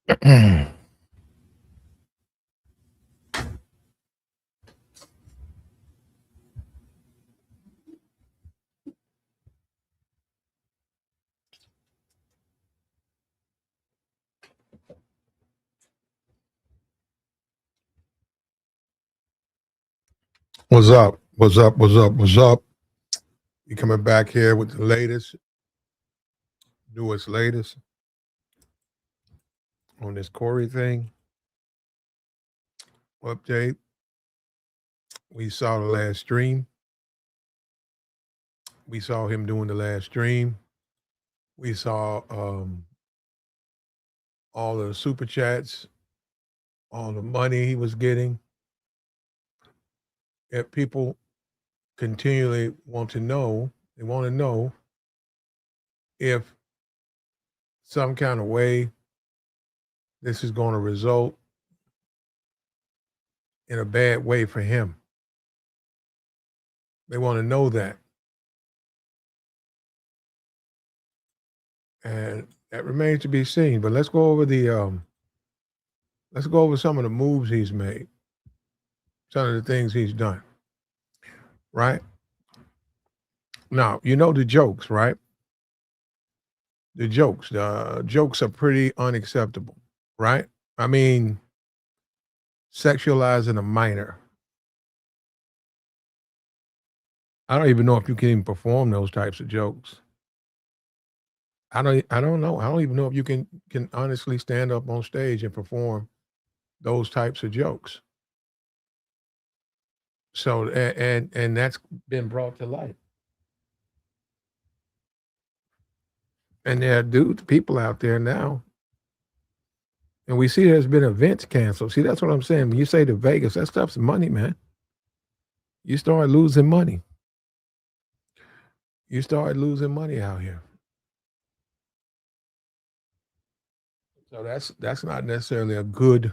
What's up? What's up? What's up? What's up? You coming back here with the latest, newest latest on this Corey thing update. We saw the last stream. We saw him doing the last stream. We saw all the super chats, all the money he was getting. If people continually want to know, they want to know if some kind of way this is going to result in a bad way for him. They want to know that. And that remains to be seen. But let's go over some of the moves he's made, some of the things he's done. Right? Now, you know the jokes, right? The jokes are pretty unacceptable, right? I mean, sexualizing a minor. I don't even know if you can even perform those types of jokes. I don't know. I don't even know if you can honestly stand up on stage and perform those types of jokes. So and that's been brought to light. And there are people out there now. And we see there's been events canceled. See, that's what I'm saying. When you say to Vegas, that stuff's money, man. You start losing money. You start losing money out here. So that's not necessarily a good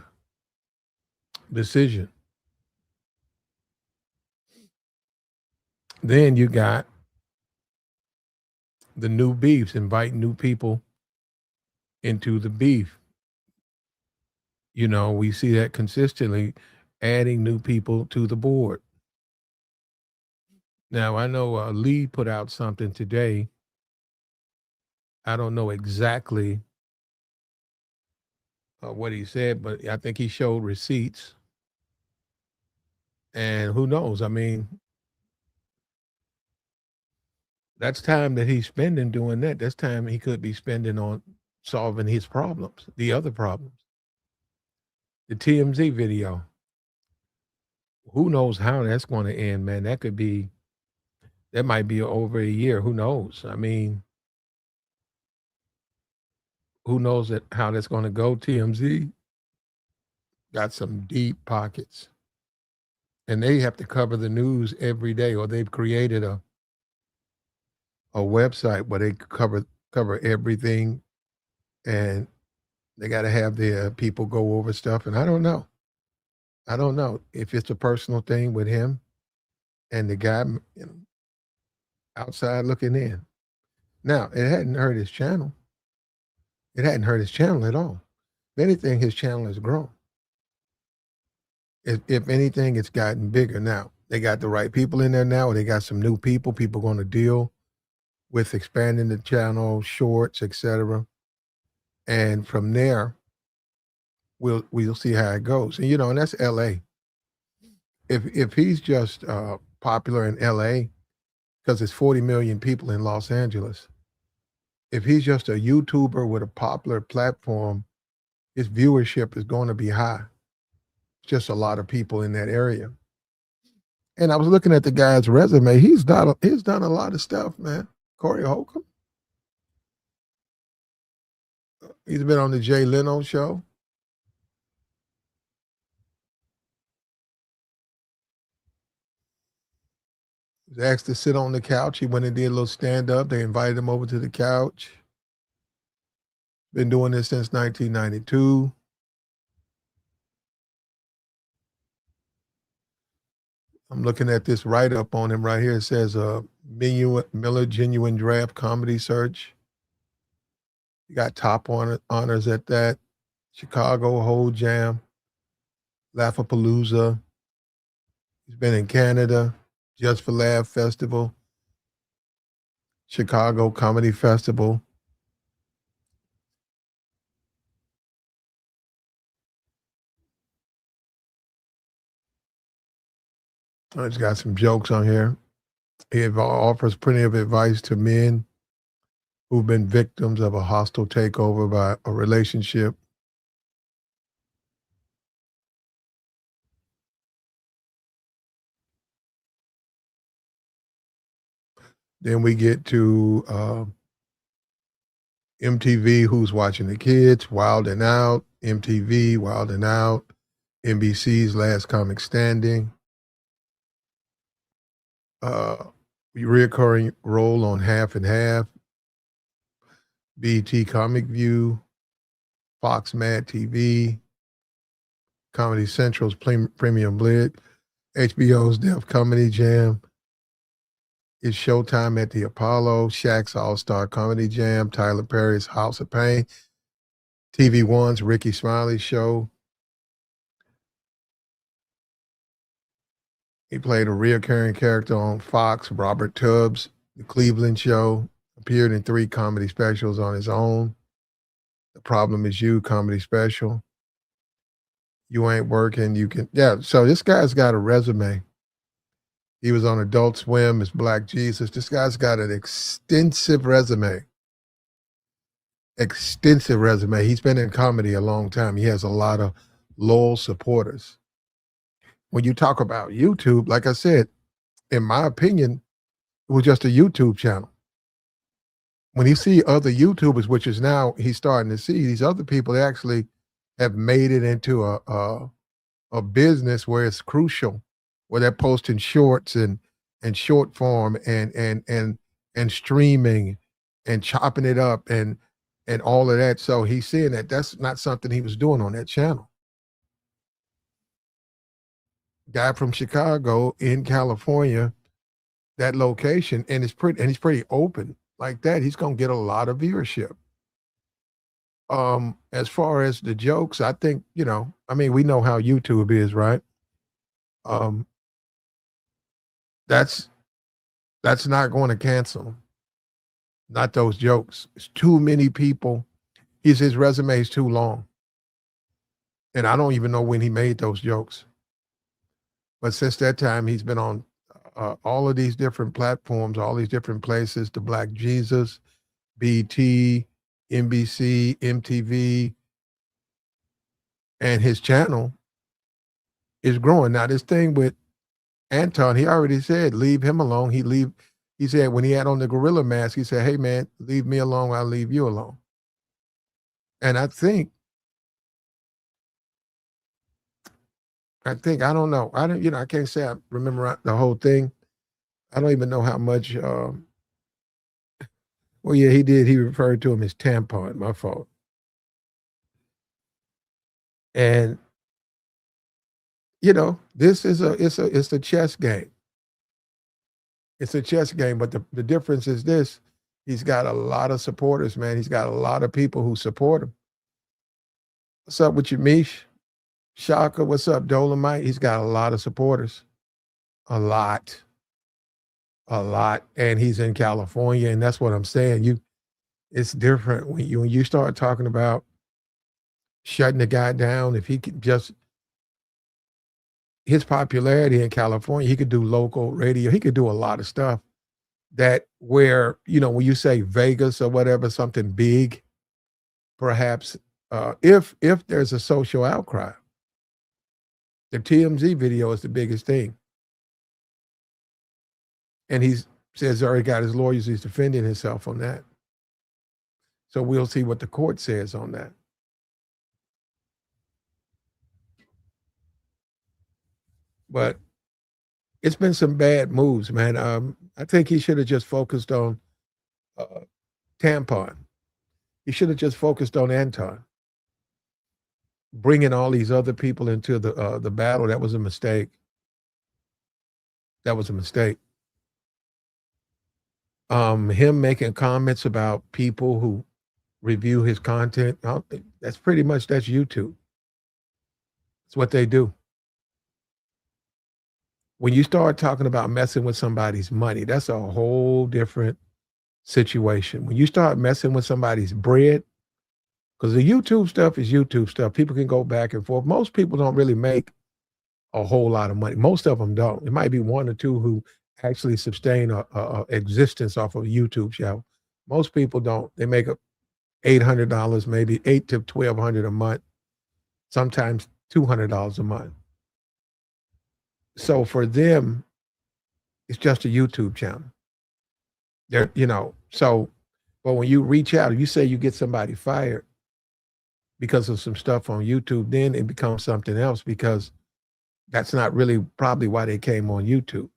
decision. Then you got the new beefs, inviting new people into the beef. You know, we see that consistently, adding new people to the board. Now, I know Lee put out something today. I don't know exactly what he said, but I think he showed receipts. And who knows? I mean, that's time that he's spending doing that. That's time he could be spending on solving his problems, the other problems. The TMZ video. Who knows how that's going to end, man? That might be over a year. Who knows? I mean, who knows how that's going to go? TMZ got some deep pockets, and they have to cover the news every day, or they've created a website where they cover everything, and they got to have their people go over stuff. And I don't know if it's a personal thing with him and the guy, outside looking in. Now, it hadn't hurt his channel. It hadn't hurt his channel at all. If anything, his channel has grown. If anything, it's gotten bigger. Now, they got the right people in there now, or they got some new people going to deal with expanding the channel, shorts, etc. And from there, we'll see how it goes. And and that's LA. If he's just popular in LA, because there's 40 million people in Los Angeles, if he's just a YouTuber with a popular platform, his viewership is going to be high. Just a lot of people in that area. And I was looking at the guy's resume. He's done a lot of stuff, man. Corey Holcomb. He's been on the Jay Leno show. He was asked to sit on the couch. He went and did a little stand-up. They invited him over to the couch. Been doing this since 1992. I'm looking at this write-up on him right here. It says Miller Genuine Draft Comedy Search. He got top honors at that. Chicago, Whole Jam, Laugh-A-Palooza. He's been in Canada, Just for Laugh Festival, Chicago Comedy Festival. He's got some jokes on here. He offers plenty of advice to men who've been victims of a hostile takeover by a relationship. Then we get to MTV, Who's Watching the Kids, Wild and Out, MTV, Wild and Out, NBC's Last Comic Standing, reoccurring role on Half and Half, BT Comic View, Fox Mad TV, Comedy Central's Premium Blitz, HBO's Def Comedy Jam, It's Showtime at the Apollo, Shaq's All-Star Comedy Jam, Tyler Perry's House of Pain, TV One's Ricky Smiley Show. He played a reoccurring character on Fox, Robert Tubbs, The Cleveland Show, appeared in 3 comedy specials on his own. The Problem Is You comedy special. You Ain't Working, You Can. Yeah, so this guy's got a resume. He was on Adult Swim as Black Jesus. This guy's got an extensive resume. Extensive resume. He's been in comedy a long time. He has a lot of loyal supporters. When you talk about YouTube, like I said, in my opinion, it was just a YouTube channel. When you see other YouTubers, which is now he's starting to see, these other people actually have made it into a business where it's crucial, where they're posting shorts and short form and streaming and chopping it up and all of that. So he's seeing that that's not something he was doing on that channel. Guy from Chicago in California, that location, and he's pretty open like that. He's gonna get a lot of viewership. As far as the jokes, I think, I mean, we know how YouTube is, right? Um, that's not going to cancel him. Not those jokes. It's too many people. His resume is too long. And I don't even know when he made those jokes. But since that time, he's been on all of these different platforms, all these different places, the Black Jesus, BT, NBC, MTV, and his channel is growing. Now, this thing with Anton, he already said, leave him alone. He said when he had on the gorilla mask, he said, hey man, leave me alone, I'll leave you alone. And I think, I don't know. I can't say I remember the whole thing. I don't even know how much, well, yeah, he did. He referred to him as tampon, my fault. And, this is it's a chess game. It's a chess game, but the difference is this. He's got a lot of supporters, man. He's got a lot of people who support him. What's up with you, Mish? Shaka, what's up, Dolomite? He's got a lot of supporters. A lot. A lot. And he's in California, and that's what I'm saying. It's different when you start talking about shutting the guy down. If he could just his popularity in California, he could do local radio. He could do a lot of stuff that where, when you say Vegas or whatever, something big, perhaps, if there's a social outcry, the TMZ video is the biggest thing. And he says already got his lawyers, he's defending himself on that. So we'll see what the court says on that. But it's been some bad moves, man. I think he should have just focused on tampon. He should have just focused on Anton. Bringing all these other people into the battle, that was a mistake. That was a mistake. Him making comments about people who review his content. That's pretty much that's YouTube. It's what they do. When you start talking about messing with somebody's money, that's a whole different situation. When you start messing with somebody's bread, because the YouTube stuff is YouTube stuff. People can go back and forth. Most people don't really make a whole lot of money. Most of them don't. It might be one or two who actually sustain a existence off of a YouTube show. Most people don't. They make $800, maybe $800 to $1,200 a month, sometimes $200 a month. So for them, it's just a YouTube channel. They're, so, but when you reach out, you say you get somebody fired because of some stuff on YouTube, then it becomes something else because that's not really probably why they came on YouTube.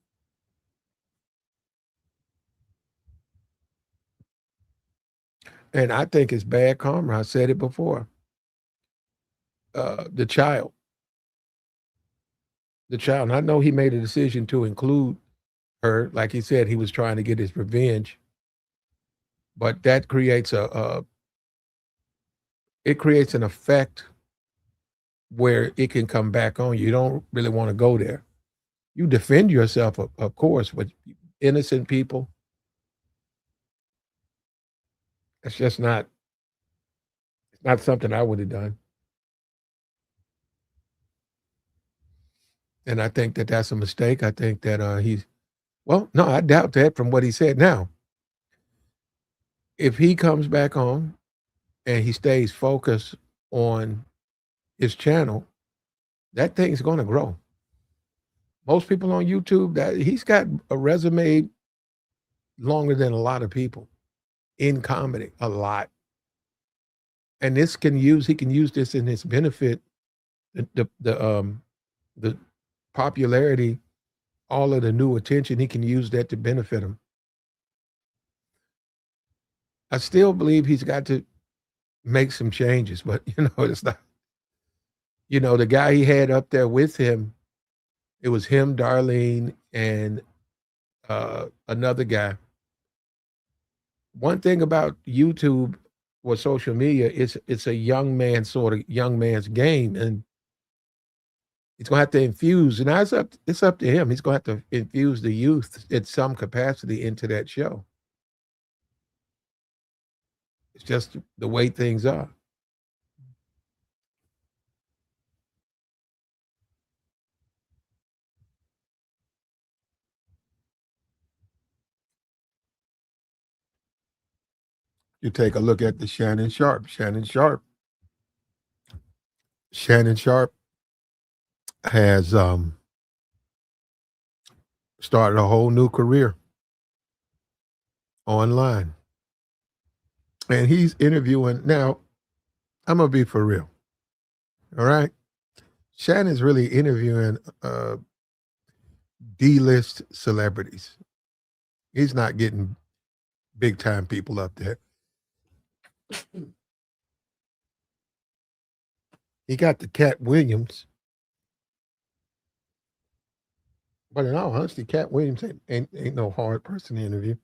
And I think it's bad karma. I said it before. The child. And I know he made a decision to include her. Like he said, he was trying to get his revenge. But that creates it creates an effect where it can come back on you. You don't really want to go there. You defend yourself, of course, but innocent people, it's just not something I would have done. And I think that that's a mistake. I think that well, no, I doubt that from what he said. Now, if he comes back on and he stays focused on his channel, that thing's going to grow. Most people on YouTube, that he's got a resume longer than a lot of people in comedy, a lot. And he can use this in his benefit, the popularity, all of the new attention, he can use that to benefit him. I still believe he's got to make some changes, but it's not, the guy he had up there with him, it was him, Darlene, and another guy. One thing about YouTube or social media, it's a young man's game, and he's gonna have to infuse, and it's up to him. He's gonna have to infuse the youth in some capacity into that show. It's just the way things are. You take a look at the Shannon Sharp. Shannon Sharp has started a whole new career online. And he's interviewing now. I'm gonna be for real. All right. Shannon's really interviewing D-list celebrities. He's not getting big time people up there. He got the Cat Williams. But in all honesty, Cat Williams ain't no hard person to interview.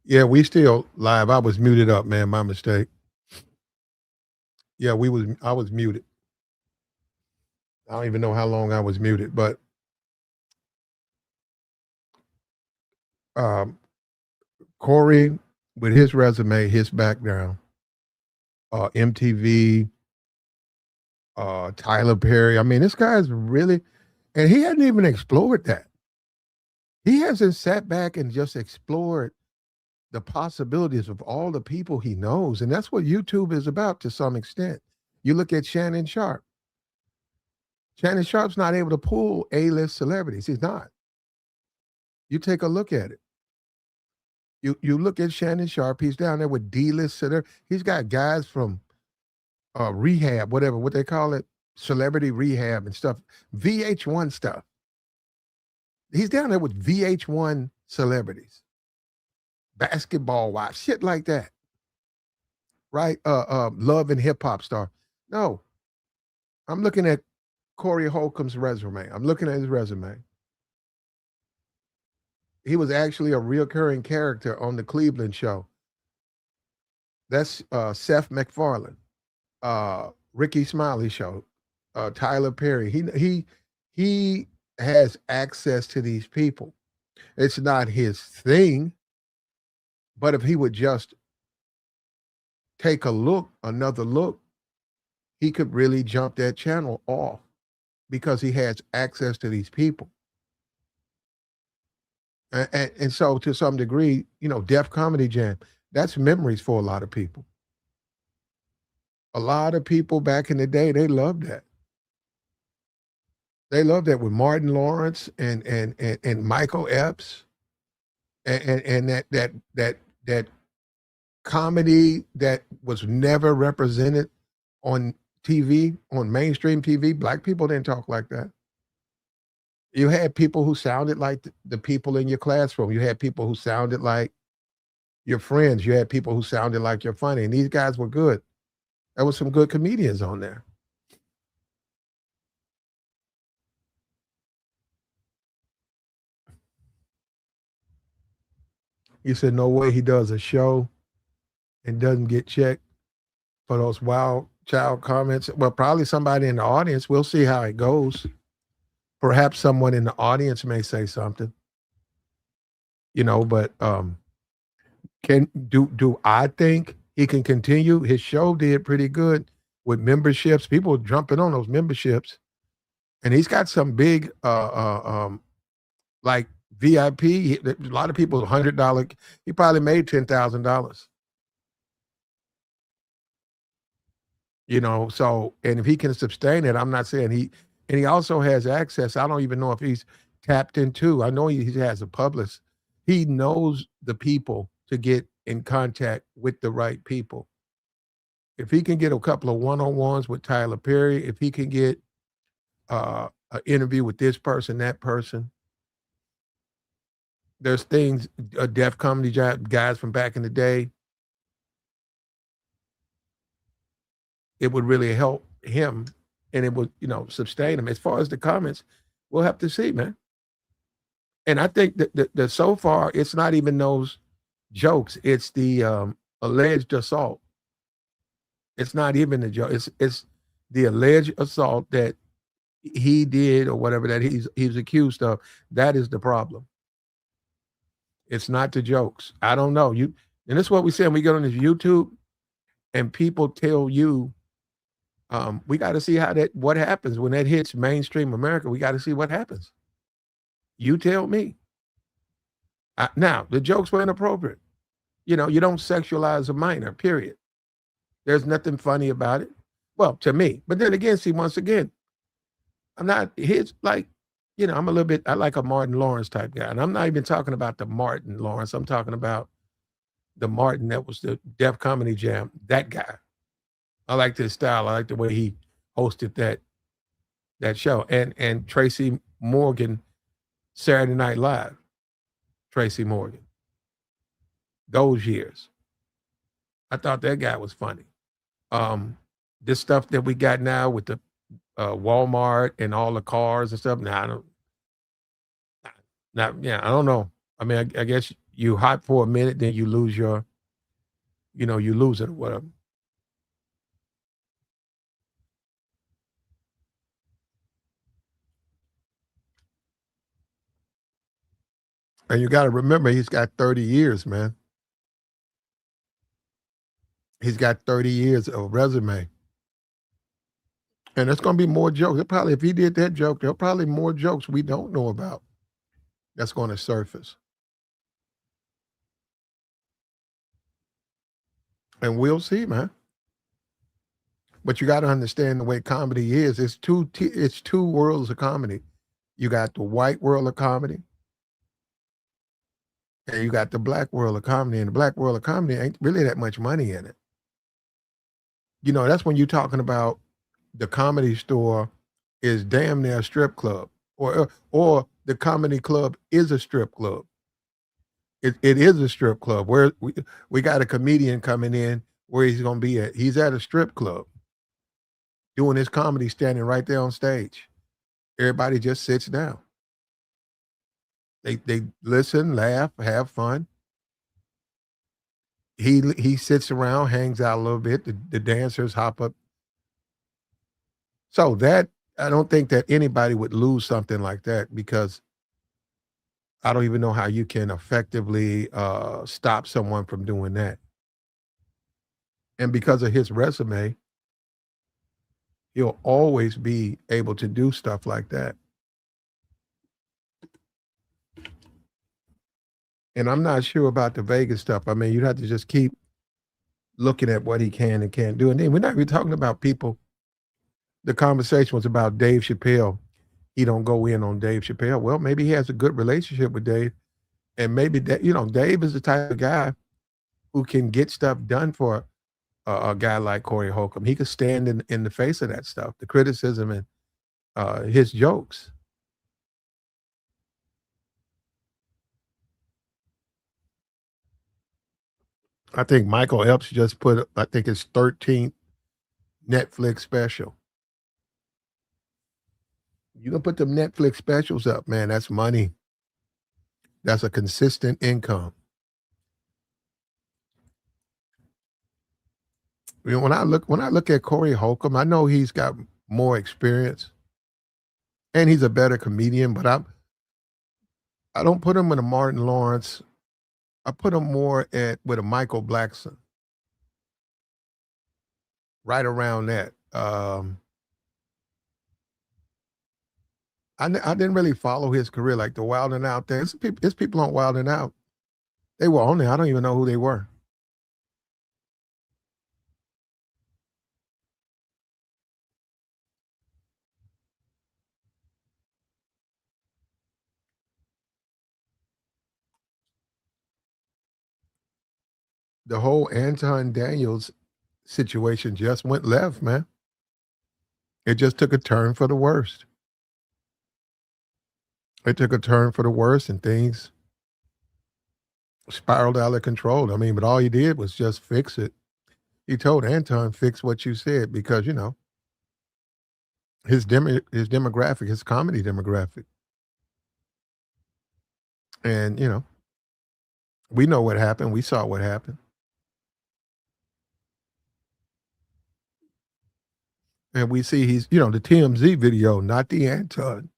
Yeah, we still live. I was muted up, man. My mistake. Yeah, I was muted. I don't even know how long I was muted, but um, Corey, with his resume, his background, MTV, Tyler Perry. I mean, this guy's really, and he hadn't even explored that. He hasn't sat back and just explored the possibilities of all the people he knows. And that's what YouTube is about to some extent. You look at Shannon Sharp. Shannon Sharp's not able to pull A-list celebrities. He's not. You take a look at it. You look at Shannon Sharp. He's down there with D-list celebrities. He's got guys from rehab, whatever, what they call it, celebrity rehab and stuff, VH1 stuff. He's down there with VH1 celebrities, basketball wives, shit like that, right? Love and hip hop star. No, I'm looking at Corey Holcomb's resume. I'm looking at his resume. He was actually a reoccurring character on the Cleveland show. That's Seth MacFarlane, Ricky Smiley show, Tyler Perry. He has access to these people. It's not his thing, but if he would just take a look, another look, he could really jump that channel off because he has access to these people. And so to some degree, Def Comedy Jam, that's memories for a lot of people. A lot of people back in the day, they loved that. They loved that with Martin Lawrence and Michael Epps and that comedy that was never represented on TV, on mainstream TV. Black people didn't talk like that. You had people who sounded like the people in your classroom. You had people who sounded like your friends. You had people who sounded like you're funny. And these guys were good. There was some good comedians on there. You said, no way he does a show and doesn't get checked for those wild child comments. Well, probably somebody in the audience. We'll see how it goes. Perhaps someone in the audience may say something, but do I think he can continue? His show did pretty good with memberships. People jumping on those memberships, and he's got some big like VIP. A lot of people $100. He probably made $10,000. So, and if he can sustain it, I'm not saying he also has access. I don't even know if he's tapped into. I know he has a publicist. He knows the people to get in contact with the right people. If he can get a couple of one-on-ones with Tyler Perry, if he can get an interview with this person, that person, there's things, Def Comedy guys from back in the day, it would really help him and it would, sustain him. As far as the comments, we'll have to see, man. And I think that so far, it's not even those jokes. It's the alleged assault. It's not even the joke. It's the alleged assault that he did or whatever that he's accused of. That is the problem. It's not the jokes. I don't know. And that's what we say when we get on this YouTube and people tell you, we got to see what happens when that hits mainstream America. We got to see what happens. You tell me. Now, the jokes were inappropriate. You don't sexualize a minor, period. There's nothing funny about it. Well, to me. But then again, see, once again, I'm not I'm a little bit, I like a Martin Lawrence type guy. And I'm not even talking about the Martin Lawrence. I'm talking about the Martin that was the Def Comedy Jam, that guy. I like his style. I like the way he hosted that show. And Tracy Morgan, Saturday Night Live. Tracy Morgan. Those years. I thought that guy was funny. This stuff that we got now with the Walmart and all the cars and stuff. Now, I don't know. I mean, I guess You hot for a minute, then you lose your, you lose it or whatever. And you got to remember, he's got 30 years, man. He's got 30 years of resume. And there's going to be more jokes. He'll probably, if he did that joke, there'll probably more jokes we don't know about that's going to surface. And we'll see, man. But you got to understand the way comedy is. It's two worlds of comedy. You got the white world of comedy, and you got the black world of comedy. And the black world of comedy ain't really that much money in it. That's when you're talking about the Comedy Store is damn near a strip club, or the comedy club is a strip club. It is a strip club where we got a comedian coming in where he's going to be at. He's at a strip club doing his comedy, standing right there on stage. Everybody just sits down. They listen, laugh, have fun. He sits around, hangs out a little bit. The dancers hop up. So that I don't think that anybody would lose something like that, because I don't even know how you can effectively stop someone from doing that. And because of his resume, he'll always be able to do stuff like that. And I'm not sure about the Vegas stuff. I mean, you'd have to just keep looking at what he can and can't do. And then we're not even talking about people. The conversation was about Dave Chappelle. He don't go in on Dave Chappelle. Well, maybe he has a good relationship with Dave. And maybe that, Dave is the type of guy who can get stuff done for a guy like Corey Holcomb. He could stand in the face of that stuff, the criticism and his jokes. I think Michael Epps just put, I think, his 13th Netflix special. You can put them Netflix specials up, man. That's money. That's a consistent income. When I look at Corey Holcomb, I know he's got more experience and he's a better comedian, but I don't put him in a Martin Lawrence. I put him more at with a Michael Blackson, right around that. I didn't really follow his career like the Wild and Out thing. It's people on Wild and Out. They were on there. I don't even know who they were. The whole Anton Daniels situation just went left, man. It just took a turn for the worst. It took a turn for the worst, and things spiraled out of control. I mean, but all he did was just fix it. He told Anton, fix what you said, because his demographic, his comedy demographic, and we know what happened. We saw what happened, and we see he's the TMZ video, not the Anton,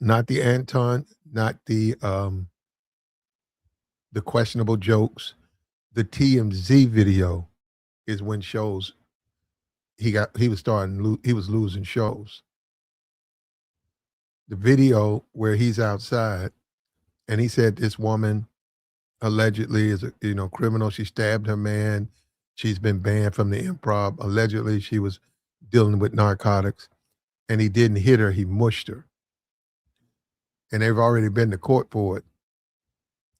not the Anton, not the questionable jokes. The TMZ video is when shows he was losing shows. The video where he's outside and he said this woman allegedly is a criminal. She stabbed her man. She's been banned from the Improv. Allegedly, she was dealing with narcotics, and he didn't hit her. He mushed her, and they've already been to court for it.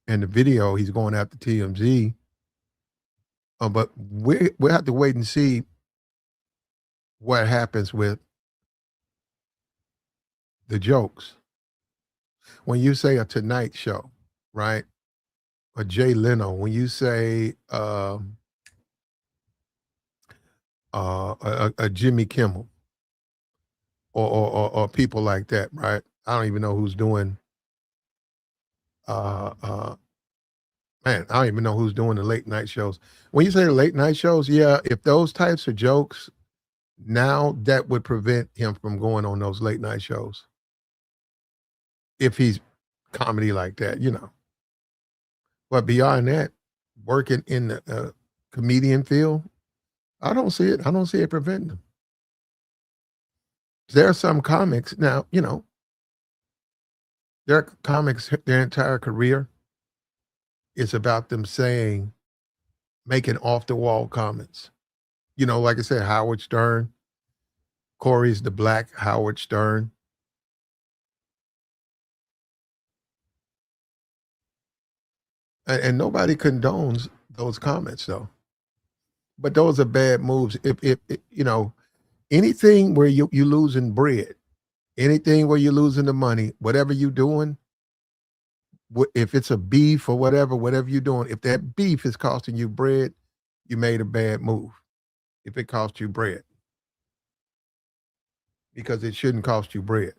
And the video, he's going after TMZ. But we'll have to wait and see what happens with the jokes. When you say a Tonight Show, right? Or Jay Leno, when you say a Jimmy Kimmel or people like that, right? I don't even know who's doing Uh, uh, man, I don't even know who's doing the late night shows. When you say the late night shows, yeah, if those types of jokes now that would prevent him from going on those late night shows if he's comedy like that, you know. But beyond that, working in the comedian field, I don't see it. I don't see it preventing them. There are some comics now, you know, there are comics their entire career is about them saying, making off the wall comments. You know, like I said, Howard Stern, Corey's the black Howard Stern. And nobody condones those comments though. But those are bad moves. If you know, anything where you losing bread, anything where you're losing the money, whatever you doing, if it's a beef or whatever you're doing, if that beef is costing you bread, you made a bad move. If it cost you bread, because it shouldn't cost you bread.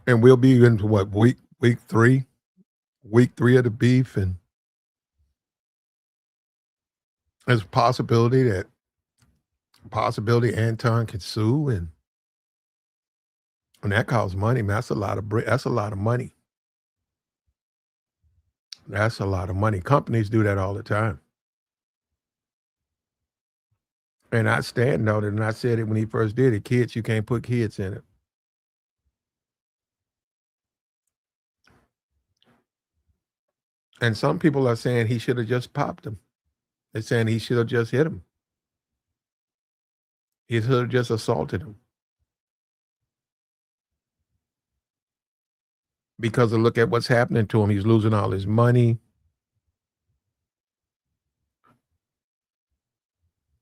And we'll be into what week three of the beef, and there's a possibility Anton could sue, and that costs money. Man, that's a lot of that's a lot of money. That's a lot of money. Companies do that all the time. And I stand on it, and I said it when he first did it. Kids, you can't put kids in it. And some people are saying he should have just popped him. They're saying he should have just hit him. He should have just assaulted him. Because of look at what's happening to him. He's losing all his money.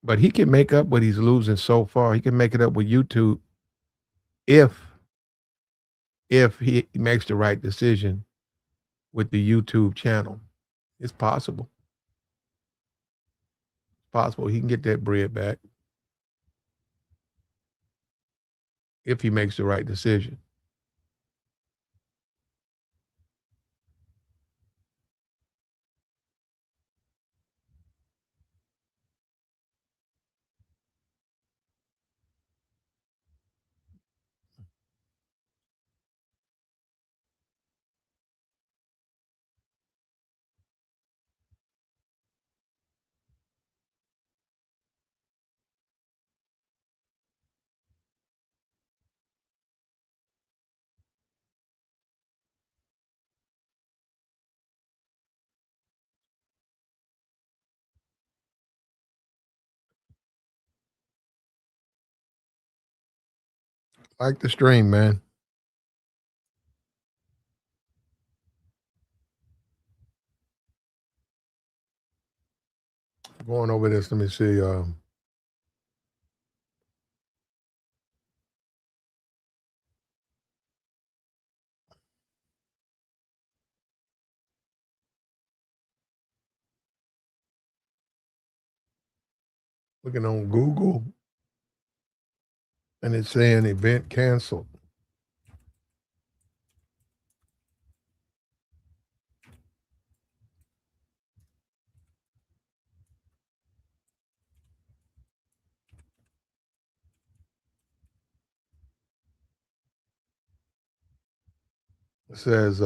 But he can make up what he's losing so far. He can make it up with YouTube if if he makes the right decision with the YouTube channel. It's possible. It's possible he can get that bread back if he makes the right decision. Like the stream, man. Going over this, let me see. Looking on Google, and it's saying event canceled. It says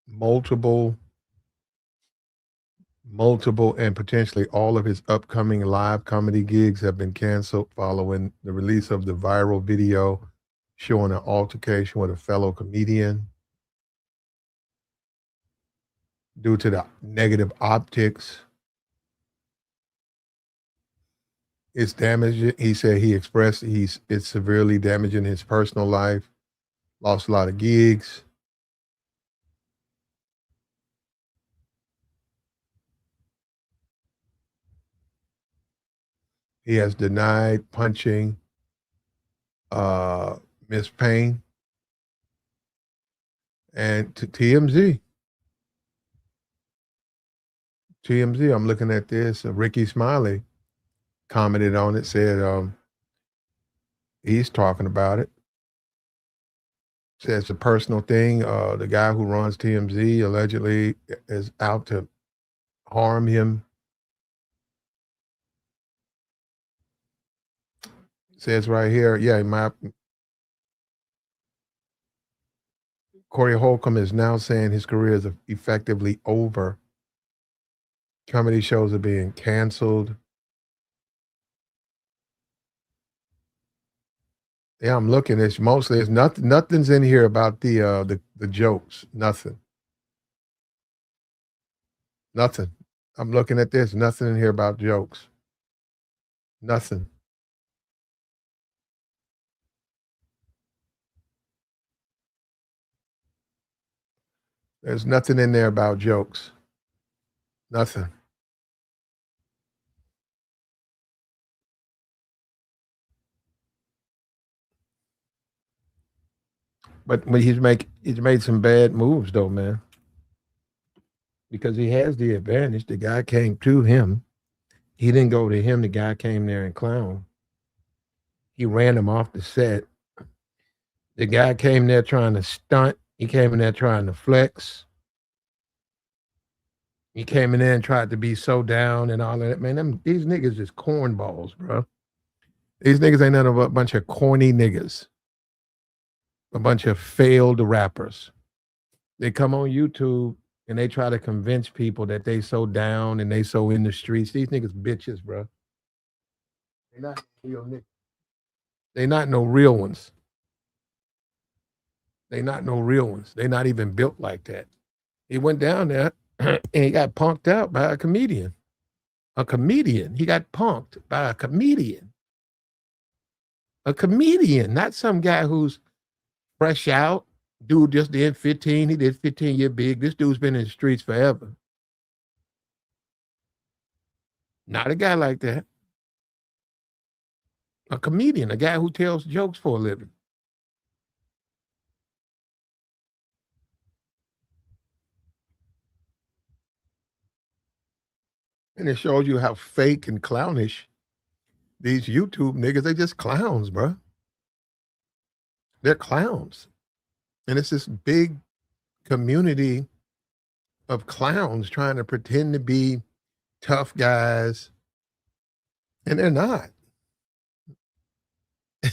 multiple, multiple, and potentially all of his upcoming live comedy gigs have been canceled following the release of the viral video showing an altercation with a fellow comedian. Due to the negative optics, it's damaging. He said he expressed it's severely damaging his personal life. Lost a lot of gigs. He has denied punching Miss Payne and TMZ. TMZ. I'm looking at this. Ricky Smiley commented on it. Said he's talking about it. Says it's a personal thing. The guy who runs TMZ allegedly is out to harm him. Says right here, yeah, Corey Holcomb is now saying his career is effectively over. Comedy shows are being canceled. Yeah, I'm looking. It's nothing. Nothing's in here about the jokes. Nothing. Nothing. I'm looking at this. Nothing in here about jokes. Nothing. There's nothing in there about jokes. Nothing. But he's made some bad moves though, man. Because he has the advantage. The guy came to him. He didn't go to him. The guy came there and clown. He ran him off the set. The guy came there trying to stunt. He came in there trying to flex. He came in there and tried to be so down and all of that. Man, these niggas is cornballs, bro. These niggas ain't nothing but a bunch of corny niggas. A bunch of failed rappers. They come on YouTube and they try to convince people that they so down and they so in the streets. These niggas bitches, bro. They're not real niggas. They not no real ones. They not no real ones. They not even built like that. He went down there and he got punked out by a comedian. A comedian. He got punked by a comedian. A comedian, not some guy who's fresh out. Dude just did 15. He did 15-year big. This dude's been in the streets forever. Not a guy like that. A comedian, a guy who tells jokes for a living. And it shows you how fake and clownish these YouTube niggas, they just clowns, bro. They're clowns. And it's this big community of clowns trying to pretend to be tough guys. And they're not.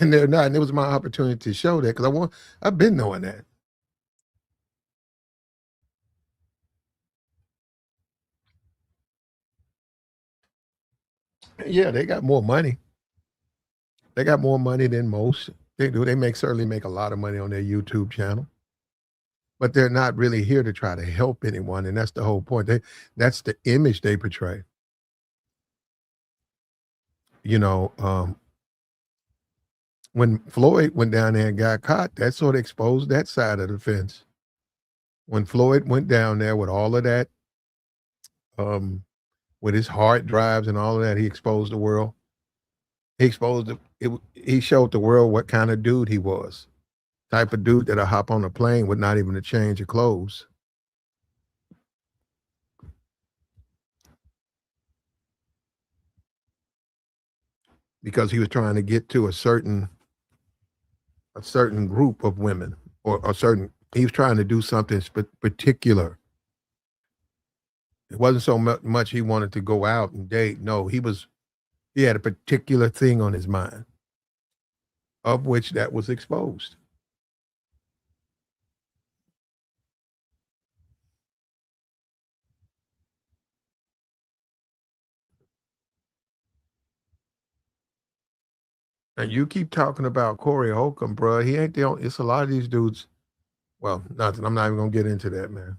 And they're not. And it was my opportunity to show that because I've been knowing that. Yeah, they got more money. They got more money than most. They do. They certainly make a lot of money on their YouTube channel. But they're not really here to try to help anyone. And that's the whole point. That's the image they portray. You know, when Floyd went down there and got caught, that sort of exposed that side of the fence. When Floyd went down there with all of that, with his hard drives and all of that, he exposed the world. He showed the world what kind of dude he was. Type of dude that'll hop on a plane with not even a change of clothes. Because he was trying to get to a certain group of women or he was trying to do something particular. It wasn't so much he wanted to go out and date. No, he had a particular thing on his mind, of which that was exposed. And you keep talking about Corey Holcomb, bro. He ain't the only. It's a lot of these dudes. Well, nothing. I'm not even gonna get into that, man.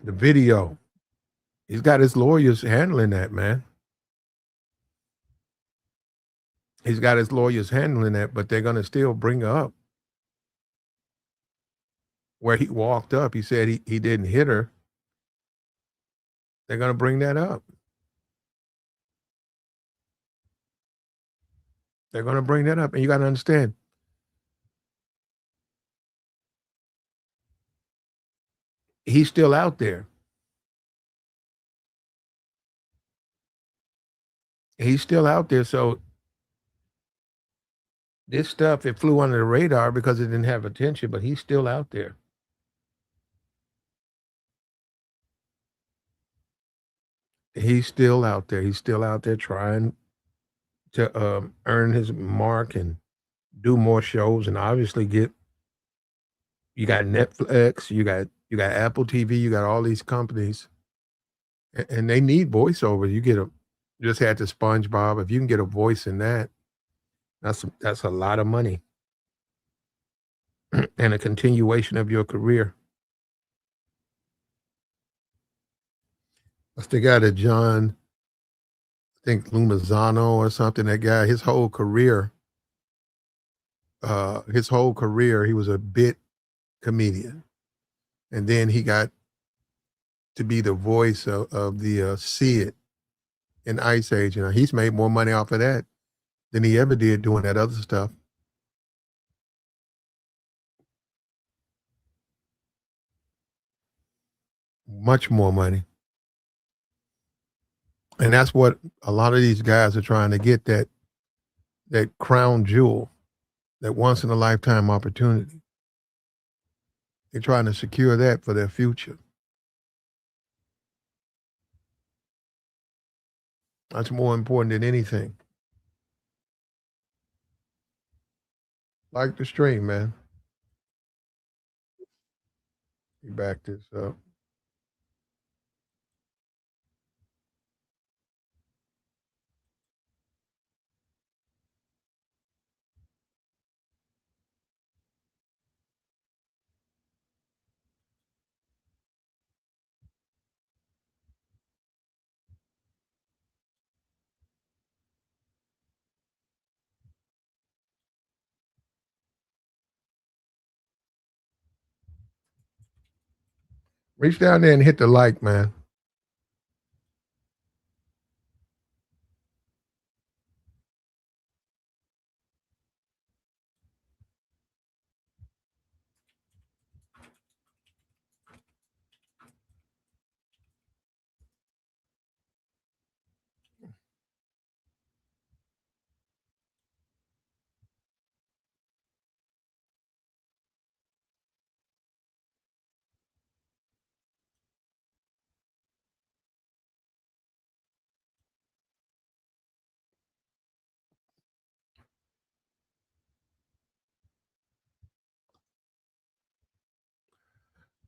The video. He's got his lawyers handling that, man. He's got his lawyers handling that, but they're gonna still bring up where he walked up. He said he didn't hit her. They're gonna bring that up. They're gonna bring that up, and you gotta understand, he's still out there. He's still out there, so this stuff, it flew under the radar because it didn't have attention, but he's still out there. He's still out there. He's still out there trying to, earn his mark and do more shows and obviously get you got Netflix, you got Apple TV, you got all these companies, and they need voiceover. You get a just had the SpongeBob. If you can get a voice in that, that's a lot of money and a continuation of your career. That's the guy that John, I think Lumazano or something, that guy, his whole career, he was a bit comedian. And then he got to be the voice of the Sid in Ice Age. You know, he's made more money off of that than he ever did doing that other stuff. Much more money. And that's what a lot of these guys are trying to get, that crown jewel, that once in a lifetime opportunity. They're trying to secure that for their future. That's more important than anything. Like the stream, man. You back this up. Reach down there and hit the like, man.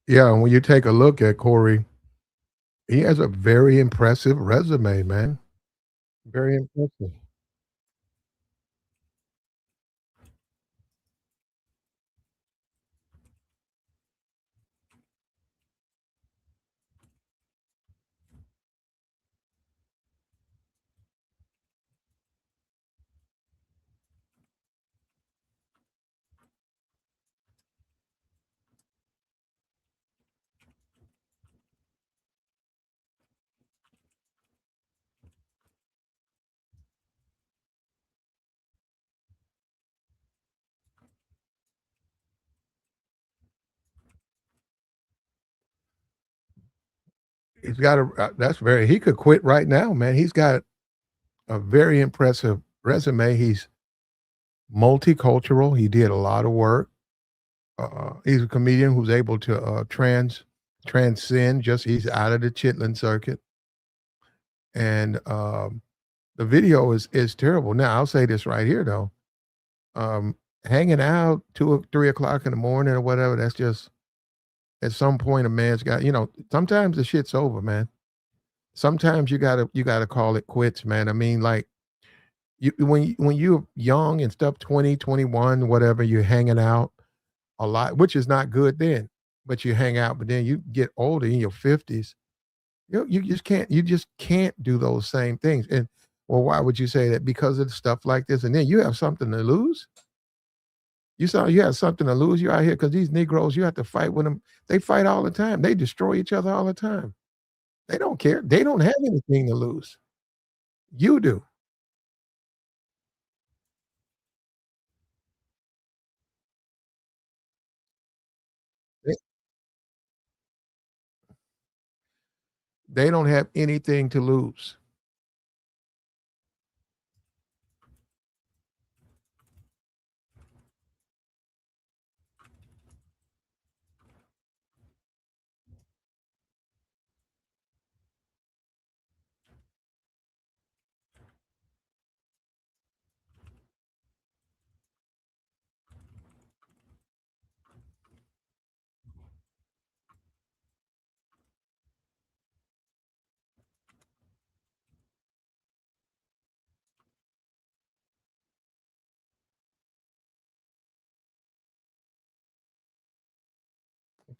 Yeah, and when you take a look at Corey, he has a very impressive resume, man. Very impressive. He's got a he could quit right now, man. He's got a very impressive resume. He's multicultural. He did a lot of work. He's a comedian who's able to transcend. Just he's out of the chitlin circuit, and the video is terrible. Now I'll say this right here though, hanging out 2 or 3 o'clock in the morning or whatever. That's just at some point a man's got. Sometimes the shit's over, man. Sometimes you gotta call it quits, man. I mean, like when you're young and stuff, 20, 21, whatever, you're hanging out a lot, which is not good then, but you hang out, but then you get older in your 50s, you just can't do those same things. And Well, why would you say that? Because of stuff like this, and then you have something to lose? You have something to lose? You out here because these Negroes, you have to fight with them. They fight all the time. They destroy each other all the time. They don't care. They don't have anything to lose. You do. They they don't have anything to lose.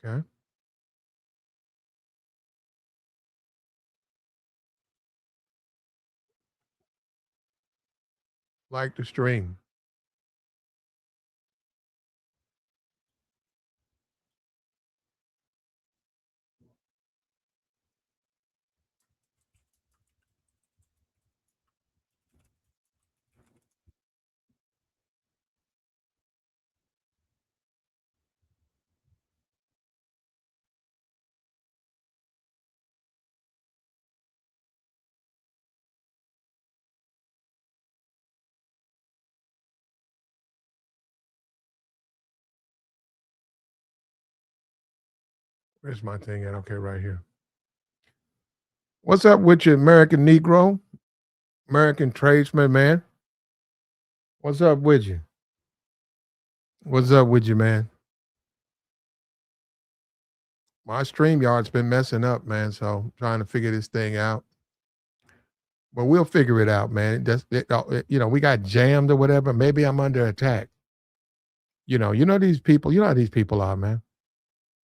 Okay? Like the stream. Where's my thing at? Okay, right here. What's up with you, American Negro? American tradesman, man? What's up with you? What's up with you, man? My StreamYard's been messing up, man, so I'm trying to figure this thing out. But we'll figure it out, man. We got jammed or whatever. Maybe I'm under attack. These people. You know how these people are, man.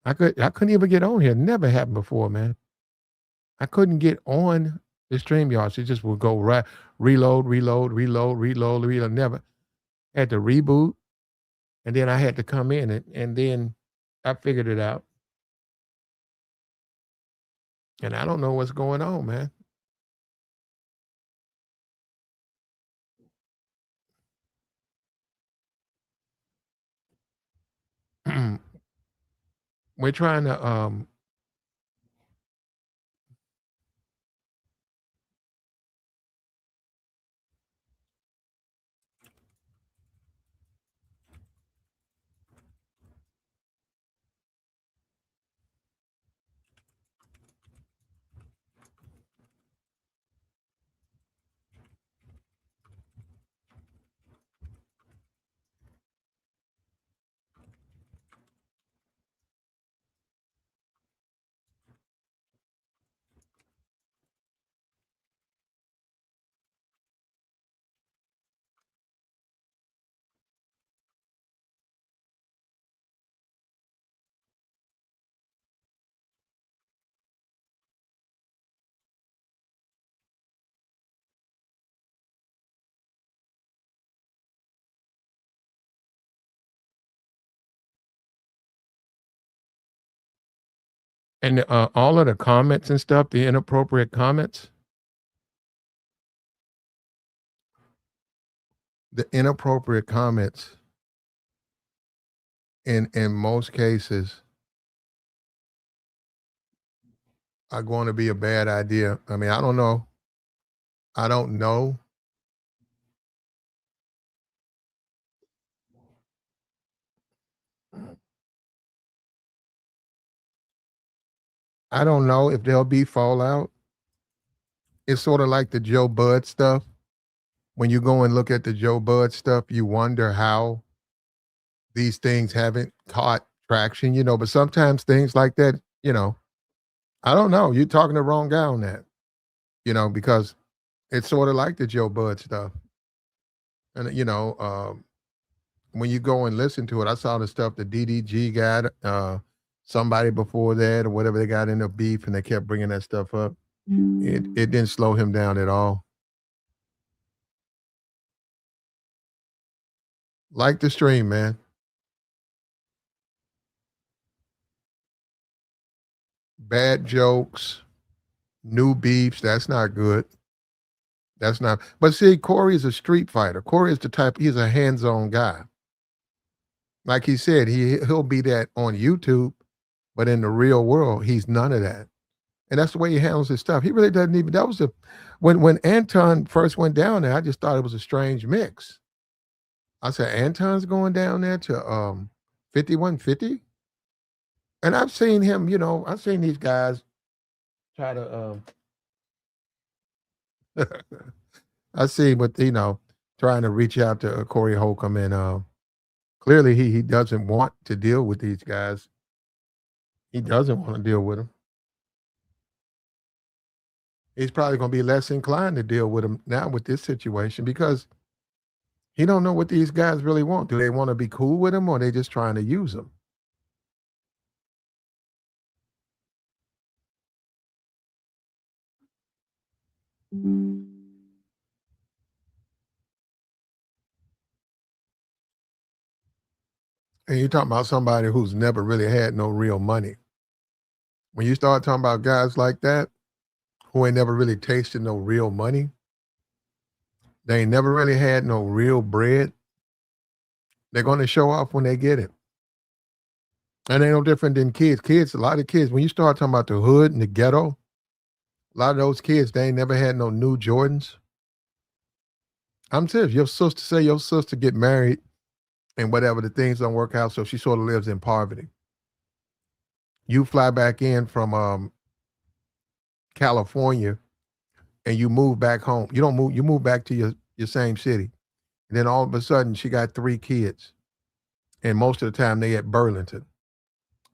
I couldn't even get on here. Never happened before, man. I couldn't get on the StreamYard. It just would go right, reload, reload, reload, reload, reload. Never had to reboot, and then I had to come in, and then I figured it out. And I don't know what's going on, man. We're trying to and all of the comments and stuff, the inappropriate comments, the inappropriate comments in most cases are going to be a bad idea. I mean, I don't know. I don't know. I don't know if there'll be fallout. It's sort of like the Joe Bud stuff. When you go and look at the Joe Bud stuff, you wonder how these things haven't caught traction, but sometimes things like that, I don't know. You're talking the wrong guy on that, because it's sort of like the Joe Bud stuff. And, when you go and listen to it, I saw the stuff the DDG got, somebody before that or whatever, they got in a beef and they kept bringing that stuff up. It didn't slow him down at all. Like the stream, man. Bad jokes, new beefs. That's not good. That's not. But see, Corey is a street fighter. Corey is the type. He's a hands-on guy. Like he said, he'll be that on YouTube, but in the real world, he's none of that. And that's the way he handles his stuff. He really doesn't even. That was the when Anton first went down there. I just thought it was a strange mix. I said Anton's going down there to 5150, and I've seen him. I've seen these guys try to. I see, but trying to reach out to Corey Holcomb, and clearly he doesn't want to deal with these guys. He doesn't want to deal with them. He's probably going to be less inclined to deal with them now with this situation because he don't know what these guys really want. Do they want to be cool with him, or are they just trying to use him? And you're talking about somebody who's never really had no real money. When you start talking about guys like that, who ain't never really tasted no real money, they ain't never really had no real bread, they're going to show off when they get it. And they no different than kids. A lot of kids, when you start talking about the hood and the ghetto, a lot of those kids, they ain't never had no new Jordans. I'm serious. Your sister get married and whatever, the things don't work out, so she sort of lives in poverty. You fly back in from California and you move back home. You don't move, you move back to your same city. And then all of a sudden she got 3 kids. And most of the time they at Burlington.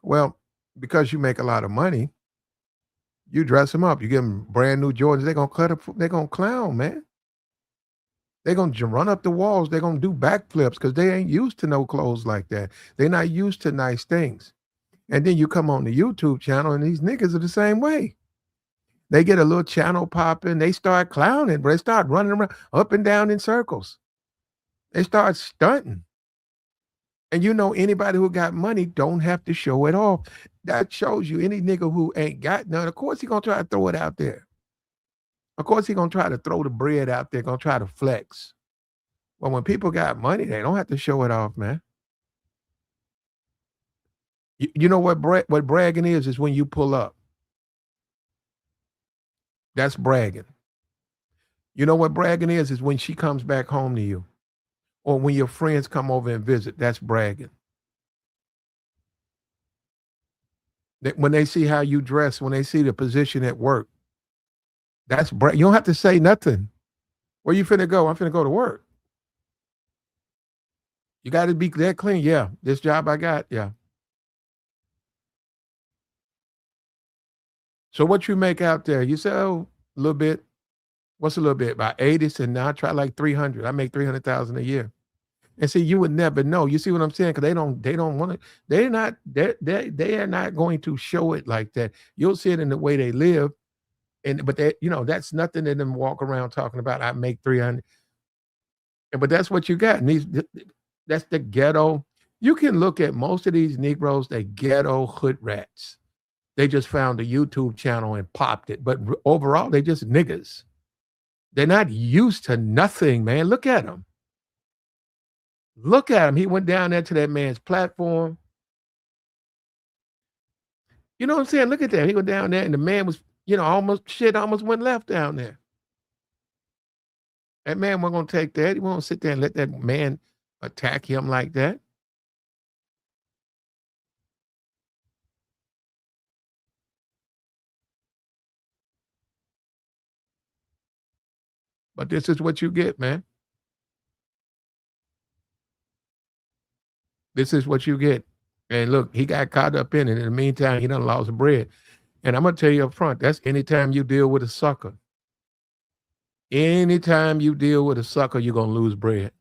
Well, because you make a lot of money, you dress them up. You give them brand new Jordans. They're gonna clown, man. They're gonna run up the walls. They're gonna do backflips because they ain't used to no clothes like that. They're not used to nice things. And then you come on the YouTube channel and these niggas are the same way. They get a little channel popping. They start clowning, but they start running around up and down in circles. They start stunting. And anybody who got money don't have to show it off. That shows you any nigga who ain't got none. Of course he gonna try to throw it out there. Of course he gonna try to throw the bread out there, gonna try to flex. Well, when people got money, they don't have to show it off, man. You know what bragging is when you pull up. That's bragging. You know what bragging is when she comes back home to you. Or when your friends come over and visit, that's bragging. When they see how you dress, when they see the position at work, that's you don't have to say nothing. Where you finna go? I'm finna go to work. You got to be that clean. Yeah, this job I got. Yeah. So what you make out there? You say, oh, a little bit. What's a little bit? About 80. So now I try like 300. I make 300,000 a year. And see, you would never know. You see what I'm saying? Because they don't want to. They are not going to show it like that. You'll see it in the way they live, but that's nothing in them walk around talking about. I make 300, but that's what you got. And that's the ghetto. You can look at most of these Negroes. They ghetto hood rats. They just found a YouTube channel and popped it. But overall, they just niggas. They're not used to nothing, man. Look at them. Look at him. He went down there to that man's platform. You know what I'm saying? Look at that. He went down there and the man was, almost went left down there. That man wasn't going to take that. He won't sit there and let that man attack him like that. But this is what you get, man. This is what you get. And look, he got caught up in it. In the meantime, he done lost bread. And I'm going to tell you up front, that's anytime you deal with a sucker. Anytime you deal with a sucker, you're going to lose bread.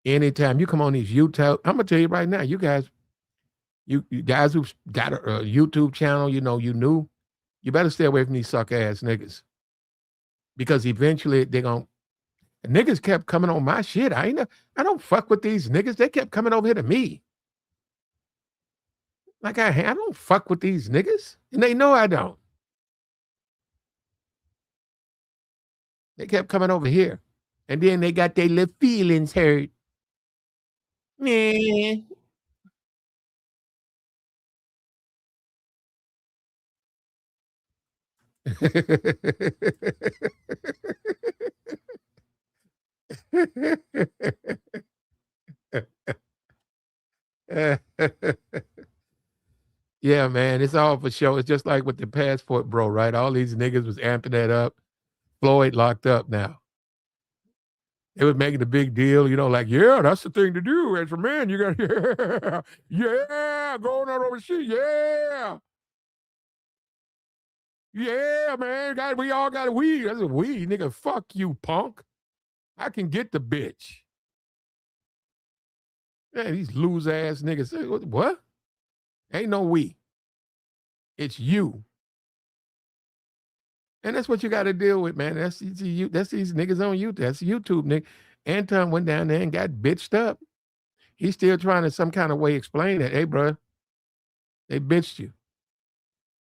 Anytime you come on these YouTube, I'm going to tell you right now, you guys who've got a YouTube channel, you better stay away from these suck ass niggas. Because eventually they're going to, And niggas kept coming on my shit. I don't fuck with these niggas. They kept coming over here to me. Like I don't fuck with these niggas. And they know I don't. They kept coming over here. And then they got their little feelings hurt. Man. Yeah, man, it's all for show. It's just like with the passport, bro, right? All these niggas was amping that up. Floyd locked up now. They was making a big deal, like, yeah, that's the thing to do. As a man, you got, yeah, going on overseas, yeah. Yeah, man, we all got a weed. That's a weed, nigga. Fuck you, punk. I can get the bitch. Man, these lose ass niggas. What? Ain't no we. It's you. And that's what you got to deal with, man. That's these niggas on YouTube. That's YouTube, nigga. Anton went down there and got bitched up. He's still trying to some kind of way explain that. Hey, bro, they bitched you.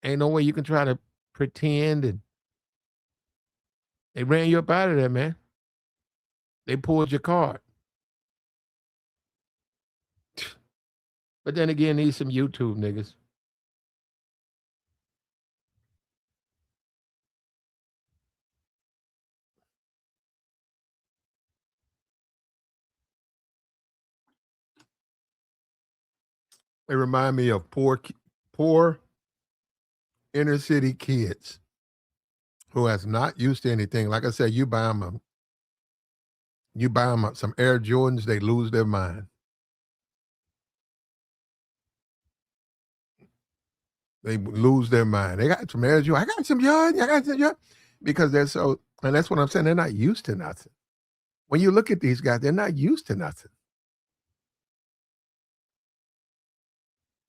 Ain't no way you can try to pretend, and they ran you up out of there, man. They pulled your card. But then again, these some YouTube niggas. They remind me of poor inner city kids who has not used to anything. Like I said, you buy them some Air Jordans, they lose their mind. They lose their mind. They got some Air Jordans. I got some Jordans. Because they're so, and that's what I'm saying. They're not used to nothing. When you look at these guys, they're not used to nothing.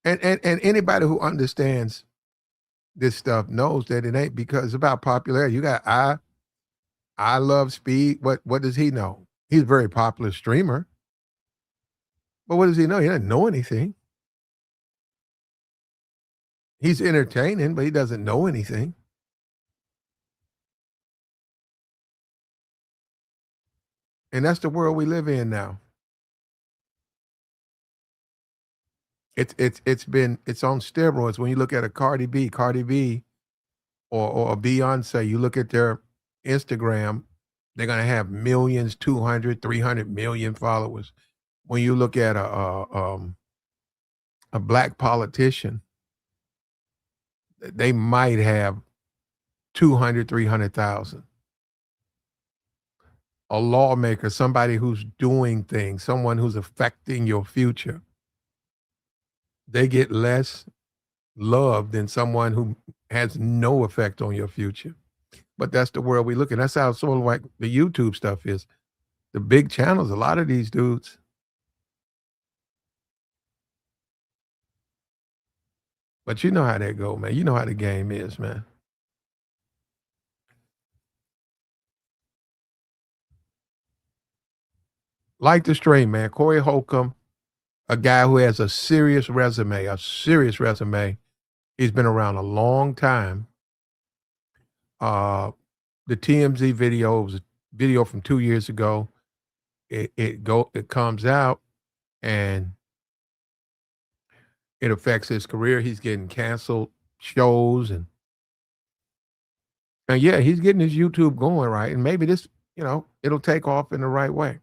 And anybody who understands this stuff knows that it ain't, because it's about popularity. You got I love Speed. What does he know? He's a very popular streamer. But what does he know? He doesn't know anything. He's entertaining, but he doesn't know anything. And that's the world we live in now. It's on steroids. When you look at a Cardi B, or a Beyonce, you look at their Instagram, they're gonna have millions, 200, 300 million followers. When you look at a black politician, they might have 200, 300,000. A lawmaker, somebody who's doing things, someone who's affecting your future, they get less love than someone who has no effect on your future. But that's the world we look at. That's how sort of like the YouTube stuff is. The big channels, a lot of these dudes, but you know how that go, man. You know how the game is, man. Like the stream, man. Corey Holcomb, a guy who has a serious resume, He's been around a long time. The TMZ video was a video from 2 years ago. It comes out and it affects his career. He's getting canceled shows, and yeah, he's getting his YouTube going right. And maybe this, it'll take off in the right way.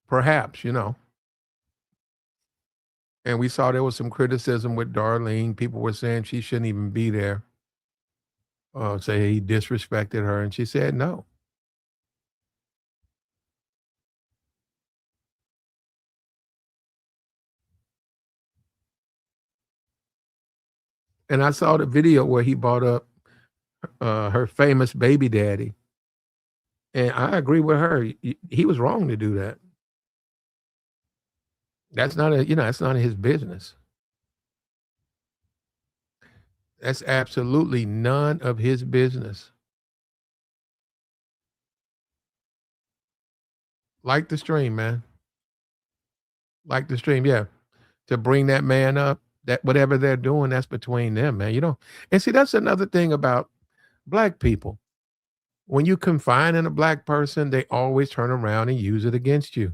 Perhaps, And we saw there was some criticism with Darlene. People were saying she shouldn't even be there. Say he disrespected her, and she said no. And I saw the video where he brought up her famous baby daddy. And I agree with her. He was wrong to do that. That's not that's none of his business. That's absolutely none of his business. Like the stream, man. Like the stream, yeah. To bring that man up, that whatever they're doing, that's between them, man. You don't and see, that's another thing about black people. When you confine in a black person, they always turn around and use it against you.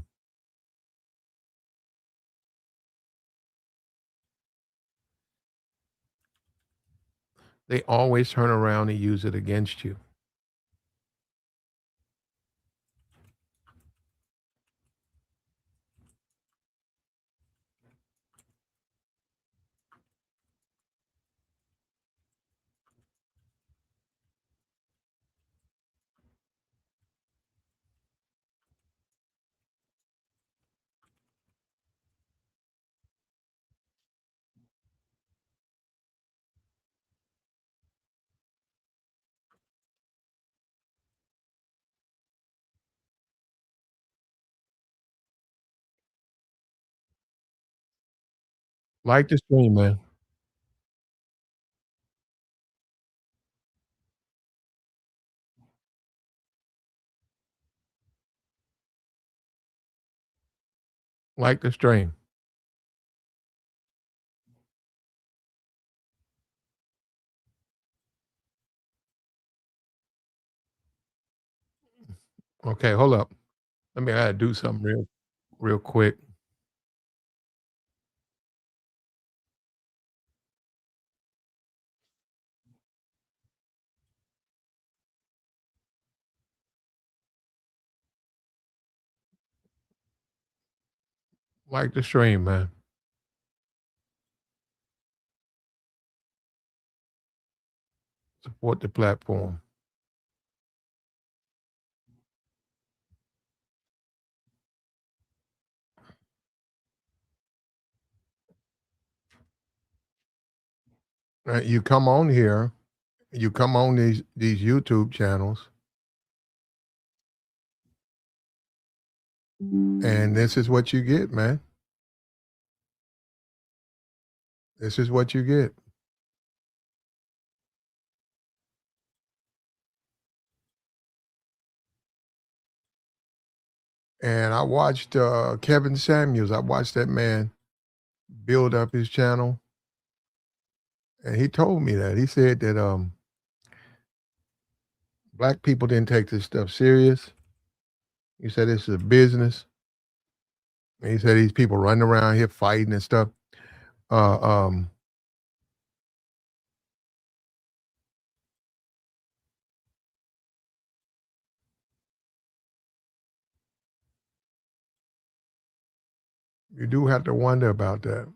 They always turn around and use it against you. Like the stream, man. Like the stream. Okay, hold up. Let me I gotta do something real quick. Like the stream, man. Support the platform. You come on here, you come on these YouTube channels, and this is what you get, man. This is what you get. And I watched Kevin Samuels. I watched that man build up his channel, and he told me that. He said that black people didn't take this stuff serious. He said this is a business. And he said these people running around here fighting and stuff. Uh, um, you do have to wonder about that.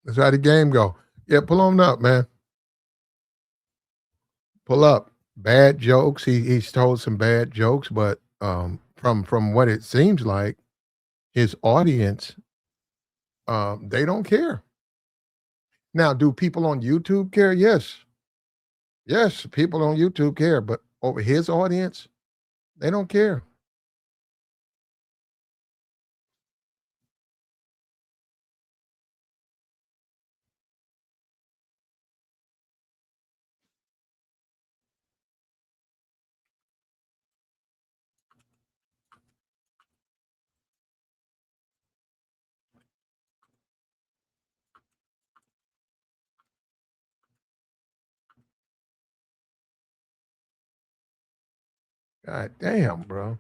That's how the game go. Yeah, pull on up, man. Pull up. Bad jokes. He's told some bad jokes, but from what it seems like, his audience they don't care. Now, do people on YouTube care? Yes. Yes, people on YouTube care, but over his audience, they don't care. God damn, bro.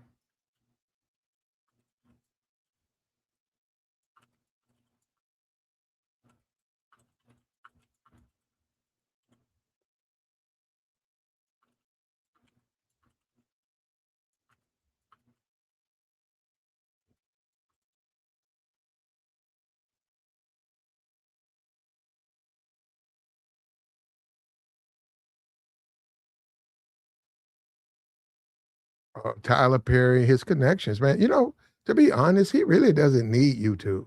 Tyler Perry, his connections, man. To be honest, he really doesn't need YouTube.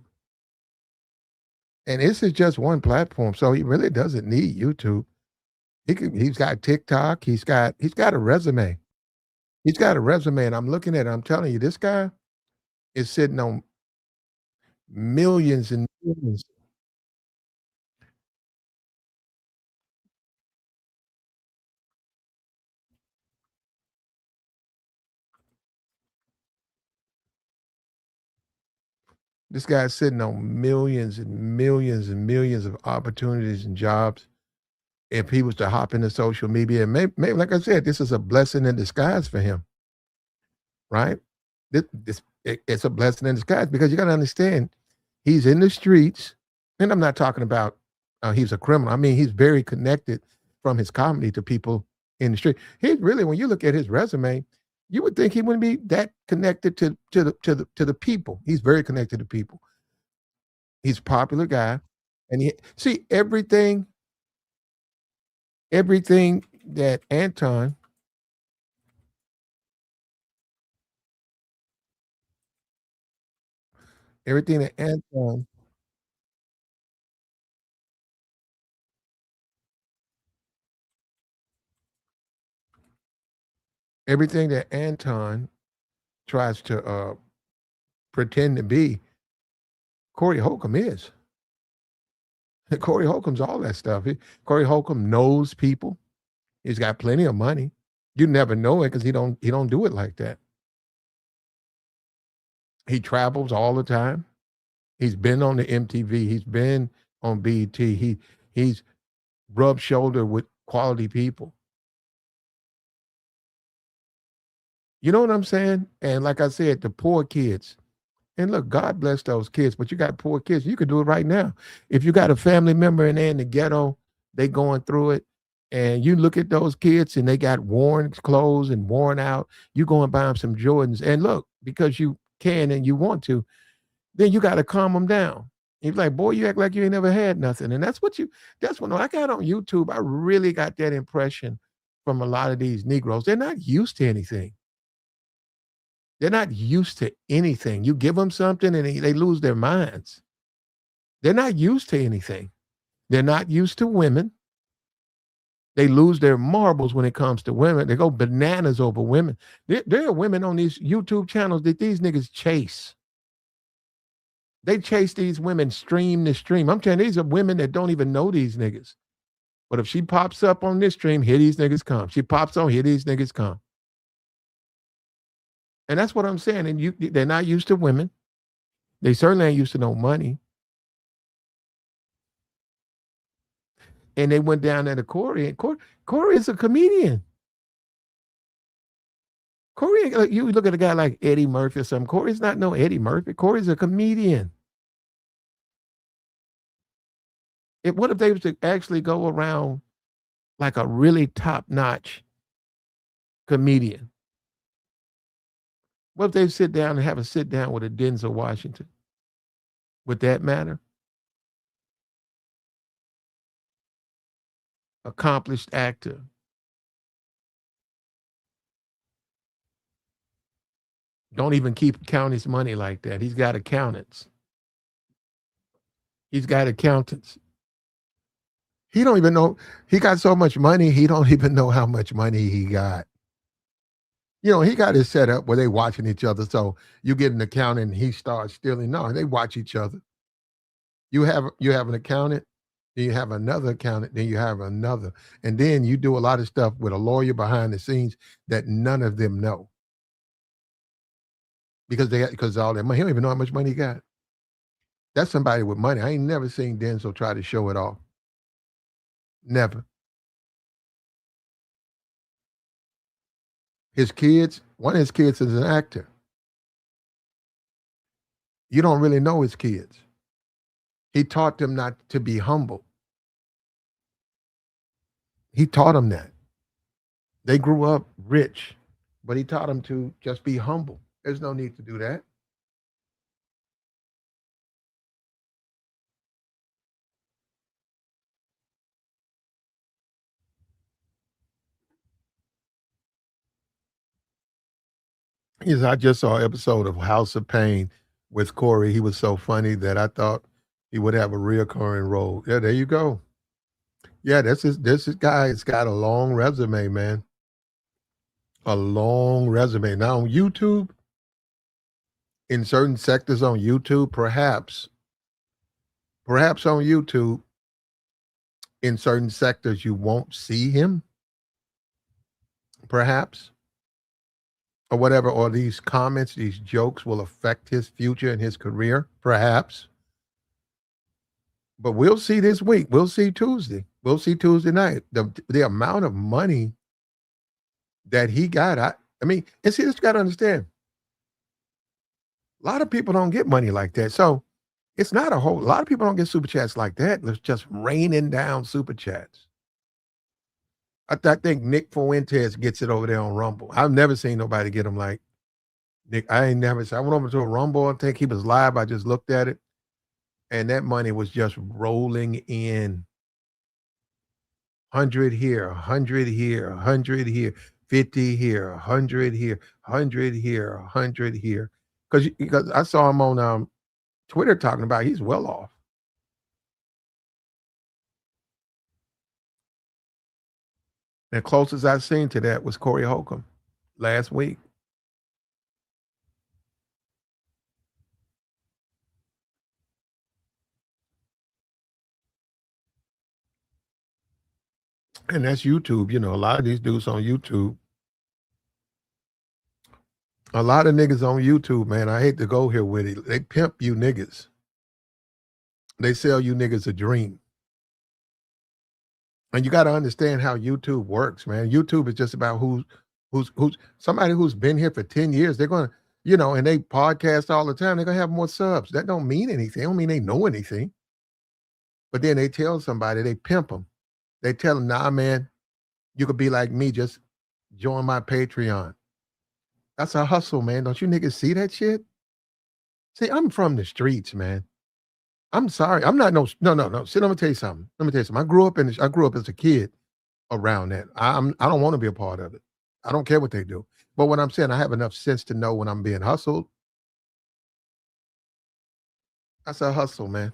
And this is just one platform, so he really doesn't need YouTube. He's got TikTok, he's got a resume. He's got a resume, and I'm looking at it, I'm telling you, this guy is sitting on millions and millions. This guy's sitting on millions and millions and millions of opportunities and jobs. If he was to hop into social media, and maybe like I said, this is a blessing in disguise for him, right? It's a blessing in disguise because you got to understand, he's in the streets, and I'm not talking about he's a criminal. I mean, he's very connected from his comedy to people in the street. He really, when you look at his resume, you would think he wouldn't be that connected to the people. He's very connected to people. He's a popular guy, and he see everything that everything that Anton, everything that Anton tries to pretend to be, Corey Holcomb is. Corey Holcomb's all that stuff. Corey Holcomb knows people. He's got plenty of money. You never know it because he don't do it like that. He travels all the time. He's been on the MTV. He's been on BET. He's rubbed shoulder with quality people. You know what I'm saying? And like I said, the poor kids. And look, God bless those kids, but you got poor kids. You could do it right now. If you got a family member and they're in the ghetto, they going through it, and you look at those kids and they got worn clothes and worn out, you go and buy them some Jordans. And look, because you can and you want to, then you got to calm them down. He's like, boy, you act like you ain't never had nothing. And that's when I got on YouTube, I really got that impression from a lot of these Negroes. They're not used to anything. They're not used to anything. You give them something and they lose their minds. They're not used to anything. They're not used to women. They lose their marbles when it comes to women. They go bananas over women. There are women on these YouTube channels that these niggas chase. They chase these women stream to stream. I'm telling you, these are women that don't even know these niggas. But if she pops up on this stream, here these niggas come. She pops on, here these niggas come. And that's what I'm saying. And they're not used to women. They certainly ain't used to no money. And they went down there to Corey, and Corey is a comedian. Corey, like, you look at a guy like Eddie Murphy or something. Corey's not no Eddie Murphy. Corey's a comedian. What if they was to actually go around like a really top notch comedian? What if they sit down and have a sit down with a Denzel Washington? Would that matter? Accomplished actor. Don't even keep count his money like that. He's got accountants. He's got accountants. He don't even know he got so much money. He don't even know how much money he got. He got it set up where they watching each other. So you get an accountant and he starts stealing. No, they watch each other. You have an accountant, then you have another accountant, then you have another. And then you do a lot of stuff with a lawyer behind the scenes that none of them know. Because all that money, he don't even know how much money he got. That's somebody with money. I ain't never seen Denzel try to show it off. Never. One of his kids is an actor. You don't really know his kids. He taught them not to be humble. He taught them that. They grew up rich, but he taught them to just be humble. There's no need to do that. Yes, I just saw an episode of House of Pain with Corey. He was so funny that I thought he would have a reoccurring role. Yeah, there you go. Yeah, this is guy has got a long resume, man. A long resume. Now on YouTube, in certain sectors on YouTube, perhaps on YouTube, in certain sectors you won't see him, perhaps, or whatever, or these comments, these jokes will affect his future and his career, perhaps. But we'll see this week. We'll see Tuesday. We'll see Tuesday night. The amount of money that he got, I mean, and see, this you got to understand. A lot of people don't get money like that. So it's not a lot of people don't get super chats like that. It's just raining down super chats. I think Nick Fuentes gets it over there on Rumble. I've never seen nobody get him like Nick. I ain't never seen. I went over to a Rumble. I think he was live. I just looked at it, and that money was just rolling in. 100 here, 100 here, 100 here, 50 here, 100 here, 100 here, 100 here. Because I saw him on Twitter talking about he's well off. The closest I've seen to that was Corey Holcomb last week. And that's YouTube. You know, a lot of these dudes on YouTube, a lot of niggas on YouTube, man, I hate to go here with it. They pimp you niggas. They sell you niggas a dream. And you got to understand how YouTube works, man. YouTube is just about who's somebody who's been here for 10 years. They're going to, you know, and they podcast all the time. They're going to have more subs. That don't mean anything. It don't mean they know anything. But then they tell somebody, they pimp them. They tell them, nah, man, you could be like me. Just join my Patreon. That's a hustle, man. Don't you niggas see that shit? See, I'm from the streets, man. I'm sorry. I'm not no. See, let me tell you something. I grew up as a kid around that. I don't want to be a part of it. I don't care what they do. But what I'm saying, I have enough sense to know when I'm being hustled. That's a hustle, man.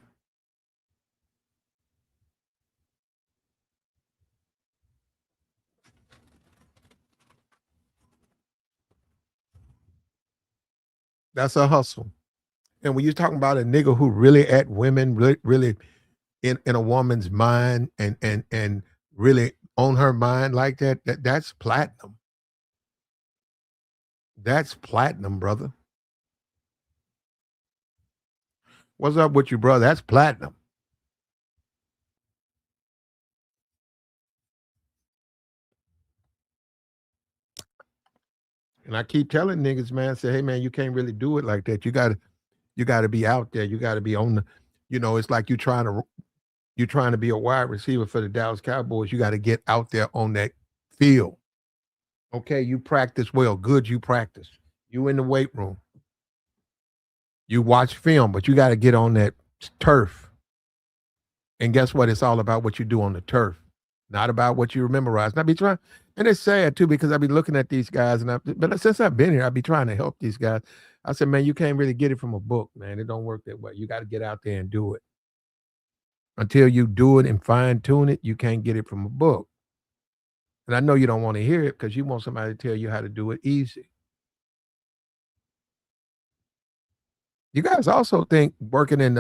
That's a hustle. And when you're talking about a nigga who really at women, really in a woman's mind and really on her mind like that, that's platinum. That's platinum, brother. What's up with you, brother? That's platinum. And I keep telling niggas, man, say, hey man, you can't really do it like that. You gotta be out there. You gotta be on the, it's like you're trying to be a wide receiver for the Dallas Cowboys. You got to get out there on that field. Okay, you practice well. Good, you practice. You in the weight room. You watch film, but you got to get on that turf. And guess what? It's all about what you do on the turf, not about what you memorize. And I be trying, and it's sad too because I be looking at these guys, but since I've been here, I be trying to help these guys. I said, man, you can't really get it from a book, man. It don't work that way. You got to get out there and do it. Until you do it and fine tune it, you can't get it from a book. And I know you don't want to hear it because you want somebody to tell you how to do it easy. You guys also think working in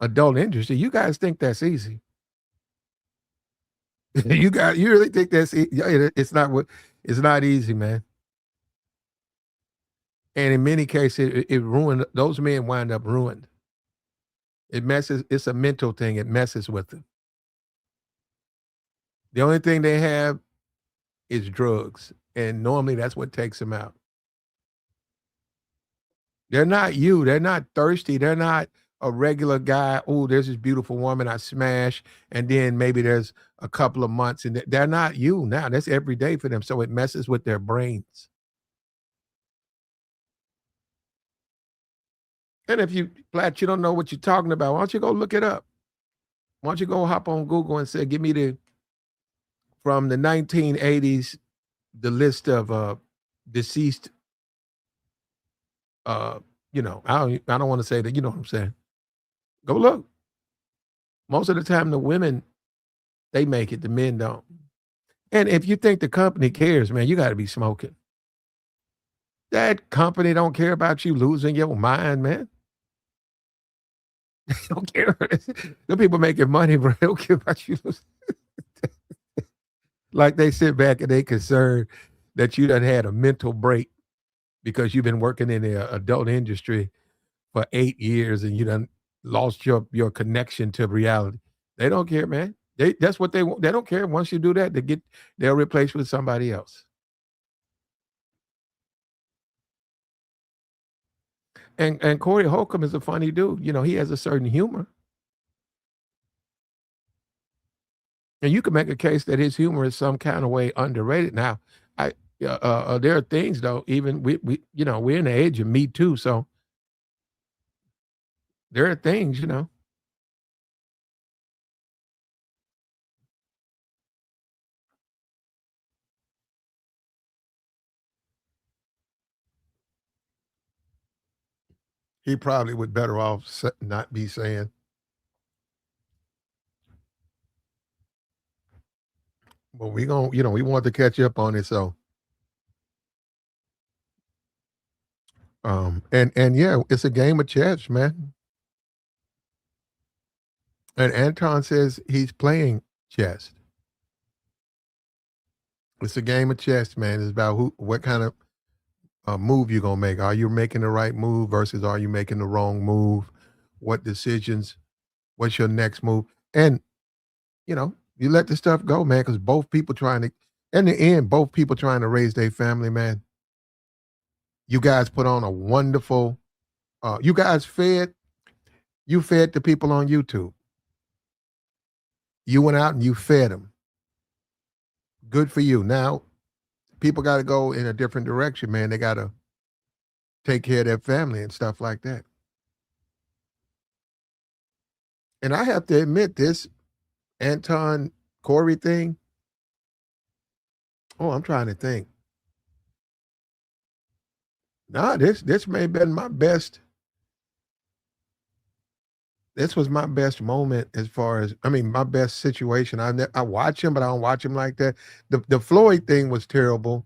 adult industry, you guys think that's easy. You really think that's it's not what it's not easy, man. And in many cases, it ruined those men wind up ruined. It's a mental thing, it messes with them. The only thing they have is drugs. And normally that's what takes them out. They're not you. They're not thirsty. They're not a regular guy. Oh, there's this beautiful woman I smash, and then maybe there's a couple of months, and they're not you now. That's every day for them. So it messes with their brains. And if you Platt, you don't know what you're talking about, why don't you go look it up? Why don't you go hop on Google and say, give me from the 1980s, the list of deceased, uh, I don't want to say that, you know what I'm saying. Go look. Most of the time, the women, they make it, the men don't. And if you think the company cares, man, you got to be smoking. That company don't care about you losing your mind, man. They don't care. The people making money, bro. They don't care about you losing. Like they sit back and they concerned that you done had a mental break because you've been working in the adult industry for 8 years and you done lost your connection to reality. They don't care, man. That's what they want. They don't care. Once you do that, they'll replace you with somebody else. And Corey Holcomb is a funny dude. He has a certain humor. And you can make a case that his humor is some kind of way underrated. Now, I there are things though. Even we're in the age of Me Too, so there are things. He probably would better off not be saying. But we want to catch up on it. So, and yeah, it's a game of chess, man. And Anton says he's playing chess. It's a game of chess, man. It's about what kind of move you're gonna make. Are you making the right move versus are you making the wrong move? What decisions? What's your next move? And you let the stuff go, man, because both people trying to, in the end, both people trying to raise their family, man. You guys put on a wonderful. You guys fed the people on YouTube. You went out and you fed them. Good for you. Now people got to go in a different direction, man. They got to take care of their family and stuff like that. And I have to admit, this Anton Corey thing. Oh, I'm trying to think. Nah, this may have been my best. This was my best moment as far as, I mean, my best situation. I watch him, but I don't watch him like that. The Floyd thing was terrible.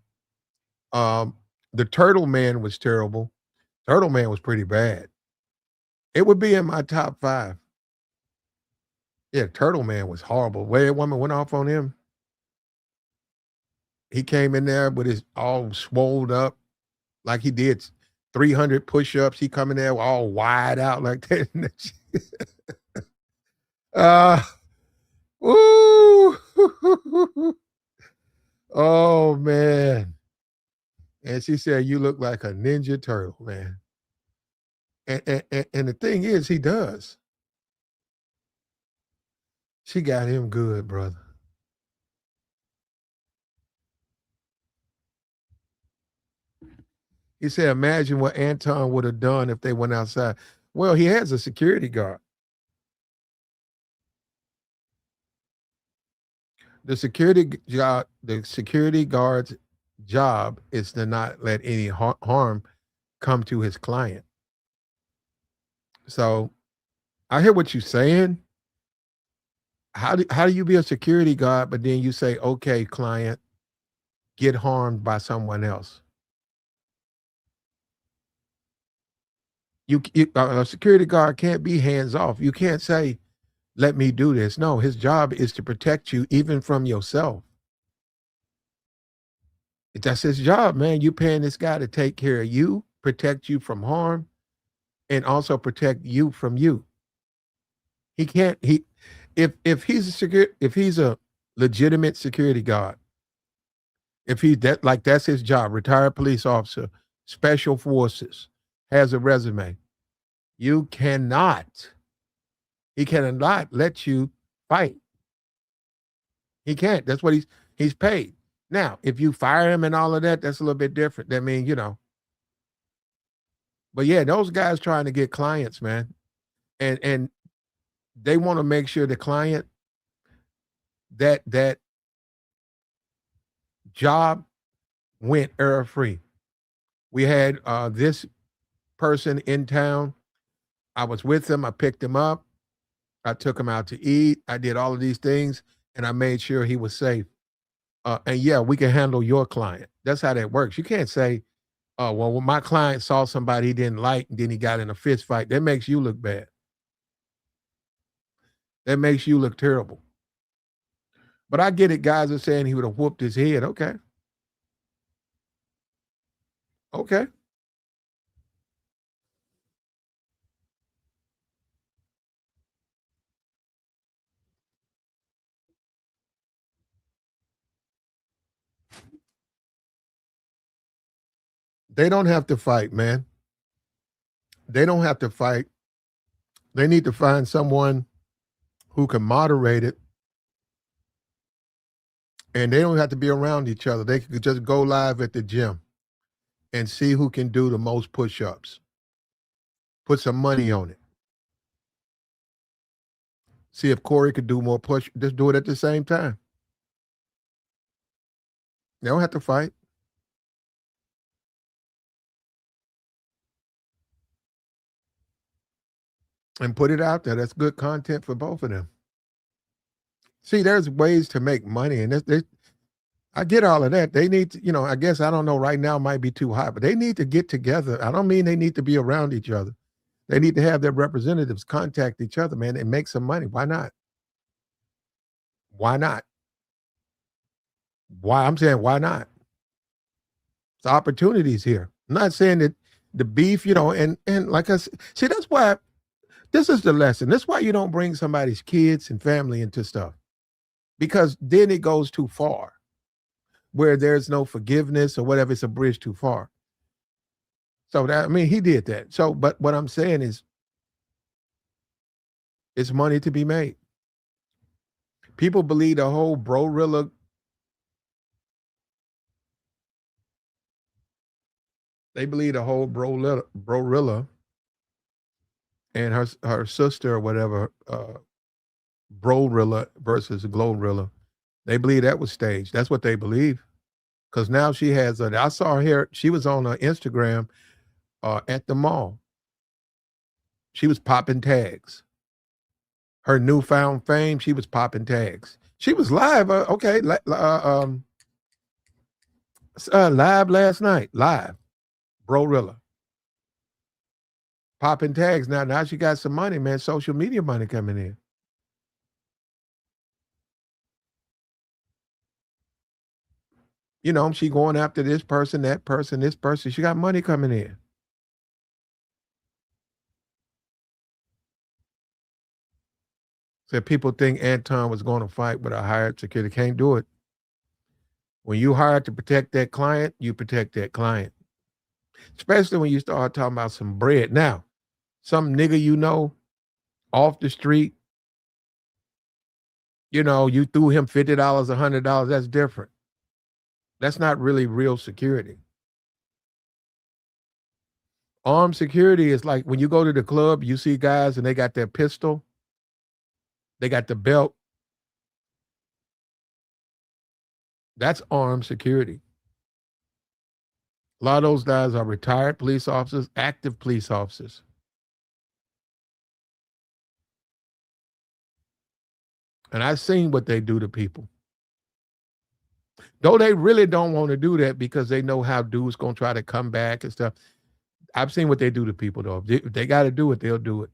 Um, the Turtle Man was terrible. Turtle Man was pretty bad. It would be in my top 5. Yeah, Turtle Man was horrible. Way a woman went off on him. He came in there with his all swolled up, like he did 300 push-ups. He come in there all wide out like that. uh, woo! Oh man. And she said, "You look like a Ninja Turtle, man." And the thing is, he does. She got him good, brother. He said, "Imagine what Anton would have done if they went outside." Well, he has a security guard. The security guard's job is to not let any harm come to his client. So I hear what you're saying. How do you be a security guard, but then you say, okay, client, get harmed by someone else? A security guard can't be hands off. You can't say, let me do this. No, his job is to protect you even from yourself. That's his job, man. You paying this guy to take care of you, protect you from harm, and also protect you from you. He can't he if he's a legitimate security guard, if he that like that's his job, retired police officer, special forces, has a resume, you cannot, he cannot let you fight. He can't. That's what he's paid. Now, if you fire him and all of that, that's a little bit different. That means. But yeah, those guys trying to get clients, man. And they want to make sure the client, that job went error free. We had this person in town. I was with him. I picked him up. I took him out to eat. I did all of these things, and I made sure he was safe. And yeah, we can handle your client. That's how that works. You can't say, "Oh, well, when my client saw somebody he didn't like, and then he got in a fist fight." That makes you look bad. That makes you look terrible. But I get it. Guys are saying he would have whooped his head. Okay, okay. They don't have to fight, man. They don't have to fight. They need to find someone who can moderate it, and they don't have to be around each other. They could just go live at the gym and see who can do the most push-ups. Put some money on it. See if Corey could do more push. Just do it at the same time. They don't have to fight and put it out there. That's good content for both of them. See, there's ways to make money, and I get all of that. They need to, I guess I don't know. Right now might be too hot, but they need to get together. I don't mean they need to be around each other. They need to have their representatives contact each other, man, and make some money. Why not? Why not? Why I'm saying why not? The opportunities here. I'm not saying that the beef, and like I said, see, that's why this is the lesson. That's why you don't bring somebody's kids and family into stuff because then it goes too far where there's no forgiveness or whatever. It's a bridge too far. So that, I mean, he did that. So, but what I'm saying is it's money to be made. People believe the whole brorilla. They believe the whole brorilla and her sister or whatever, brorilla versus glorilla. They believe that was staged. That's what they believe. Because now she has I saw her here. She was on Instagram at the mall. She was popping tags. Her newfound fame, she was popping tags. She was live. Okay, live last night. Live, Brorilla, popping tags. Now she got some money, man. Social media money coming in. She going after this person, that person, this person. She got money coming in. So people think Anton was going to fight with a hired security. Can't do it. When you hired to protect that client, you protect that client. Especially when you start talking about some bread. Now, some nigga off the street, you threw him $50, $100. That's different. That's not really real security. Armed security is like when you go to the club, you see guys and they got their pistol, they got the belt. That's armed security. A lot of those guys are retired police officers, active police officers. And I've seen what they do to people. Though they really don't want to do that because they know how dudes going to try to come back and stuff. I've seen what they do to people, though. If they got to do it, they'll do it.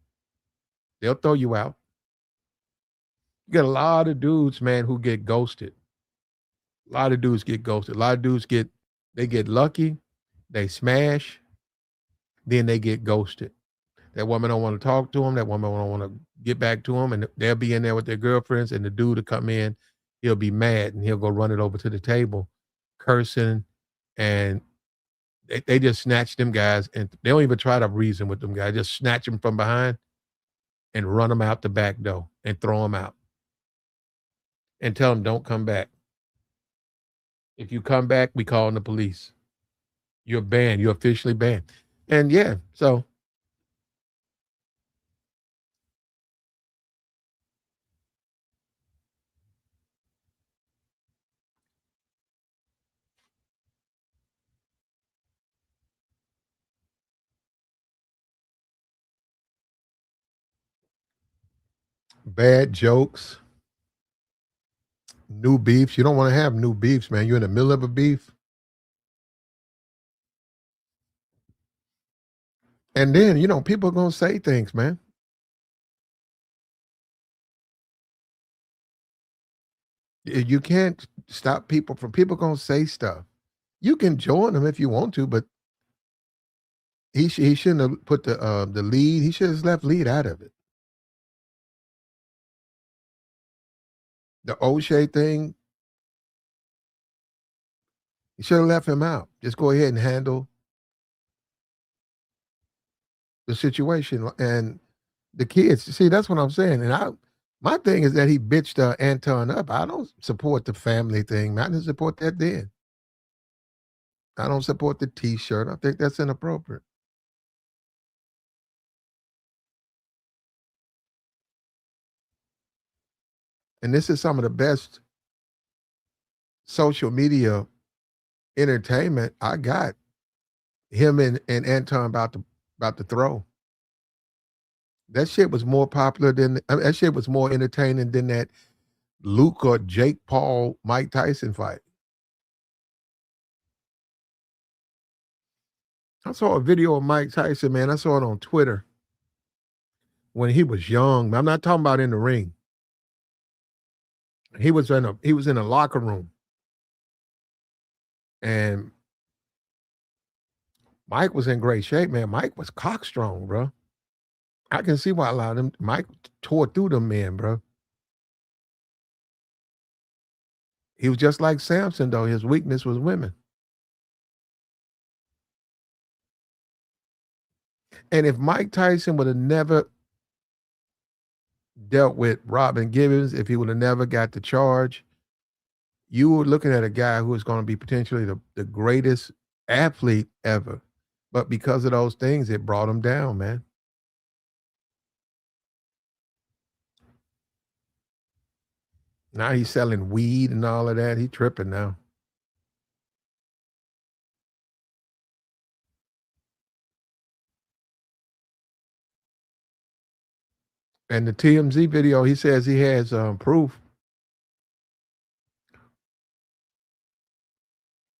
They'll throw you out. You get a lot of dudes, man, who get ghosted. A lot of dudes get ghosted. A lot of dudes they get lucky, they smash, then they get ghosted. That woman don't want to talk to them. That woman don't want to get back to them, and they'll be in there with their girlfriends, and the dude will come in, he'll be mad, and he'll go run it over to the table, cursing, and they just snatch them guys, and they don't even try to reason with them guys. Just snatch them from behind and run them out the back door and throw them out and tell them don't come back. If you come back, we calling the police. You're banned. You're officially banned. And yeah, so bad jokes, new beefs. You don't want to have new beefs, man. You're in the middle of a beef. And then, people are going to say things, man. You can't stop people going to say stuff. You can join them if you want to, but he shouldn't have put the lead. He should have left lead out of it. The O'Shea thing, he should have left him out. Just go ahead and handle the situation and the kids. See, that's what I'm saying. And my thing is that he bitched Anton up. I don't support the family thing. I didn't support that then. I don't support the T-shirt. I think that's inappropriate. And this is some of the best social media entertainment I got. Him and Anton about to throw. That shit was more popular than that shit was more entertaining than that Luke or Jake Paul Mike Tyson fight. I saw a video of Mike Tyson, man. I saw it on Twitter when he was young. I'm not talking about in the ring. He was in a locker room, and Mike was in great shape, man. Mike was cockstrong, bro. I can see why a lot of them Mike tore through them men, bro. He was just like Samson, though. His weakness was women. And if Mike Tyson would have never dealt with Robin Givens, if he would have never got the charge, you were looking at a guy who was going to be potentially the greatest athlete ever. But because of those things, it brought him down, man. Now he's selling weed and all of that. He tripping now. And the TMZ video, he says he has proof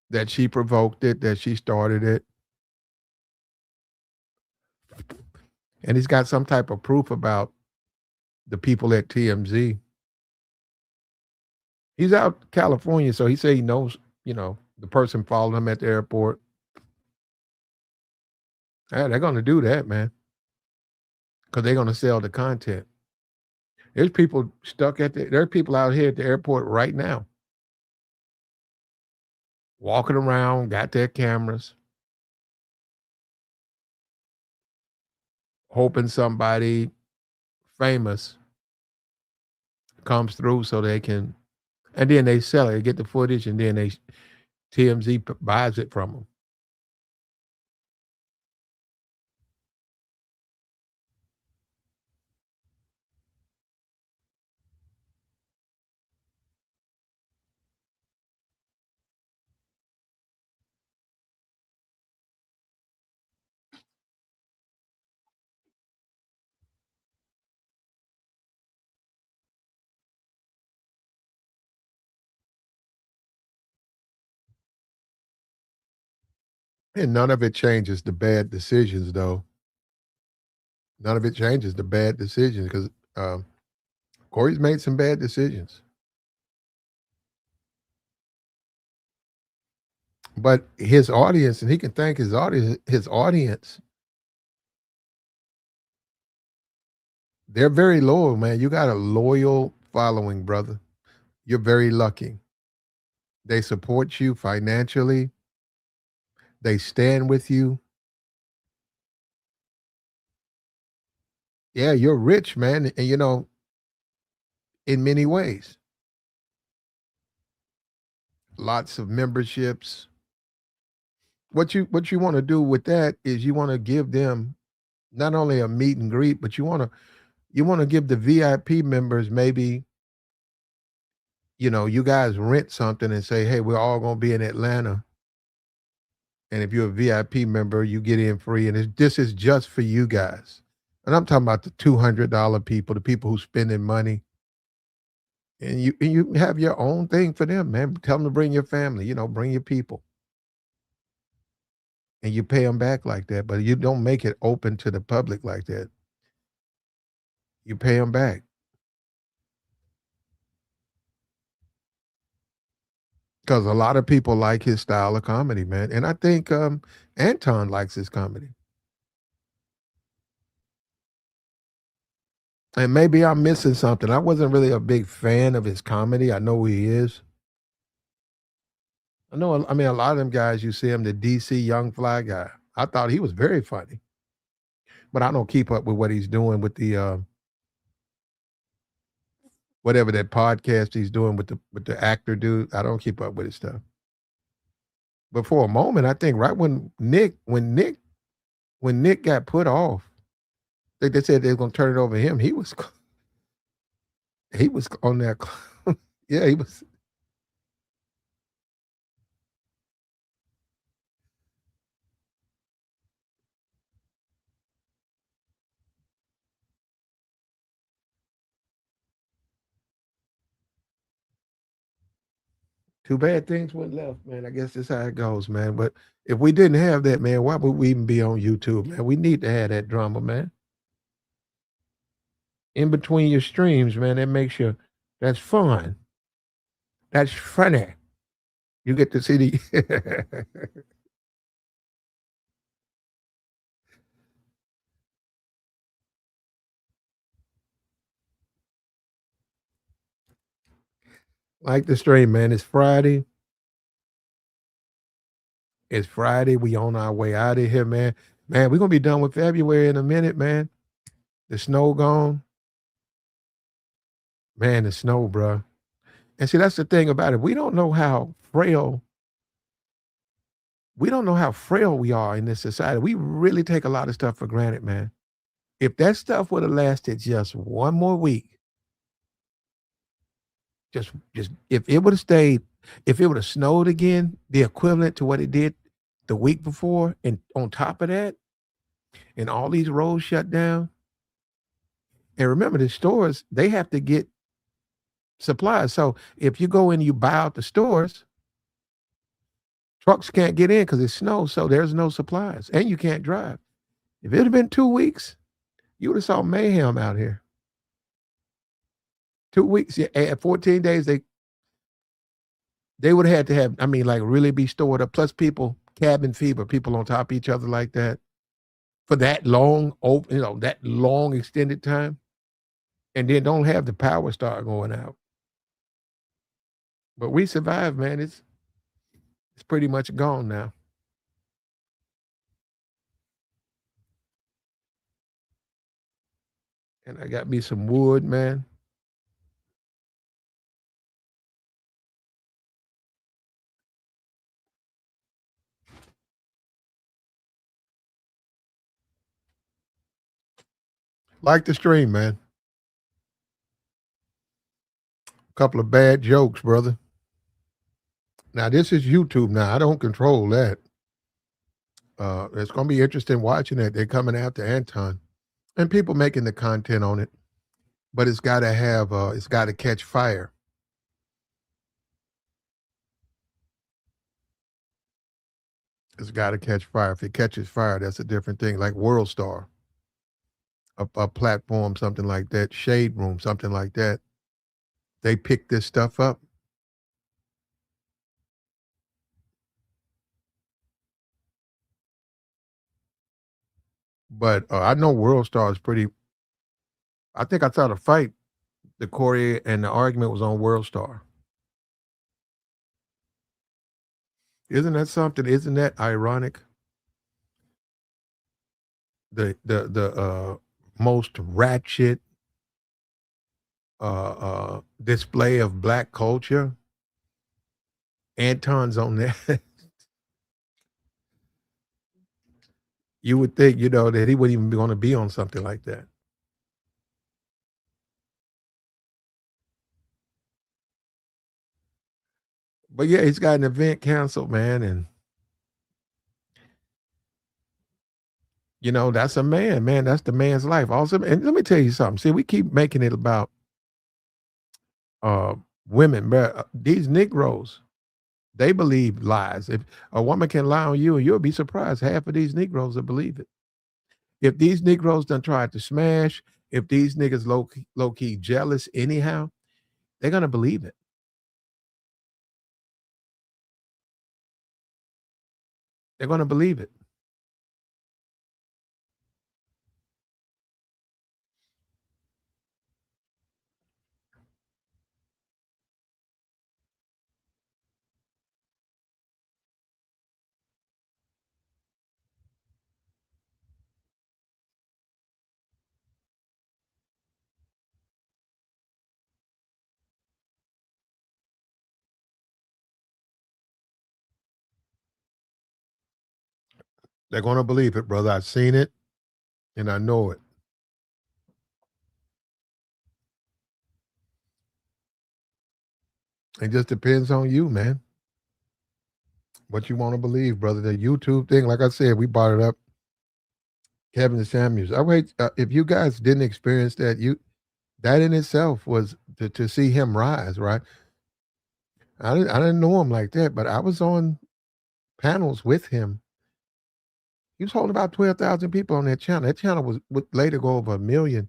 that she provoked it, that she started it. And he's got some type of proof about the people at TMZ. He's out California, so he said he knows, the person followed him at the airport. Yeah, they're going to do that, man, because they're going to sell the content. There's people there are people out here at the airport right now walking around, got their cameras, hoping somebody famous comes through so they can, and then they sell it, they get the footage, and then TMZ buys it from them. And none of it changes the bad decisions, though. None of it changes the bad decisions because Corey's made some bad decisions. But his audience, and he can thank his audience, they're very loyal, man. You got a loyal following, brother. You're very lucky. They support you financially. They stand with you. Yeah, you're rich, man, and in many ways. Lots of memberships. What you want to do with that is you want to give them not only a meet and greet, but you want to give the VIP members maybe, you guys rent something and say, hey, we're all going to be in Atlanta. And if you're a VIP member, you get in free. And this is just for you guys. And I'm talking about the $200 people, the people who spending money, and you have your own thing for them, man. Tell them to bring your family, bring your people, and you pay them back like that. But you don't make it open to the public like that. You pay them back because a lot of people like his style of comedy, man. And I think Anton likes his comedy. And maybe I'm missing something. I wasn't really a big fan of his comedy. I know who he is. I mean, a lot of them guys, you see him, the DC Young Fly guy. I thought he was very funny, but I don't keep up with what he's doing with the whatever that podcast he's doing with the actor dude. I don't keep up with his stuff. But for a moment, I think right when Nick got put off, they said they were gonna turn it over to him. He was on that. Yeah, he was. Too bad things went left, man. I guess that's how it goes, man. But if we didn't have that, man, why would we even be on YouTube, man? We need to have that drama, man. In between your streams, man, that makes you that's fun. That's funny. You get to see the like the stream, man. It's Friday. It's Friday. We on our way out of here, man. Man, we're gonna be done with February in a minute, man. The snow gone. Man, the snow, bro. And see, that's the thing about it. We don't know how frail we are in this society. We really take a lot of stuff for granted, man. If that stuff would have lasted just one more week, just if it would have stayed, if it would have snowed again, the equivalent to what it did the week before, and on top of that, and all these roads shut down. And remember, the stores, they have to get supplies. So if you go in and you buy out the stores, trucks can't get in because it snows. So there's no supplies and you can't drive. If it had been 2 weeks, you would have saw mayhem out here. 2 weeks, yeah, at 14 days, they would have had to have, I mean, like really be stored up. Plus people, cabin fever, people on top of each other like that for that long, that long extended time. And then don't have the power start going out. But we survived, man. It's pretty much gone now. And I got me some wood, man. Like the stream, man. A couple of bad jokes, brother. Now this is YouTube. Now I don't control that. It's gonna be interesting watching it. They're coming after Anton and people making the content on it, but it's got to catch fire. It's got to catch fire. If it catches fire, that's a different thing. Like World Star, a platform, something like that, Shade Room, something like that. They pick this stuff up, but I know World Star is pretty. I think I saw the fight, the Corey and the argument was on World Star. Isn't that something? Isn't that ironic? The most ratchet display of black culture. Anton's on that. You would think, that he wouldn't even be going to be on something like that. But yeah, he's got an event canceled, man, and You know, that's a man. That's the man's life. Also, and let me tell you something. See, we keep making it about uh women, but these Negroes, they believe lies. If a woman can lie on you, and you'll be surprised, half of these Negroes will believe it. If these Negroes done tried to smash, if these niggas low key jealous anyhow, they're gonna believe it. They're gonna believe it. They're gonna believe it, brother. I've seen it and I know it. It just depends on you, man. What you want to believe, brother. The YouTube thing, like I said, we brought it up. Kevin Samuels. I wait. If you guys didn't experience that, that in itself was to see him rise, right? I didn't know him like that, but I was on panels with him. He was holding about 12,000 people on that channel. That channel would later go over 1,000,000.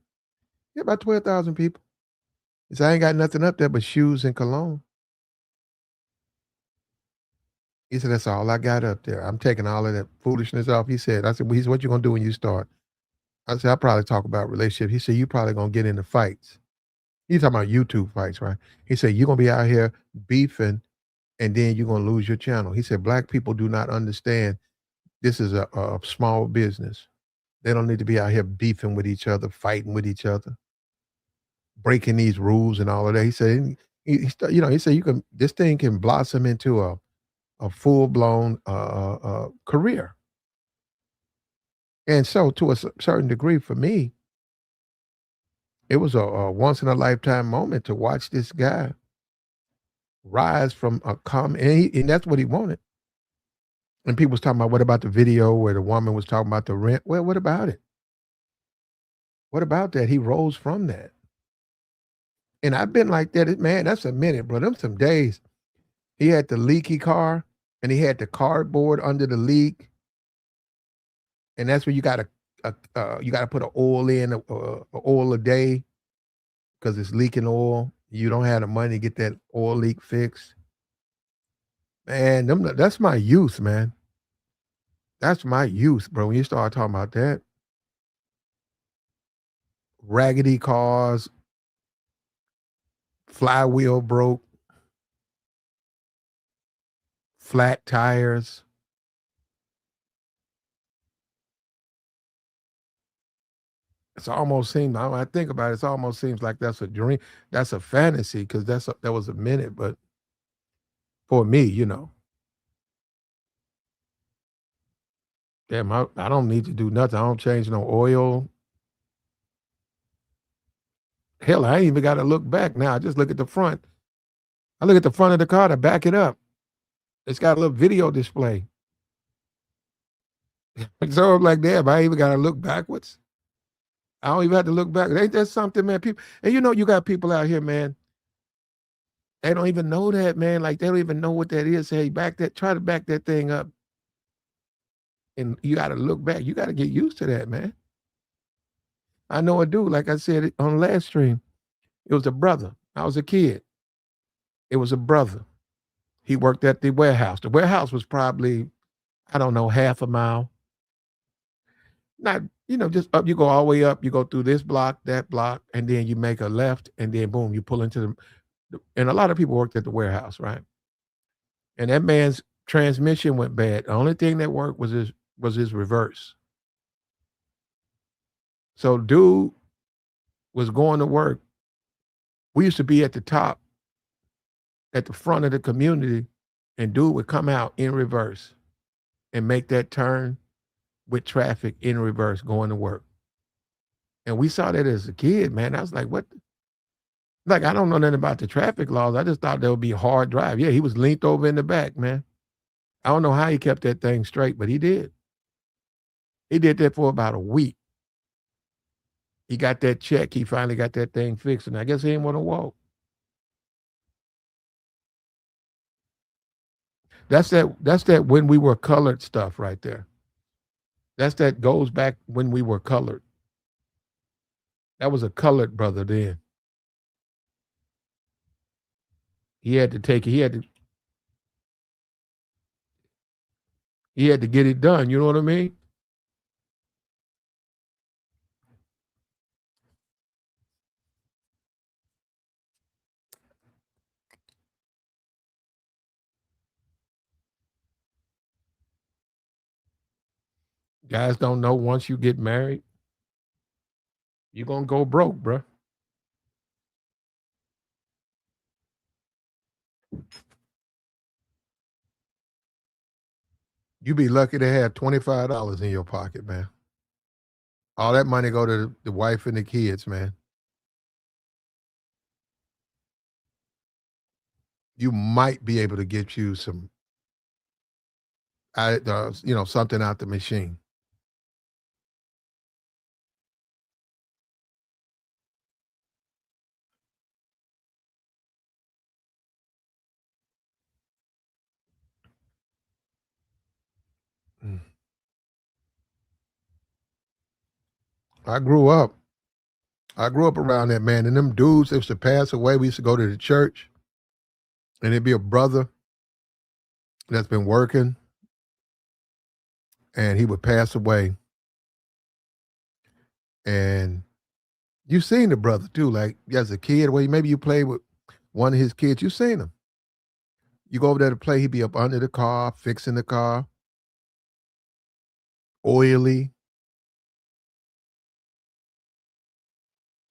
Yeah, about 12,000 people. He said, I ain't got nothing up there but shoes and cologne. He said, that's all I got up there. I'm taking all of that foolishness off. I said, well, what you gonna do when you start? I said, I'll probably talk about relationships. He said, you probably gonna get into fights. He's talking about YouTube fights, right? He said, you're gonna be out here beefing and then you're gonna lose your channel. He said, black people do not understand this is a small business. They don't need to be out here beefing with each other, fighting with each other, breaking these rules and all of that. He said, he said this thing can blossom into a full blown career. And so, to a certain degree, for me, it was a once in a lifetime moment to watch this guy rise from a comment, and that's what he wanted. And people was talking about, what about the video where the woman was talking about the rent? Well, what about it? What about that? He rose from that. And I've been like that. Man, that's a minute, bro. Them some days. He had the leaky car and he had the cardboard under the leak. And that's where you gotta put an oil in, a oil a day because it's leaking oil. You don't have the money to get that oil leak fixed. Man, that's my youth, man. That's my youth, bro. When you start talking about that, raggedy cars, flywheel broke, flat tires. It's almost seems, when I think about it, it almost seems like that's a dream. That's a fantasy because that was a minute. But for me, damn, I don't need to do nothing. I don't change no oil. Hell, I ain't even got to look back now. I just look at the front. I look at the front of the car to back it up. It's got a little video display. So I'm like, damn, I ain't even got to look backwards. I don't even have to look back. Ain't that something, man? People, and you got people out here, man. They don't even know that, man. Like they don't even know what that is. Hey, try to back that thing up. And you got to look back. You got to get used to that, man. I know a dude, like I said on the last stream, it was a brother. I was a kid. It was a brother. He worked at the warehouse. The warehouse was probably, I don't know, half a mile. Not, just up, you go all the way up, you go through this block, that block, and then you make a left, and then boom, you pull into and a lot of people worked at the warehouse, right? And that man's transmission went bad. The only thing that worked was his reverse. So dude was going to work. We used to be at the top, at the front of the community, and dude would come out in reverse and make that turn with traffic in reverse going to work. And we saw that as a kid, man. I was like, what? Like, I don't know nothing about the traffic laws. I just thought there would be a hard drive. Yeah, he was leaned over in the back, man. I don't know how he kept that thing straight, but he did. He did that for about a week. He got that check. He finally got that thing fixed, and I guess he didn't want to walk. That's that when we were colored stuff right there. That goes back when we were colored. That was a colored brother then. He had to take it. He had to get it done. You know what I mean? Guys don't know once you get married, you're gonna go broke, bruh. You be lucky to have $25 in your pocket, man. All that money go to the wife and the kids, man. You might be able to get you some, something out the machine. Mm. I grew up. I grew up around that, man, and them dudes that used to pass away. We used to go to the church, and it'd be a brother that's been working, and he would pass away, and you seen the brother too, like as a kid. Well, maybe you played with one of his kids. You seen him. You go over there to play. He'd be up under the car, fixing the car, oily,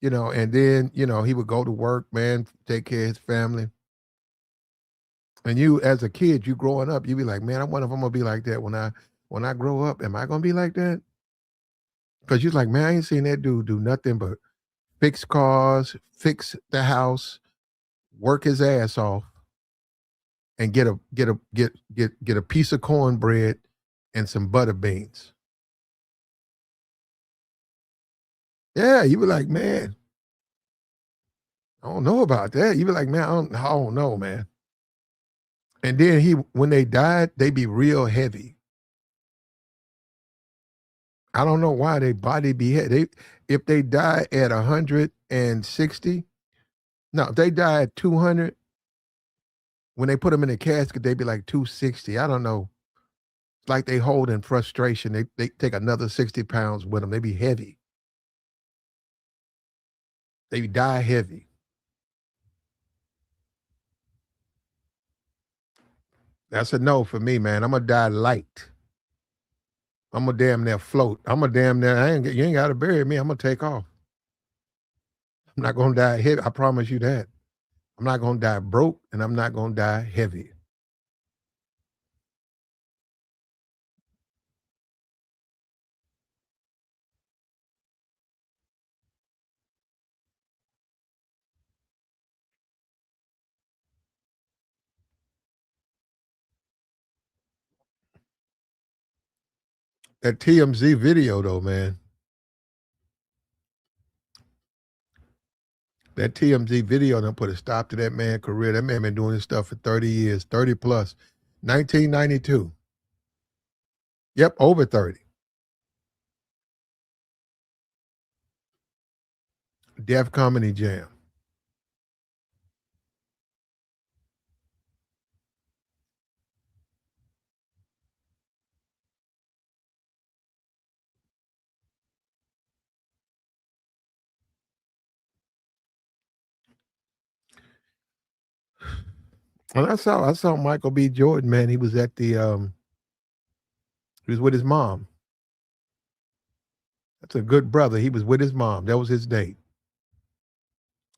and then he would go to work, man, take care of his family. And you, as a kid, you growing up, you be like, man, I wonder if I'm gonna be like that when I grow up. Am I gonna be like that? Because you're like, man, I ain't seen that dude do nothing but fix cars, fix the house, work his ass off, and get a piece of cornbread and some butter beans. Yeah, you be like, man, I don't know about that. You be like, man, I don't know, man. And then when they died, they be real heavy. I don't know why they body be heavy. If they die at 160, no, if they die at 200, when they put them in a casket, they be like 260. I don't know. It's like they hold in frustration. They take another 60 pounds with them. They be heavy. They die heavy. That's a no for me, man. I'm gonna die light. I'm gonna damn near float. I'm gonna damn near. You ain't gotta bury me. I'm gonna take off. I'm not gonna die heavy. I promise you that. I'm not gonna die broke, and I'm not gonna die heavy. That TMZ video, though, man. That TMZ video done put a stop to that man's career. That man been doing this stuff for 30 years, 30 plus. 1992. Yep, over 30. Def Comedy Jam. And I saw Michael B. Jordan, man. He was at he was with his mom. That's a good brother. He was with his mom. That was his date.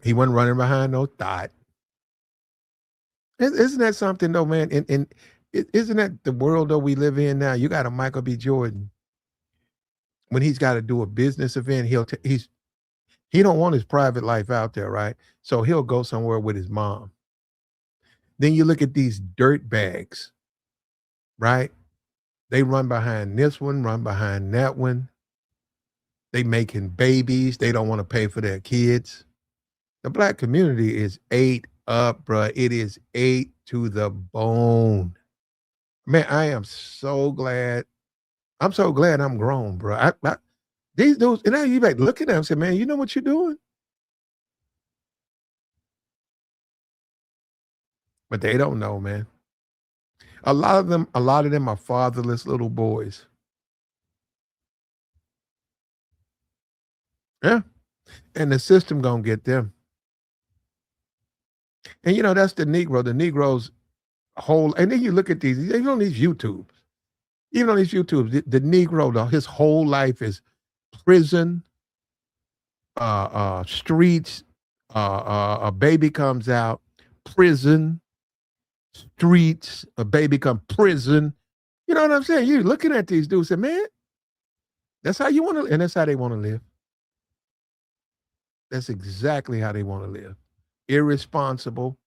He wasn't running behind no thought. Isn't that something though, man? And isn't that the world though we live in now? You got a Michael B. Jordan when he's got to do a business event. He don't want his private life out there, right? So he'll go somewhere with his mom. Then you look at these dirt bags, right? They run behind this one, run behind that one. They making babies. They don't want to pay for their kids. The black community is ate up, bruh. It is ate to the bone. Man, I am so glad. I'm so glad I'm grown, bro. These dudes, and now you like looking at them and say, man, you know what you're doing? But they don't know, man. A lot of them are fatherless little boys. Yeah. And the system gonna get them. And that's the Negro. The Negro's whole, and then you look at these, even on these YouTubes, the Negro, though, his whole life is prison, streets, a baby comes out, prison, streets, a baby come prison. You know what I'm saying? You're looking at these dudes and say, man, that's how you want to, and that's how they want to live. That's exactly how they want to live. Irresponsible.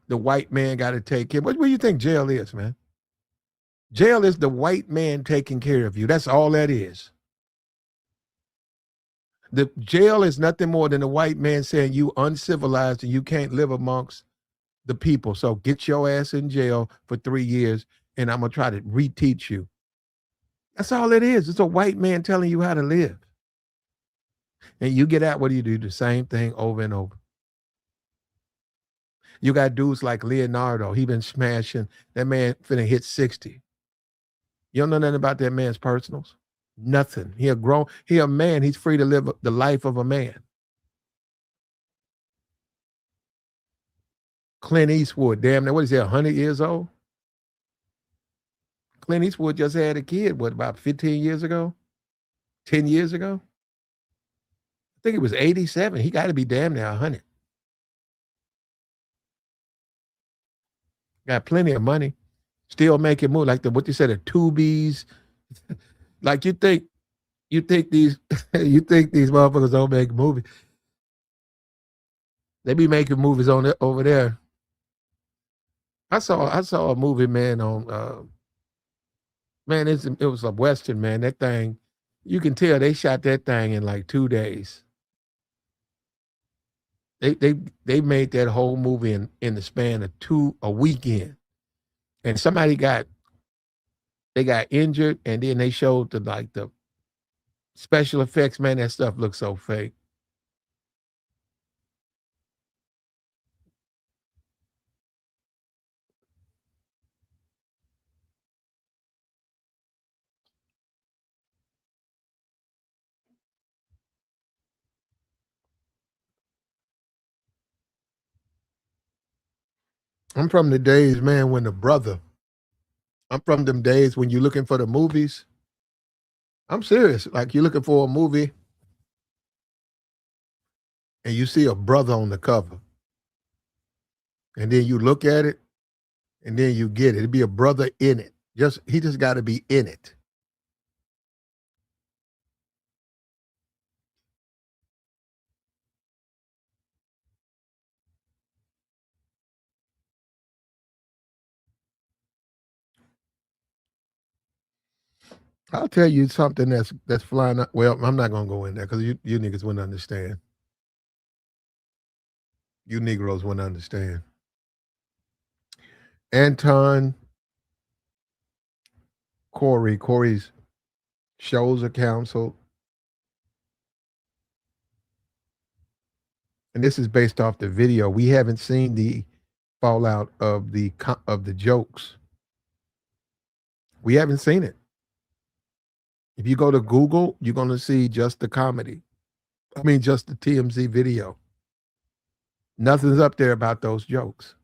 The white man got to take care. What do you think jail is, man? Jail is the white man taking care of you. That's all that is. The jail is nothing more than a white man saying you uncivilized and you can't live amongst the people. So get your ass in jail for 3 years and I'm going to try to reteach you. That's all it is. It's a white man telling you how to live. And you get out, what do? The same thing over and over. You got dudes like Leonardo. He been smashing. That man finna hit 60. You don't know nothing about that man's personals? Nothing. He a man. He's free to live the life of a man. Clint Eastwood, damn near, what is he, 100 years old? Clint Eastwood just had a kid, what, about 15 years ago? 10 years ago? I think it was 87. He got to be damn near 100. Got plenty of money. Still making moves like what you said, the Tubies. Like you think these motherfuckers don't make movies. They be making movies over there. I saw a movie, man, on man, it was a Western, man. That thing, you can tell they shot that thing in like 2 days. They made that whole movie in the span of a weekend. And they got injured, and then they showed the special effects, man. That stuff looks so fake. I'm from the days, man, I'm from them days when you're looking for the movies. I'm serious. Like you're looking for a movie and you see a brother on the cover. And then you look at it and then you get it. It'd be a brother in it. He just got to be in it. I'll tell you something that's flying up. Well, I'm not gonna go in there because you niggas wouldn't understand. You Negroes wouldn't understand. Anton, Corey's shows are canceled. And this is based off the video. We haven't seen the fallout of the jokes. We haven't seen it. If you go to Google, you're going to see just the comedy. I mean, just the TMZ video. Nothing's up there about those jokes.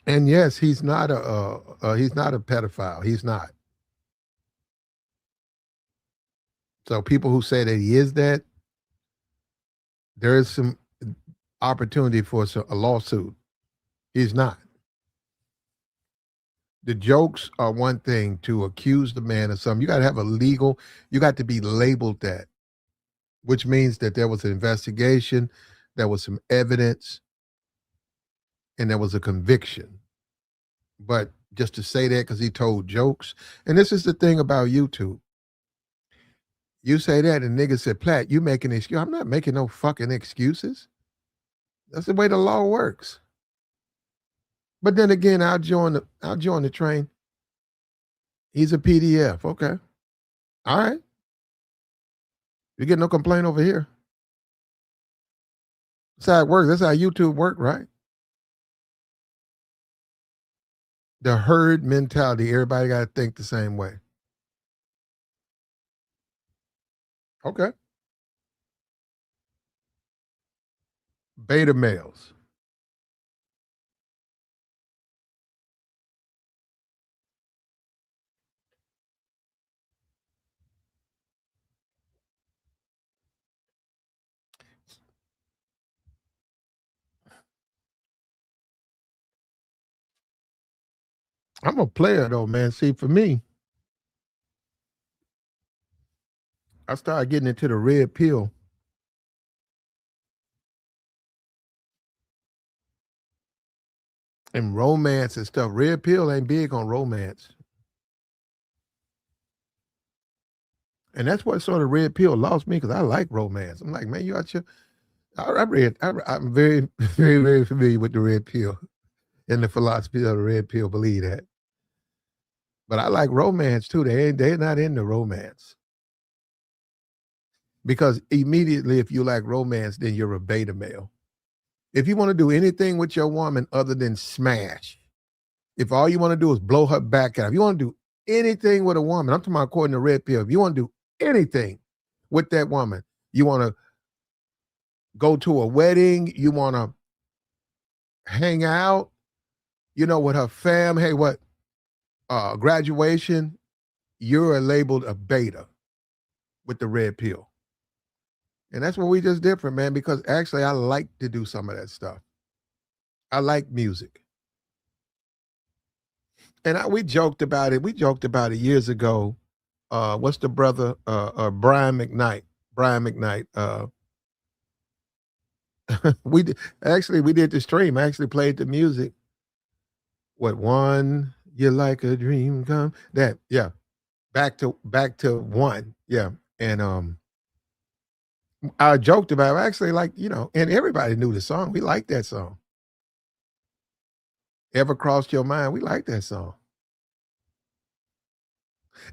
And yes, he's not a pedophile. He's not. So people who say that he is that, there is some opportunity for a lawsuit. He's not. The jokes are one thing. To accuse the man of something, you got to have you got to be labeled that, which means that there was an investigation, there was some evidence, and there was a conviction. But just to say that because he told jokes, and this is the thing about YouTube. You say that, and nigga said, Platt, you making an excuse. I'm not making no fucking excuses. That's the way the law works. But then again, I'll join the train. He's a PDF. Okay. All right. You get no complaint over here. That's how it works. That's how YouTube work, right? The herd mentality. Everybody got to think the same way. Okay. Beta males. I'm a player though, man. See, for me, I started getting into the red pill and romance and stuff. Red pill ain't big on romance. And that's what sort of red pill lost me because I like romance. I'm like, man, you out your. I'm very, very, very familiar with the red pill and the philosophy of the red pill. Believe that. But I like romance too. They're not into romance because immediately, if you like romance, then you're a beta male. If you want to do anything with your woman other than smash, if all you want to do is blow her back out, if you want to do anything with a woman, I'm talking about according to red pill. If you want to do anything with that woman, you want to go to a wedding, you want to hang out, with her fam. Hey, what? Graduation, you're labeled a beta with the red pill. And that's what we just different, man, because actually I like to do some of that stuff. I like music. And we joked about it. We joked about it years ago. What's the brother? Brian McKnight. Brian McKnight. we did the stream. I actually played the music. What one? You like a dream come? That, yeah. Back to one. Yeah. And I joked about it. Actually, like, and everybody knew the song. We liked that song. Ever crossed your mind? We like that song.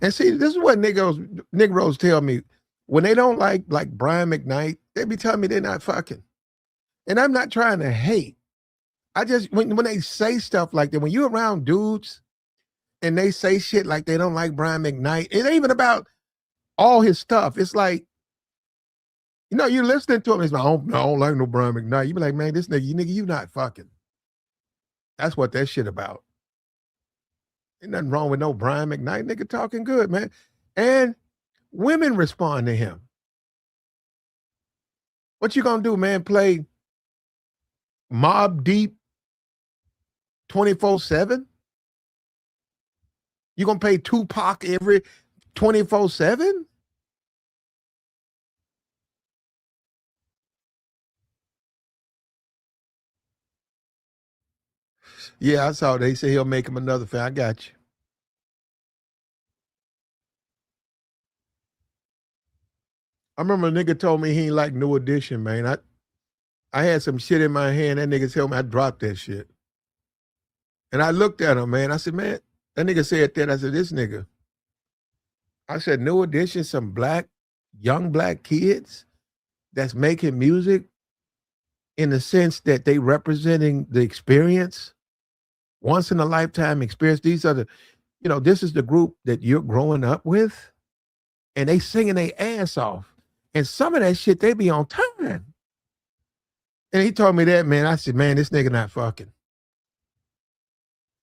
And see, this is what Negroes tell me. When they don't like Brian McKnight, they be telling me they're not fucking. And I'm not trying to hate. I just when they say stuff like that, when you're around dudes and they say shit like they don't like Brian McKnight, it ain't even about all his stuff. It's like, you're listening to him. It's like, I don't like no Brian McKnight. You be like, man, this nigga, you not fucking. That's what that shit about. Ain't nothing wrong with no Brian McKnight. Nigga talking good, man. And women respond to him. What you gonna do, man? Play Mob Deep 24/7? You gonna play Tupac every 24/7? Yeah, I saw they say he'll make him another fan. I got you. I remember a nigga told me he ain't like New Edition, man. I had some shit in my hand. That nigga told me I dropped that shit. And I looked at him, man. I said, man, that nigga said that. I said, this nigga. I said, New Edition, some young black kids that's making music in the sense that they representing the experience, once in a lifetime experience. These are this is the group that you're growing up with, and they singing their ass off. And some of that shit, they be on time. And he told me that, man. I said, man, this nigga not fucking.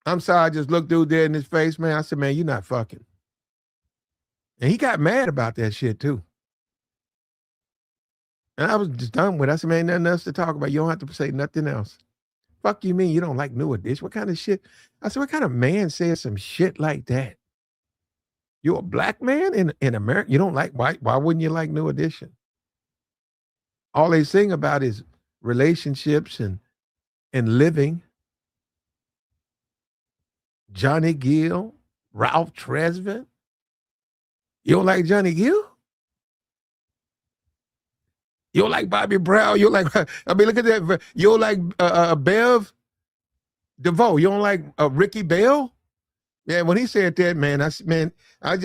I'm sorry, I just looked dude dead in his face, man. I said, man, you not fucking. And he got mad about that shit too. And I was just done with it. I said, man, nothing else to talk about. You don't have to say nothing else. Fuck you mean you don't like New Edition? What kind of shit? I said, what kind of man says some shit like that? You're a black man in America. You don't like, why wouldn't you like New Edition? All they sing about is relationships and living. Johnny Gill, Ralph Tresvant. You don't like Johnny Gill? You don't like Bobby Brown? You don't like, I mean, look at that. You don't like Bev DeVoe? You don't like Ricky Bell? Yeah, when he said that, man, I said, man, I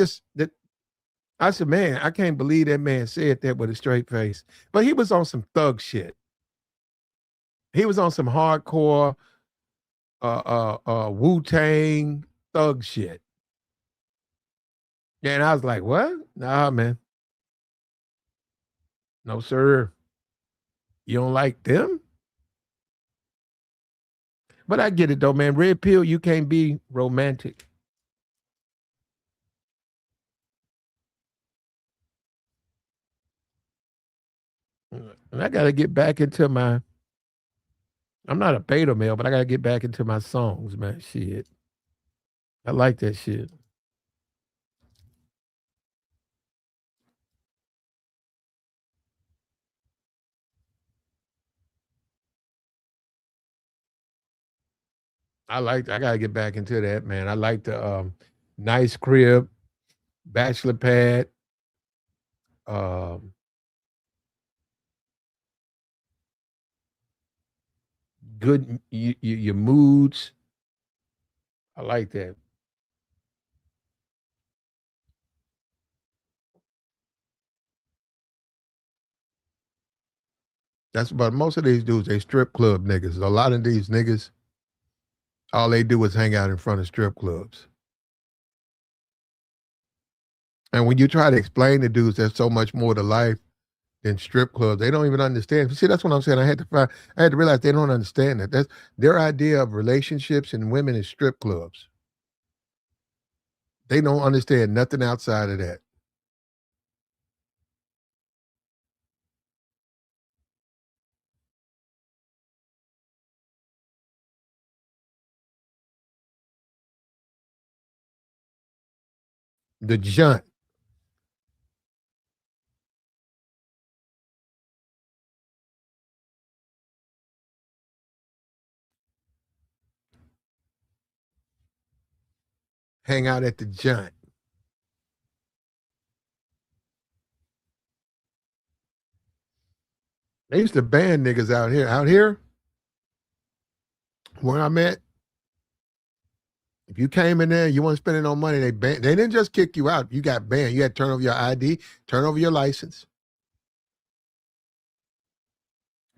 can't believe that man said that with a straight face. But he was on some thug shit. He was on some hardcore Wu-Tang thug shit. Yeah, and I was like, what? Nah, man. No, sir. You don't like them? But I get it though, man. Red pill, you can't be romantic. And I gotta get back into my I'm not a beta male, but I gotta get back into my songs, man. Shit. I like that shit. I gotta get back into that, man. I like the nice crib, bachelor pad, um, good your moods. I like that. That's but most of these dudes, they strip club niggas. A lot of these niggas, all they do is hang out in front of strip clubs. And when you try to explain to dudes there's so much more to life than strip clubs, they don't even understand. See, that's what I'm saying. I had to realize they don't understand that. That's their idea of relationships and women is strip clubs. They don't understand nothing outside of that. The junt. Hang out at the junt. They used to ban niggas out here. Out here, where I'm at, if you came in there, you weren't spending no money, they banned. They didn't just kick you out. You got banned. You had to turn over your ID, turn over your license.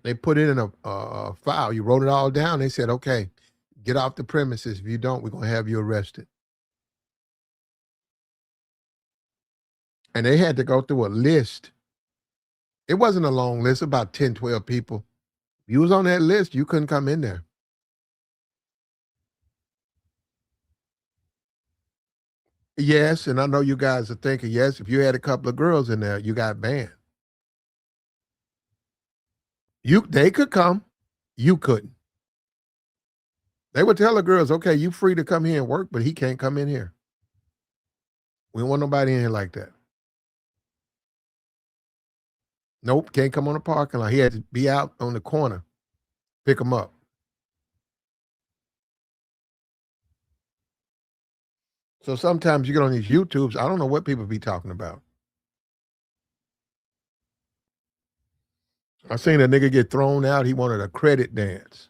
They put it in a file. You wrote it all down. They said, okay, get off the premises. If you don't, we're going to have you arrested. And they had to go through a list. It wasn't a long list, about 10, 12 people. If you was on that list, you couldn't come in there. Yes, and I know you guys are thinking, yes, if you had a couple of girls in there, you got banned. They could come, you couldn't. They would tell the girls, okay, you free to come here and work, but he can't come in here. We don't want nobody in here like that. Nope, can't come on the parking lot. He had to be out on the corner, pick him up. So sometimes you get on these YouTubes, I don't know what people be talking about. I seen a nigga get thrown out. He wanted a credit dance.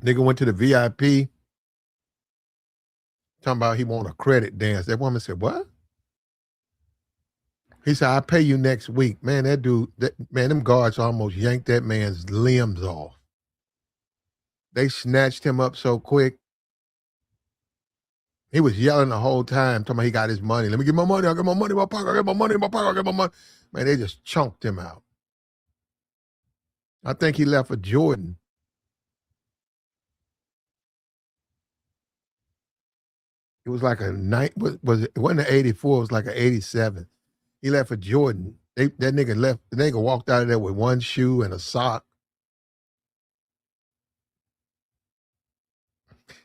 Nigga went to the VIP, talking about he want a credit dance. That woman said, what? He said, I'll pay you next week. Man, them guards almost yanked that man's limbs off. They snatched him up so quick. He was yelling the whole time, talking about he got his money. Let me get my money. I got my money in my pocket. I got my money in my pocket. I got my money. Man, they just chunked him out. I think he left for Jordan. It was like a night. It wasn't an 84. It was like an 87. He left for Jordan. That nigga left. The nigga walked out of there with one shoe and a sock.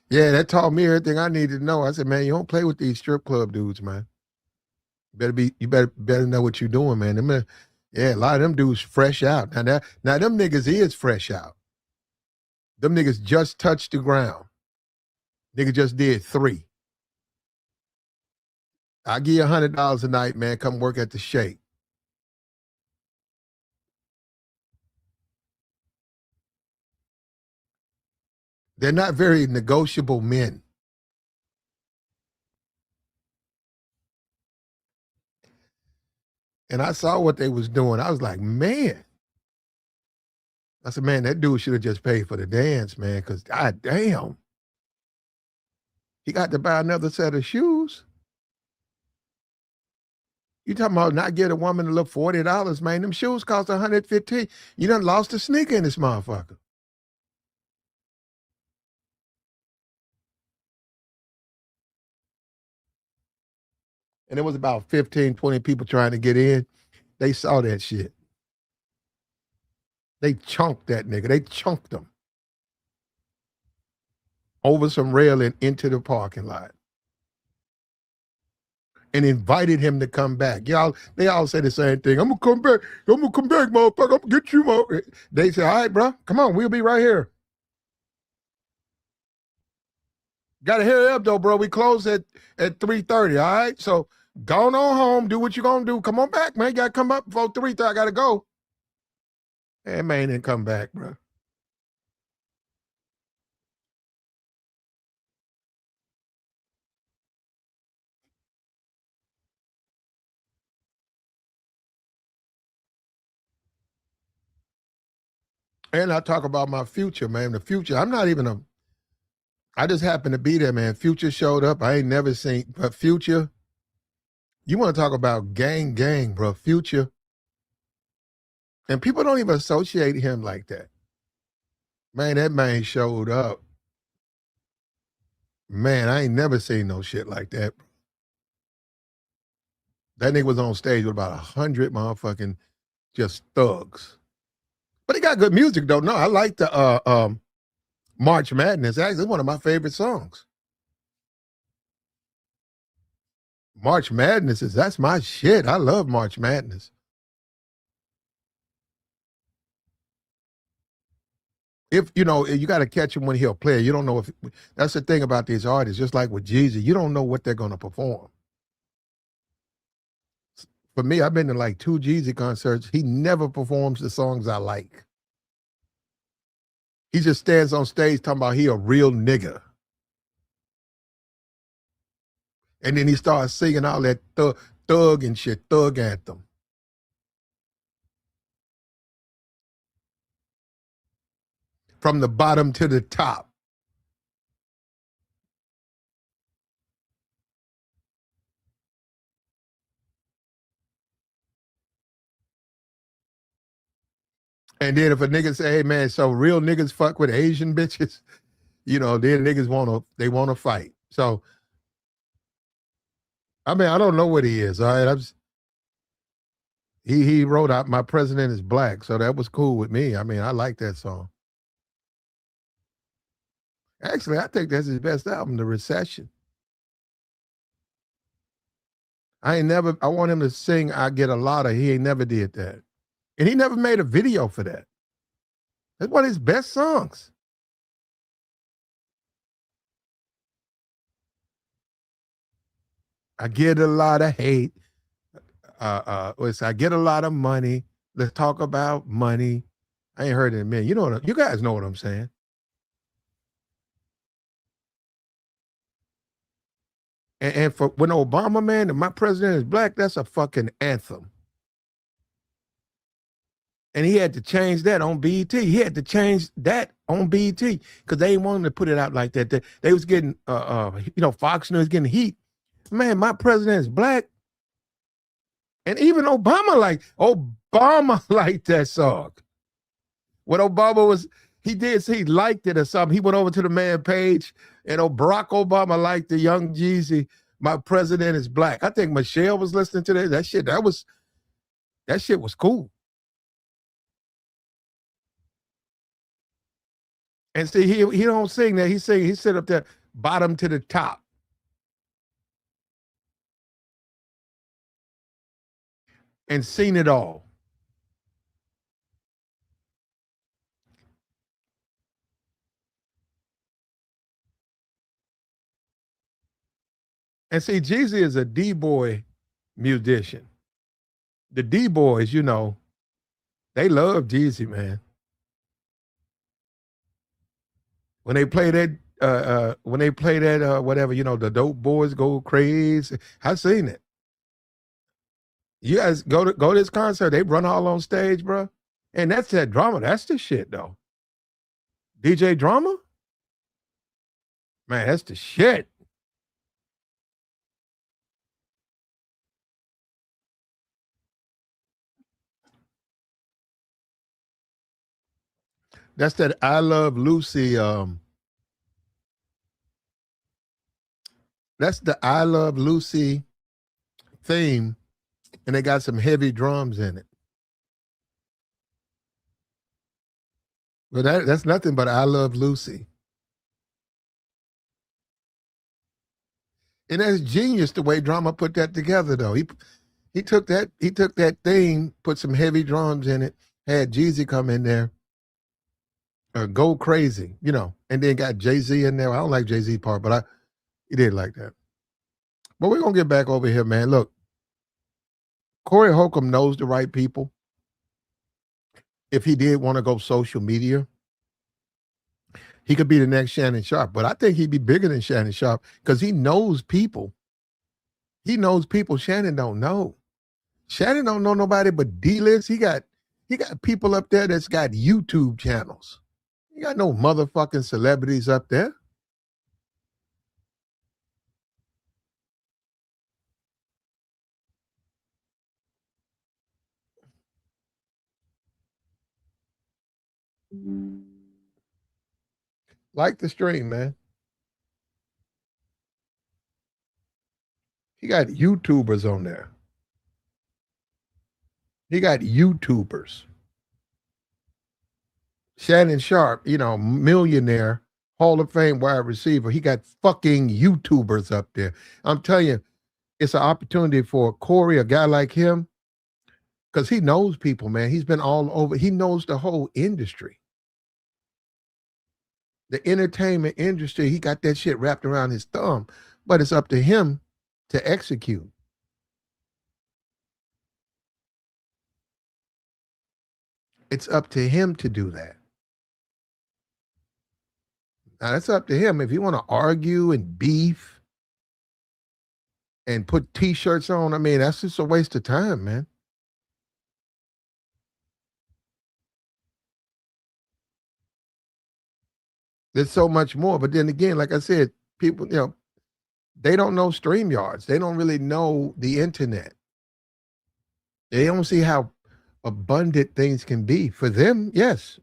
Yeah, that taught me everything I needed to know. I said, man, you don't play with these strip club dudes, man. You better know what you're doing, man. Yeah, a lot of them dudes fresh out. Now them niggas is fresh out. Them niggas just touched the ground. Nigga just did 3. I give you $100 a night, man. Come work at the Shake. They're not very negotiable men. And I saw what they was doing. I was like, man. I said, man, that dude should have just paid for the dance, man, because god damn. He got to buy another set of shoes. You talking about not get a woman to look $40, man. Them shoes cost $115. You done lost a sneaker in this motherfucker. And there was about 15, 20 people trying to get in. They saw that shit. They chunked that nigga. They chunked him over some railing into the parking lot and invited him to come back. They all say the same thing. I'm gonna come back. I'm gonna come back, motherfucker. I'm gonna get you, motherfucker. They say, all right, bro, come on, we'll be right here. Gotta hurry up though, bro. We close at 3:30. All right. So go on home, do what you gonna do. Come on back, man. You gotta come up before 3:30. I gotta go. And man didn't come back, bro. And I talk about my future, man. The future. I just happened to be there, man. Future showed up. I ain't never seen, but Future, you want to talk about gang, bro. Future. And people don't even associate him like that. Man, that man showed up. Man, I ain't never seen no shit like that. That nigga was on stage with about 100 motherfucking just thugs. But he got good music though. No, I like the March Madness. Actually, it's one of my favorite songs. March Madness that's my shit. I love March Madness. If you know, you got to catch him when he'll play. You don't know if that's the thing about these artists. Just like with Jeezy, you don't know what they're gonna perform. For me, I've been to like 2 Jeezy concerts. He never performs the songs I like. He just stands on stage talking about he a real nigga. And then he starts singing all that thug and shit, thug anthem. From the bottom to the top. And then if a nigga say, hey man, so real niggas fuck with Asian bitches, you know, then niggas wanna fight. So I mean, I don't know what he is. All right. He wrote out My President is Black. So that was cool with me. I mean, I like that song. Actually, I think that's his best album, The Recession. I want him to sing I Get a Lot of, he ain't never did that. And he never made a video for that. That's one of his best songs. I get a lot of hate. I get a lot of money. Let's talk about money. I ain't heard it in a minute. You guys know what I'm saying. And for when Obama, man, and My President is Black, that's a fucking anthem. And he had to change that on BET. He had to change that on BET because they didn't want him to put it out like that. They was getting, Fox News getting heat. Man, My President is Black. And even Obama liked that song. What Obama was, he liked it or something. He went over to the man page and Barack Obama liked the Young Jeezy, My President is Black. I think Michelle was listening to that. That shit was cool. And see, he don't sing that. He sit up there, bottom to the top, and seen it all. And see, Jeezy is a D-boy musician. The D-boys, they love Jeezy, man. When they play that, whatever, the dope boys go crazy. I seen it. You guys go to this concert. They run all on stage, bro. And that's that drama. That's the shit, though. DJ Drama, man, that's the shit. That's that I Love Lucy. That's the I Love Lucy theme, and they got some heavy drums in it. But that's nothing but I Love Lucy. And that's genius the way Drama put that together, though. He took that theme, put some heavy drums in it, had Jeezy come in there, go crazy, and then got Jay-Z in there. I don't like Jay-Z part, but he did like that. But we're gonna get back over here, man. Look, Corey Holcomb knows the right people. If he did want to go social media, he could be the next Shannon Sharp. But I think he'd be bigger than Shannon Sharp because he knows people. He knows people Shannon don't know. Shannon don't know nobody but D-list. He got people up there that's got YouTube channels. You got no motherfucking celebrities up there. Like the stream, man. He got YouTubers on there. He got YouTubers. Shannon Sharp, millionaire, Hall of Fame wide receiver. He got fucking YouTubers up there. I'm telling you, it's an opportunity for Corey, a guy like him, because he knows people, man. He's been all over. He knows the whole industry. The entertainment industry, he got that shit wrapped around his thumb, but it's up to him to execute. It's up to him to do that. Now, that's up to him. If you want to argue and beef and put T-shirts on, I mean, that's just a waste of time, man. There's so much more. But then again, like I said, people, they don't know StreamYards. They don't really know the internet. They don't see how abundant things can be. For them, yes.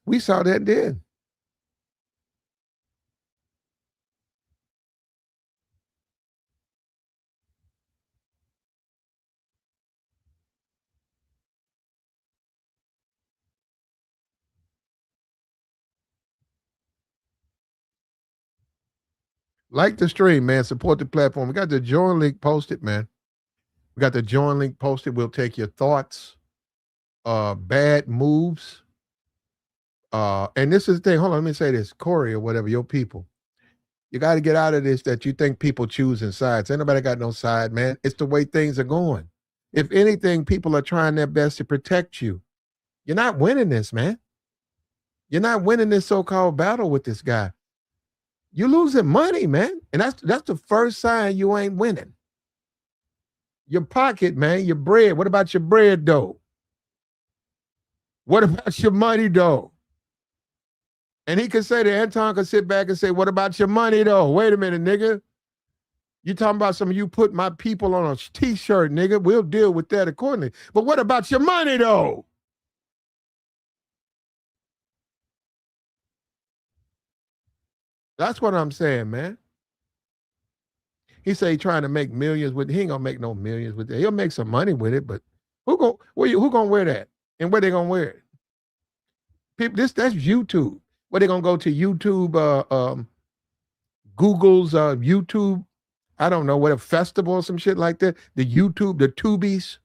We saw that then. Like the stream, man. Support the platform. We got the join link posted, man. We got the join link posted. We'll take your thoughts, bad moves. And this is the thing. Hold on, let me say this. Corey or whatever, your people. You got to get out of this that you think people choosing sides. Ain't nobody got no side, man. It's the way things are going. If anything, people are trying their best to protect you. You're not winning this, man. You're not winning this so-called battle with this guy. You're losing money, man. And that's the first sign you ain't winning. Your pocket, man, your bread. What about your bread, though? What about your money, though? And he could say that Anton could sit back and say, what about your money, though? Wait a minute, nigga. You talking about some of you put my people on a T-shirt, nigga. We'll deal with that accordingly. But what about your money, though? That's what I'm saying, man. He say he trying to make millions with it. He ain't gonna make no millions with it. He'll make some money with it, but who gonna wear that? And where they gonna wear it? People, that's YouTube. What they gonna go to YouTube? Google's YouTube. I don't know what a festival or some shit like that. The YouTube, the Tubies,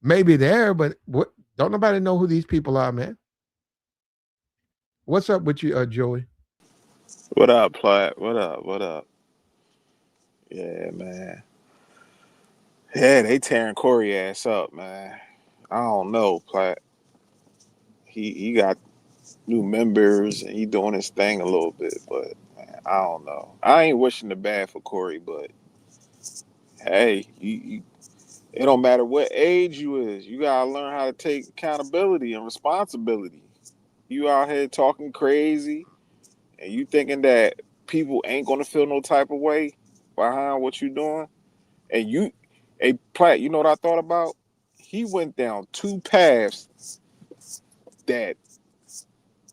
maybe there, but what? Don't nobody know who these people are, man. What's up with you, Joey? What up, Platt? What up? What up? Yeah, man. Yeah, they tearing Corey ass up, man. I don't know, Platt. He got new members and he doing his thing a little bit, but man, I don't know. I ain't wishing the bad for Corey, but hey, it don't matter what age you is. You gotta learn how to take accountability and responsibility. You out here talking crazy and you thinking that people ain't gonna feel no type of way behind what you doing. And hey Platt, you know what I thought about? He went down two paths that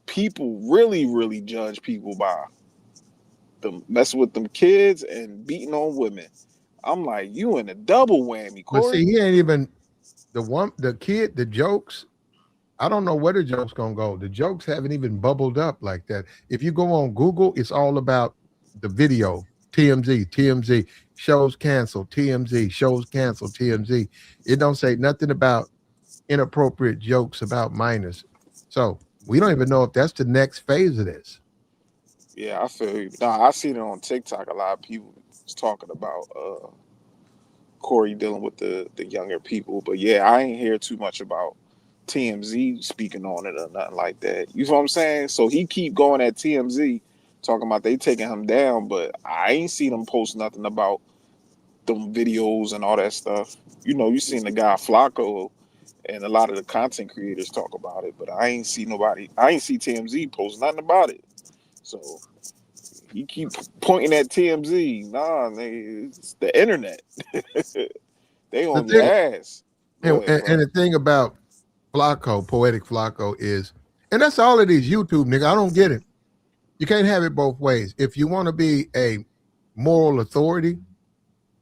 people really, really judge people by. Them messing with them kids and beating on women. I'm like, you in a double whammy, But see, Corey. he ain't even the kid, the jokes. I don't know where the joke's gonna go. The jokes haven't even bubbled up like that. If you go on Google, it's all about the video. TMZ, shows canceled, TMZ, shows canceled, TMZ. It don't say nothing about inappropriate jokes about minors. So we don't even know if that's the next phase of this. Yeah, I feel you. Nah, I seen it on TikTok. A lot of people was talking about Corey dealing with the younger people. But yeah, I ain't hear too much about TMZ speaking on it or nothing like that. You know what I'm saying? So he keep going at TMZ talking about they taking him down, but I ain't seen him post nothing about them videos and all that stuff. You know, you seen the guy Flacco and a lot of the content creators talk about it, but I ain't see nobody. I ain't see TMZ post nothing about it. So he keep pointing at TMZ. Nah, it's the internet. They The on your thing ass. Go ahead, and Platt. the thing about Flacco, poetic Flacco, is, and that's all it is, YouTube, nigga. I don't get it. You can't have it both ways. If you want to be a moral authority,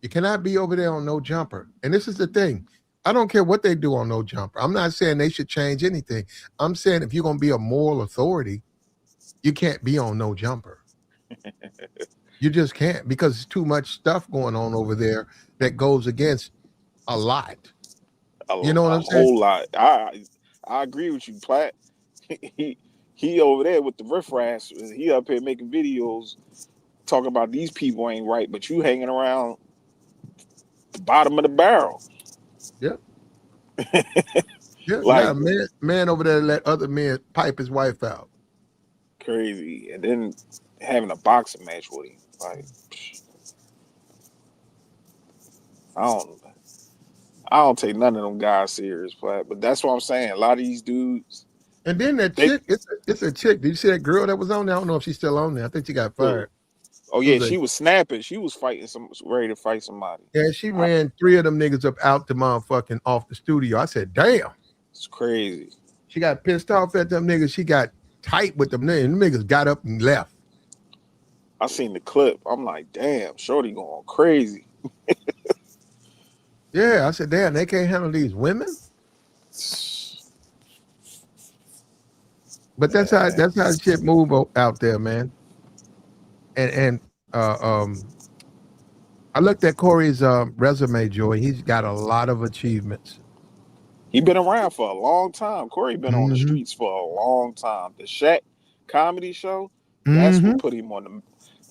you cannot be over there on no jumper. And this is the thing. I don't care what they do on no jumper. I'm not saying they should change anything. I'm saying if you're going to be a moral authority, you can't be on no jumper. You just can't, because it's too much stuff going on over there that goes against a lot. You know what A I'm saying? whole lot. I agree with you, Platt. he he over there with the riffraff. He up here making videos talking about these people ain't right, but you hanging around the bottom of the barrel. Yeah. Yeah. You got Like a man over there that let other men pipe his wife out. crazy. And then having a boxing match with him. Like I don't I don't take none of them guys serious, but that's what I'm saying. A lot of these dudes, And then that they chick, it's a chick. Did you see that girl that was on there? I don't know if she's still on there. I think she got who? fired. Oh It yeah, was a she was snapping. She was fighting ready to fight somebody. Yeah, she I, ran three of them niggas up out the motherfucking off the studio. I said, damn. it's crazy. She got pissed off at them niggas. She got tight with them niggas. Them niggas got up and left. I seen the clip. I'm like, damn, Shorty going crazy. Yeah, I said, damn, they can't handle these women. But Man, that's how shit move out there, man. And uh, um, I looked at Corey's resume, Joy. He's got a lot of achievements. he been around for a long time. Corey been on the Mm-hmm. streets for a long time. The Shaq comedy show, that's what Mm-hmm. put him on the.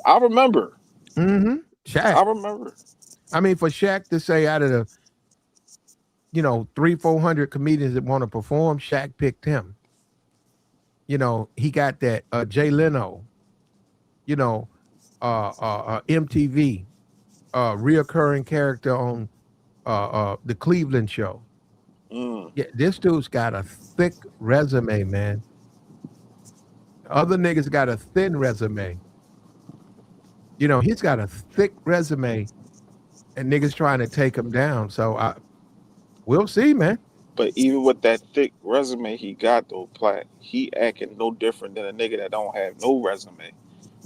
I remember. Mm-hmm. Shaq. I remember. I mean, for Shaq to say out of the, 300-400 comedians that want to perform, Shaq picked him. He got that Jay Leno, you know, MTV, reoccurring character on the Cleveland show. Mm, Yeah, this dude's got a thick resume, man. Other niggas got a thin resume. He's got a thick resume, and niggas trying to take him down. So we'll see, man. but even with that thick resume he got though, Platt, he acting no different than a nigga that don't have no resume.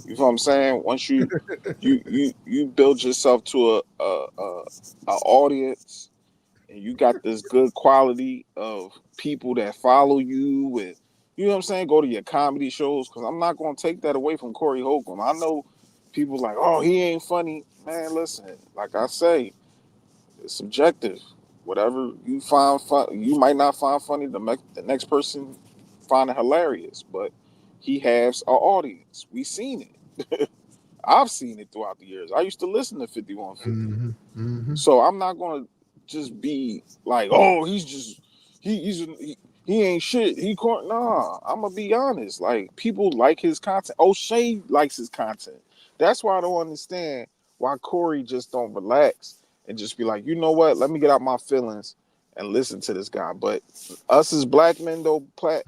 You know what I'm saying? Once you build yourself to a audience and you got this good quality of people that follow you and You know what I'm saying? Go to your comedy shows, because I'm not going to take that away from Corey Holcomb. I know people like, oh, he ain't funny. Man, listen, like I say, it's subjective. Whatever you find fun, you might not find funny. The next person find it hilarious, but he has an audience. We seen it. I've seen it throughout the years. I used to listen to 5150. Mm-hmm. Mm-hmm. So I'm not gonna just be like, oh, he's just he ain't shit. Nah. I'm gonna be honest. Like, people like his content. O'Shea likes his content. That's why I don't understand why Corey just don't relax and just be like, you know what? Let me get out my feelings and listen to this guy. But us as black men, though, Platt,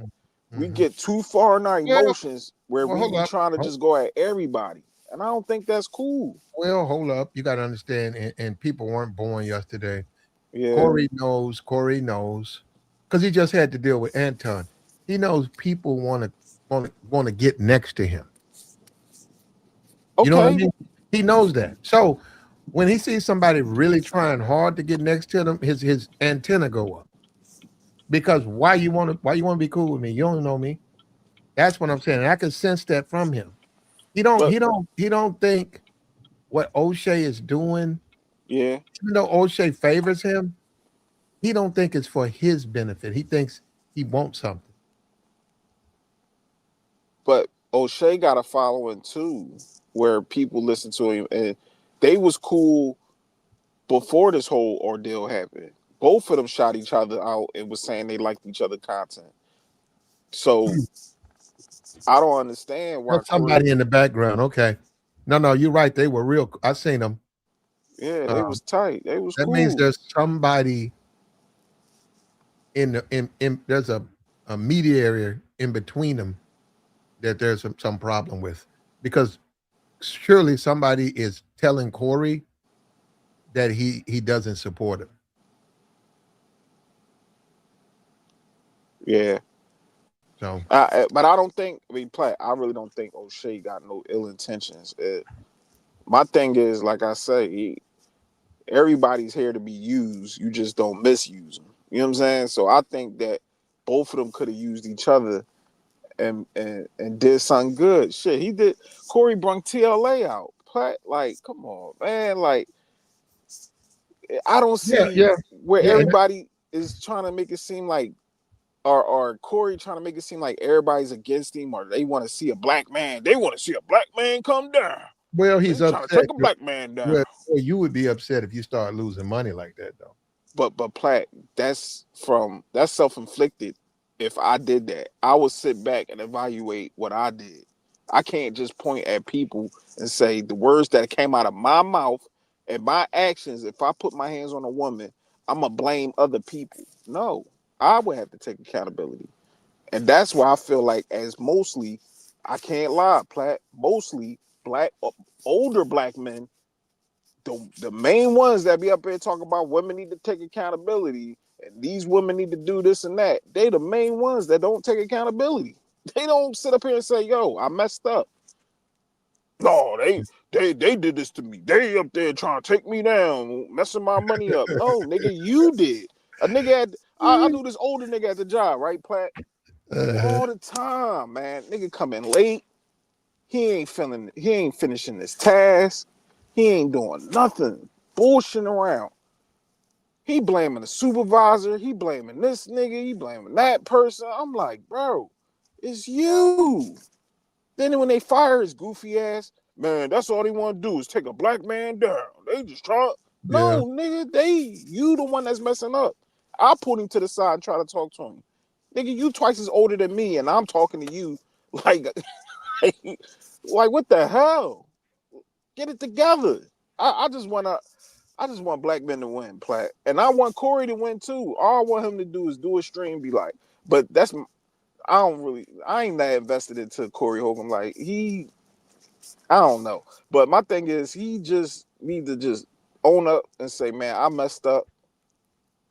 we Mm-hmm. get too far in our Well, emotions where well, we hold be up. trying to just go at everybody, and I don't think that's cool. Well, hold up. You got to understand, and people weren't born yesterday. Yeah. Corey knows, because he just had to deal with Anton. He knows people want to get next to him. You know what I Okay. mean? He knows that. So when he sees somebody really trying hard to get next to them, his antenna go up. Because why you want to be cool with me? You don't know me. That's what I'm saying. And I can sense that from him. He don't But he don't he don't think what O'Shea is doing, yeah. even though O'Shea favors him, he don't think it's for his benefit. He thinks he wants something. But O'Shea got a following too, where people listen to him, and they was cool before this whole ordeal happened. Both of them shot each other out and was saying they liked each other content. So I don't understand why There's Corey. somebody in the background. Okay. No, you're right. They were real. I seen them. Yeah, they Um, was tight. They was that means cool. there's somebody in there's a mediator in between them that there's some problem with, because surely somebody is telling Corey that he doesn't support him. Yeah. So But I don't think. I mean, Platt, I really don't think O'Shea got no ill intentions. My thing is, like I say, everybody's here to be used. You just don't misuse them. You know what I'm saying? So I think that both of them could have used each other and did something good. Shit, he did. Corey brung TLA out. Like, come on, man. Like, I don't yeah, see yeah, where yeah. everybody is trying to make it seem like, or Corey trying to make it seem like everybody's against him, or they want to see a black man. They want to see a black man come down. Well, They he's trying to upset. take a black man down. Well, you would be upset if you start losing money like that, though. But Platt, that's self inflicted. If I did that, I would sit back and evaluate what I did. I can't just point at people and say the words that came out of my mouth and my actions. If I put my hands on a woman, I'm gonna blame other people. No, I would have to take accountability, and that's why I feel like, as mostly, I can't lie, Platt. Mostly black, older black men, the main ones that be up here talking about women need to take accountability and these women need to do this and that. They the main ones that don't take accountability. They don't sit up here and say, "Yo, I messed up." No, they did this to me. They up there trying to take me down, messing my money up. No, nigga, you did. A nigga had I knew this older nigga at the job, right, Platt? Uh-huh. All the time, man. Nigga come in late. He ain't finishing his task. He ain't doing nothing. Bullshitting around. He blaming the supervisor. He blaming this nigga. He blaming that person. I'm like, bro, it's you. Then when they fire his goofy ass, man, that's all they want to do is take a black man down. They just try. Yeah. No, nigga, you the one that's messing up. I pulled him to the side and try to talk to him. Nigga, you twice as older than me, and I'm talking to you like, like what the hell? Get it together. I just want black men to win, Platt. And I want Corey to win too. All I want him to do is do a stream, be like, but I ain't that invested into Corey Holcomb. Like, I don't know. But my thing is, he just need to just own up and say, man, I messed up.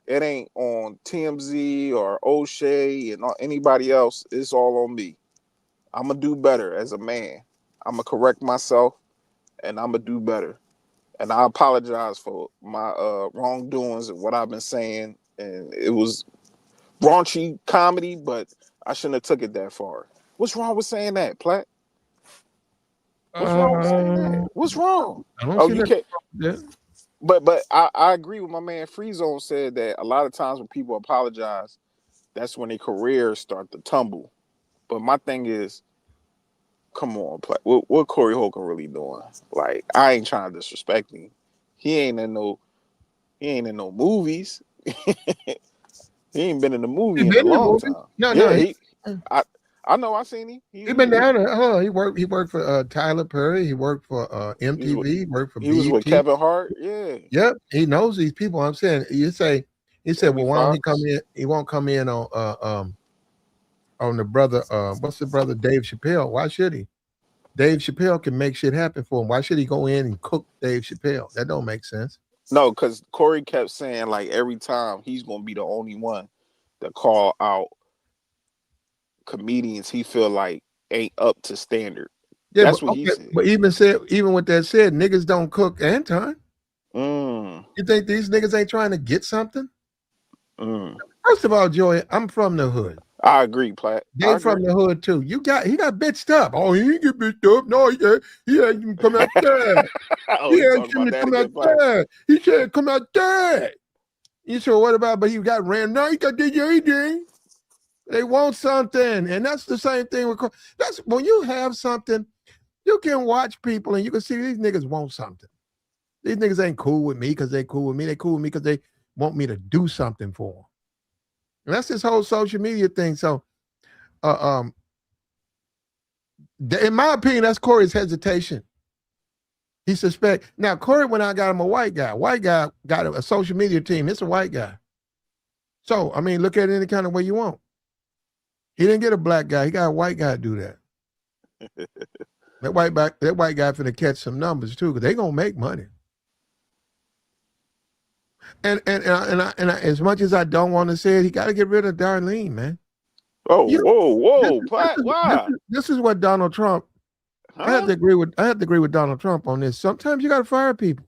It ain't on TMZ or O'Shea and anybody else. It's all on me. I'm going to do better as a man. I'm going to correct myself and I'm going to do better. And I apologize for my wrongdoings and what I've been saying. And it was raunchy comedy, but I shouldn't have took it that far. What's wrong with saying that, Platt? What's wrong with saying that? Uh, What's wrong? I don't Oh, see you nothing can't. wrong with that. But I agree with my man Freezone said that a lot of times when people apologize, that's when their careers start to tumble. But my thing is, come on, Platt. What Corey Holcomb really doing? Like, I ain't trying to disrespect him. He ain't in no he ain't in no movies. He ain't been in the He movie in a been in the long movie. time. No, Yeah, no, I I know I seen him. he been down there. Huh? He worked for Tyler Perry. He worked for MTV. He worked for he was with BET. Kevin Hart. Yeah, Yep, he knows these people. I'm saying, he said, Jamie well, why don't he come Foxx. in? He won't come in on the brother. What's the brother Dave Chappelle? Why should he? Dave Chappelle can make shit happen for him. Why should he go in and cook Dave Chappelle? That don't make sense. No, because Corey kept saying like every time he's gonna be the only one to call out comedians he feel like ain't up to standard. Yeah, but That's what he okay, said. but even with that said, niggas don't cook Anton. Mm, You think these niggas ain't trying to get something? mm. First of all, Joey, I'm from the hood. I agree, Platt. I They agree. from the hood too. He got bitched up. Oh, he ain't get bitched up. No, he ain't even come out there. Oh, He he ain't talking about shouldn't have that come out again, Platt. there. He said come out there. You said what about? But he got ran. No, he got did anything. They want something, and that's the same thing with. That's when you have something, you can watch people and you can see these niggas want something. These niggas ain't cool with me because they cool with me. They cool with me because they want me to do something for them. And that's this whole social media thing. So, uh, um, in my opinion, that's Corey's hesitation. He suspect now Corey when I got him a white guy. White guy got a social media team. It's a white guy. So I mean, look at it any kind of way you want. He didn't get a black guy. He got a white guy to do that. That white guy finna catch some numbers too, because they gonna make money. And as much as I don't want to say it, he got to get rid of Darlene, man. Oh, You whoa, Platt. Why? this is what Donald Trump. I have Huh? to agree with Donald Trump on this. Sometimes you got to fire people,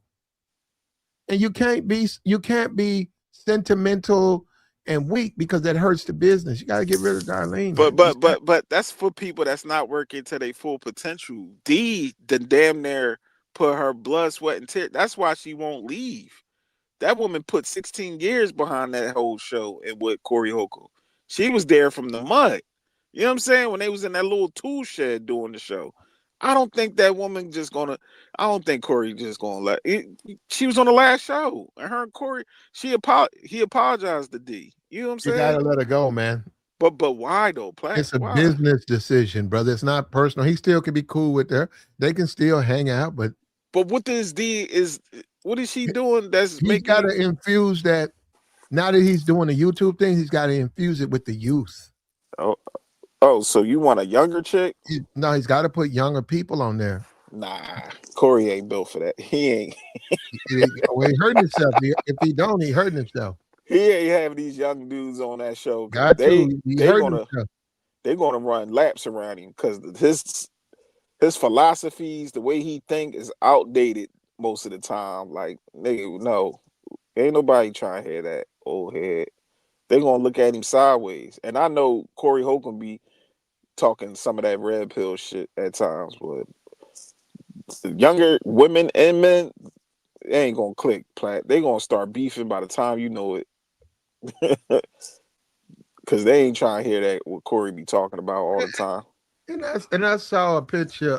and you can't be sentimental and weak because that hurts the business. You got to get rid of Darlene, But man. but but but that's for people that's not working to their full potential. D the damn near put her blood, sweat, and tears. That's why she won't leave. That woman put 16 years behind that whole show and with Corey Holcomb. She was there from the mud. You know what I'm saying? When they was in that little tool shed doing the show. I don't think that woman just gonna. I don't think Corey just gonna let. She was on the last show, and her and Corey. He apologized to D. You know what I'm You saying? got to let her go, man. But why though, Platt? It's a Why? business decision, brother. It's not personal. He still can be cool with her. They can still hang out, but But what this D is? What is she doing? That's he's making got you. to infuse that. Now that he's doing the YouTube thing, he's got to infuse it with the youth. Oh, oh, so you want a younger chick? No, he's got to put younger people on there. Nah, Corey ain't built for that. He ain't. Well, he hurting himself. If he don't, he hurting himself. He ain't having these young dudes on that show because Got to. He they hurting gonna himself. they gonna run laps around him because his philosophies, the way he think is outdated most of the time. Like nigga, no, ain't nobody trying to hear that old head. They gonna look at him sideways. And I know Corey Holcomb be talking some of that red pill shit at times, but younger women and men, they ain't gonna click, Platt. They gonna start beefing by the time you know it. Cause they ain't trying to hear that what Corey be talking about all the time. And I saw a picture.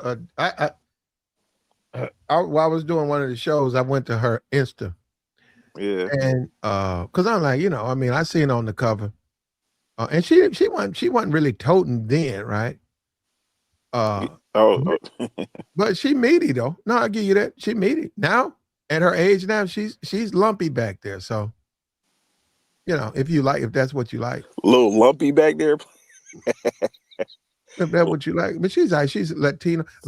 While I was doing one of the shows, I went to her Insta, Yeah. and because I'm like, I mean, I seen her on the cover, and she wasn't really toting then, right? Uh, Oh, but she meaty though. No, I give you that. She meaty now at her age now. She's lumpy back there. So if that's what you like. a little lumpy back there. If that's what you like, but she's Latino. A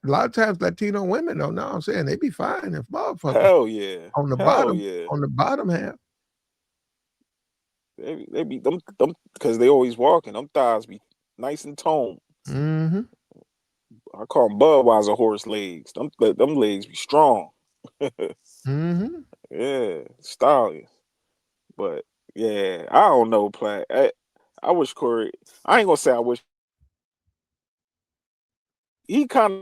lot of times Latino women don't know. I'm saying they be fine if motherfuckers Hell yeah. on the Hell bottom yeah. on the bottom half. They be them because they always walking. Them thighs be nice and toned. Mm-hmm. I call them Budweiser horse legs. Them legs be strong. Mm-hmm. Yeah, stallion. But yeah, I don't know, Platt. I wish Corey. I ain't gonna say I wish. He kind of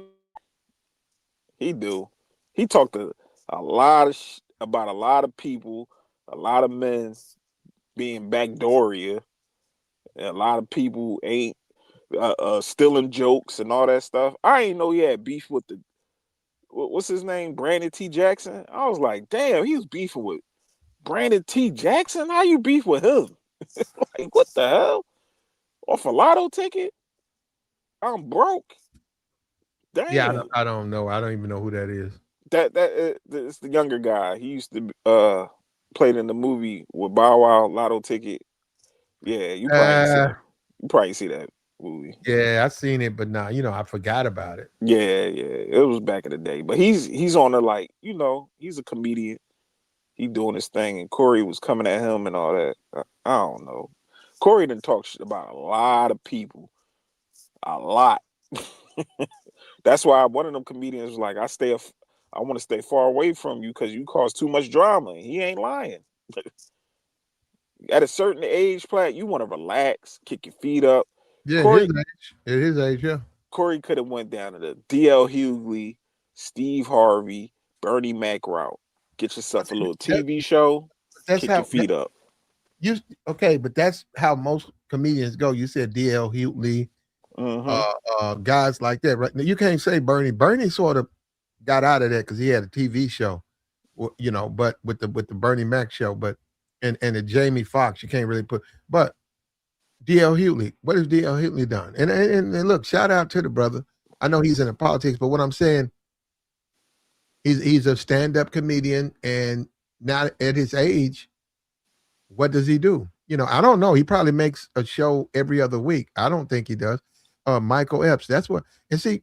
he do. He talked to a lot of about a lot of people, a lot of men being backdooria, and a lot of people ain't stealing jokes and all that stuff. I ain't know he had beef with the what's his name, Brandon T. Jackson. I was like, damn, he was beefing with Brandon T. Jackson. How you beef with him? Like, what the hell? Off a lotto ticket? I'm broke. Yeah, Damn. I don't know. I don't even know who that is. That it's the younger guy. He used to played in the movie with Bow Wow Lotto Ticket. Yeah, you probably ain't see Uh, that. You probably see that movie. yeah, I seen it, but now I forgot about it. Yeah, yeah. It was back in the day. But he's on the like, he's a comedian. He doing his thing, and Corey was coming at him and all that. I don't know. Corey didn't talk shit about a lot of people. A lot. That's why one of them comedians was like, I want to stay far away from you because you cause too much drama. He ain't lying. At a certain age, Platt, you want to relax, kick your feet up. Yeah, Corey, at his age, yeah. Corey could have went down to the D.L. Hughley, Steve Harvey, Bernie Mac route. Get yourself a little TV show, That's kick your feet up. Okay, but that's how most comedians go. You said D.L. Hughley, guys like that, right? Now, you can't say Bernie. Bernie sort of got out of that because he had a TV show, but with the Bernie Mac show, but and the Jamie Foxx, you can't really put. But D.L. Hughley, what has D.L. Hughley done? And look, shout out to the brother. I know he's in the politics, but what I'm saying, he's a stand-up comedian, and now at his age, what does he do? I don't know. He probably makes a show every other week. I don't think he does. Michael Epps. That's what. And see,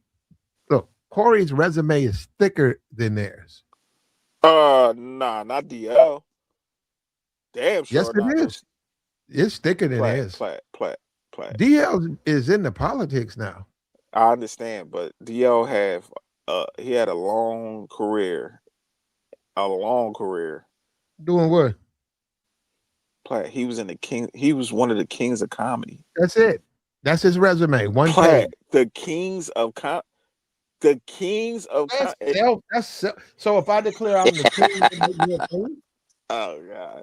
look, Corey's resume is thicker than theirs. Nah, not DL. Damn Yes, sure it not. is. It's thicker than his. Platt. DL is in the politics now. I understand, but DL he had a long career. A long career. Doing what? Platt, he was one of the kings of comedy. That's it. That's his resume. One Platt, page. the kings of comedy. The kings of So if I declare I'm the king, oh God.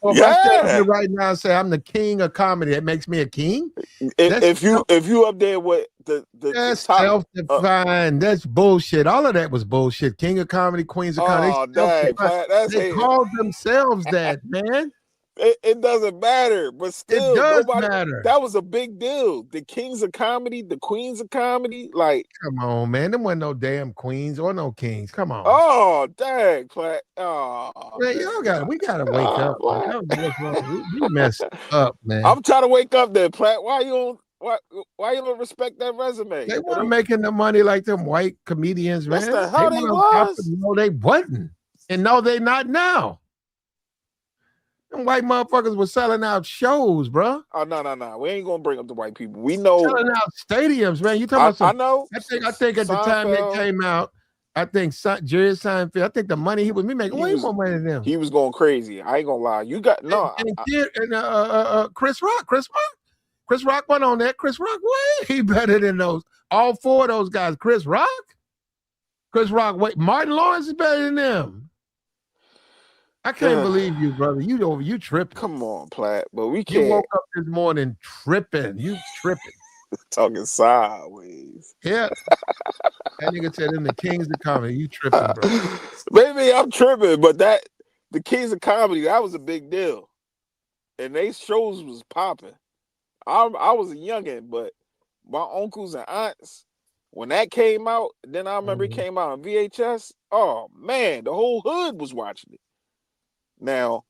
so if I stand here right now and say I'm the king of comedy, that makes me a king? If you up there with that's top, self-defined. That's bullshit. All of that was bullshit. King of comedy, queens of comedy. They called themselves that, man. It doesn't matter, but still, it does matter. That was a big deal. The kings of comedy, the queens of comedy, like, come on, man. There wasn't no damn queens or no kings. Come on. Oh, dang, Platt. Oh, man, we gotta wake up. We messed up, man. I'm trying to wake up there, Platt. Why you don't respect that resume? They weren't making the money like them white comedians, man. That's the hell they was. No, they wasn't. And no, they not now. Them white motherfuckers were selling out shows, bro. Oh no. We ain't gonna bring up the white people. We know selling out stadiums, man. You talking about? I know. I think at the time they came out, I think Jerry Seinfeld. I think the money he was making way more money than them. He was going crazy. I ain't gonna lie. You got no. Chris Rock went on that. Chris Rock way better than those. All four of those guys. Chris Rock. Martin Lawrence is better than them. I can't believe you, brother. You tripping. Come on, Platt. But we can't. You woke up this morning tripping. You tripping. Talking sideways. Yeah. That nigga said in the kings of comedy. You tripping, bro. Maybe I'm tripping, but the kings of comedy, that was a big deal. And they shows was popping. I was a youngin', but my uncles and aunts, when that came out, then I remember it came out on VHS. Oh man, the whole hood was watching it. Now,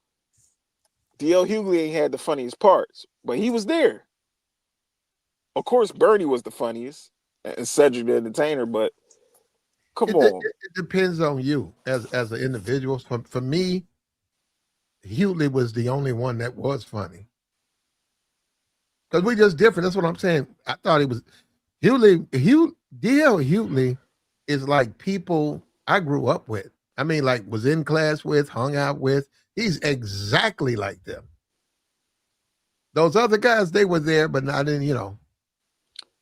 D.L. Hughley ain't had the funniest parts, but he was there. Of course, Bernie was the funniest and Cedric the Entertainer, but come on. It depends on you as an individual. For me, Hughley was the only one that was funny. Because we just different. That's what I'm saying. I thought he was D.L. Hughley is like people I grew up with. I mean, like was in class with, hung out with. He's exactly like them. Those other guys, they were there, but not in,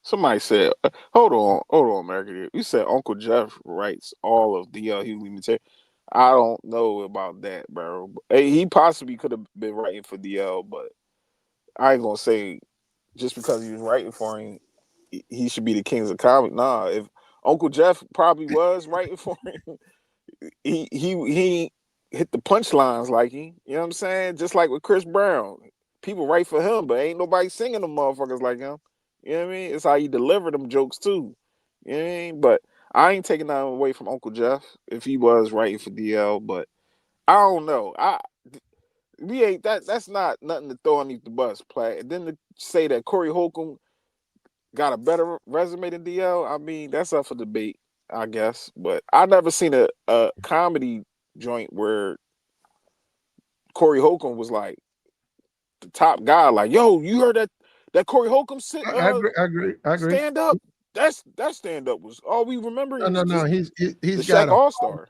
Somebody said, hold on, America. You said Uncle Jeff writes all of DL Hughley material. I don't know about that, bro. Hey, he possibly could have been writing for DL, but I ain't gonna say just because he was writing for him, he should be the kings of comedy. Nah, if Uncle Jeff probably was writing for him, he hit the punchlines like he, you know what I'm saying? Just like with Chris Brown. People write for him, but ain't nobody singing them motherfuckers like him. You know what I mean? It's how you deliver them jokes too. You know what I mean? But I ain't taking that away from Uncle Jeff if he was writing for DL, but I don't know. We ain't that's not nothing to throw underneath the bus, Platt. And then to say that Corey Holcomb got a better resume than DL, I mean, that's up for debate, I guess. But I never seen a comedy joint where Corey Holcomb was like the top guy. Like, yo, you heard that Corey Holcomb I agree. I agree. I agree. stand up? That stand up was all we remember No, is no, no. just He's the got Shaq a All Star.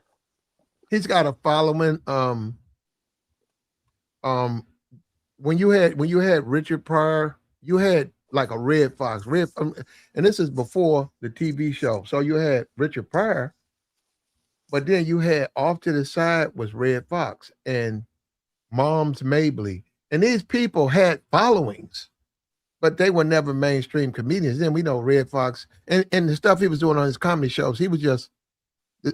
he's got a following. Um, when you had Richard Pryor, you had like a Red Fox, and this is before the TV show. So you had Richard Pryor, but then you had off to the side was Red Fox and Moms Mabley, and these people had followings, but they were never mainstream comedians. Then we know Red Fox and the stuff he was doing on his comedy shows. He was just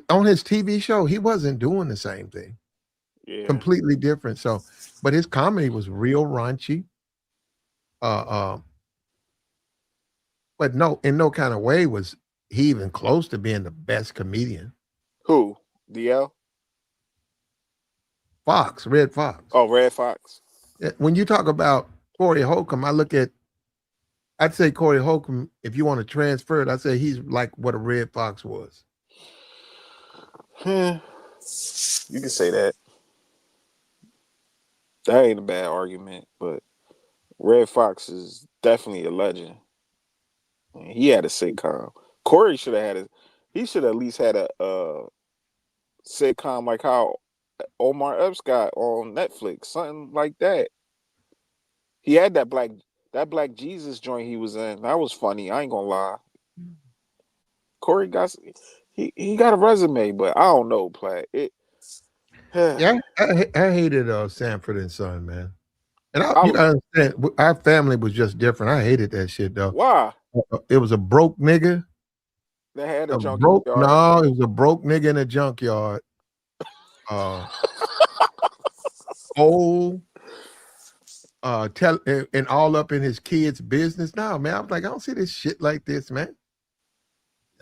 on his TV show. He wasn't doing the same thing. Yeah. Completely different. So, but his comedy was real raunchy. But no, in no kind of way was he even close to being the best comedian. Who? DL? Fox, Red Fox. Oh, Red Fox. When you talk about Corey Holcomb, I'd say Corey Holcomb, if you want to transfer it, I'd say he's like what a Red Fox was. You can say that. That ain't a bad argument, but Red Fox is definitely a legend. He had a sitcom. Corey should have he should at least had a sitcom like how Omar Epps got on Netflix, something like that. He had that black Jesus joint he was in. That was funny. I ain't gonna lie. Corey got he got a resume, but I don't know, Platt. Yeah, I hated Sanford and Son, man. And I you was, gotta understand, our family was just different. I hated that shit though. why? It was a broke nigga. They had a A junkyard. no, it was a broke nigga in a junkyard. Old, and all up in his kids' business. Now, man, I was like, I don't see this shit like this, man.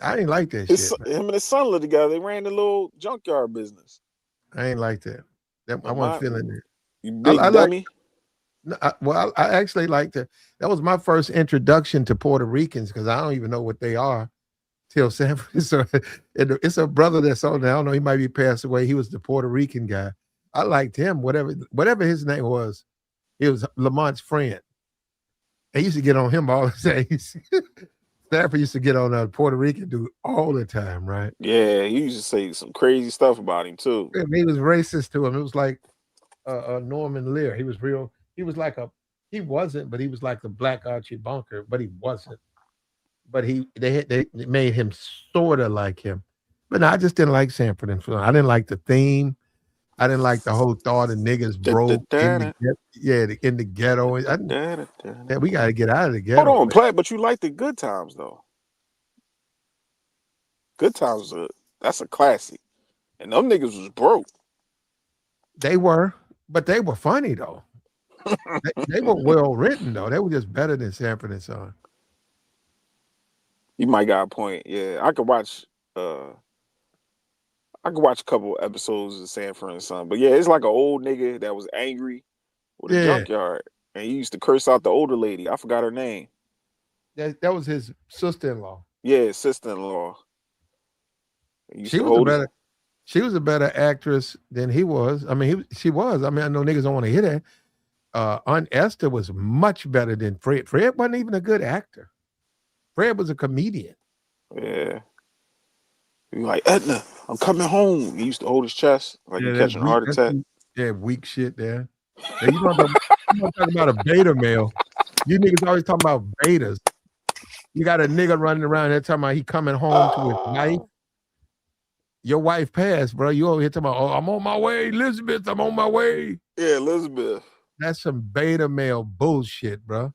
I ain't like that shit. Man. Him and his son lived together. They ran the little junkyard business. I ain't like that. I wasn't feeling it. You big dummy. I actually liked it. That was my first introduction to Puerto Ricans because I don't even know what they are till Sanford. So it's a brother that's on there. I don't know. He might be passed away. He was the Puerto Rican guy. I liked him. Whatever his name was, he was Lamont's friend. I used to get on him all the time. Sanford used to get on a Puerto Rican dude all the time, right? Yeah, he used to say some crazy stuff about him too. And he was racist to him. It was like Norman Lear. He was real. He was like he wasn't, but he was like the Black Archie Bunker, but he wasn't. But they made him sort of like him. But no, I just didn't like Sanford and Son. I didn't like the theme. I didn't like the whole thought of niggas broke in the ghetto. We got to get out of the ghetto. Hold on, Platt, but you like the Good Times though. Good Times, that's a classic. And them niggas was broke. They were, but they were funny though. they were well written though. They were just better than Sanford and Son. You might got a point. Yeah, I could watch a couple episodes of Sanford and Son. But yeah, it's like an old nigga that was angry with a junkyard. And he used to curse out the older lady. I forgot her name. That was his sister-in-law. Yeah, sister-in-law. She was a better actress than he was. I mean, she was. I mean, I know niggas don't want to hear that. Aunt Esther was much better than Fred. Fred wasn't even a good actor. Fred was a comedian. Yeah. He was like, Edna, I'm coming home. He used to hold his chest like he catching a heart attack. Yeah, weak shit there. You want to talk about a beta male. You niggas always talking about betas. You got a nigga running around there talking about he coming home to his wife. Oh, Your wife passed, bro. You over here talking about, oh, I'm on my way, Elizabeth. I'm on my way. yeah, Elizabeth. That's some beta male bullshit, bro.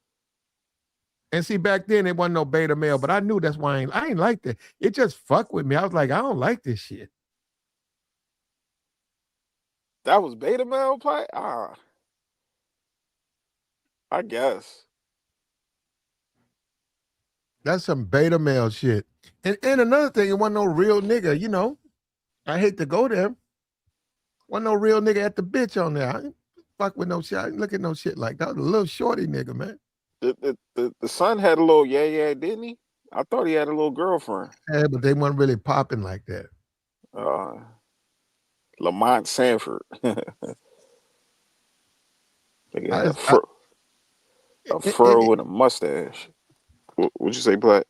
And see, back then it wasn't no beta male, but I knew that's why I ain't like that. It just fucked with me. I was like, I don't like this shit. That was beta male play? I guess. That's some beta male shit. And another thing, it wasn't no real nigga, you know. I hate to go there. Wasn't no real nigga at the bitch on there. I ain't fuck with no shit. I ain't look at no shit like that. Was a little shorty nigga, man. The son had a little yeah, didn't he? I thought he had a little girlfriend. Yeah, but they weren't really popping like that. Lamont Sanford. Nigga had a fro with a mustache. What'd you say, Black?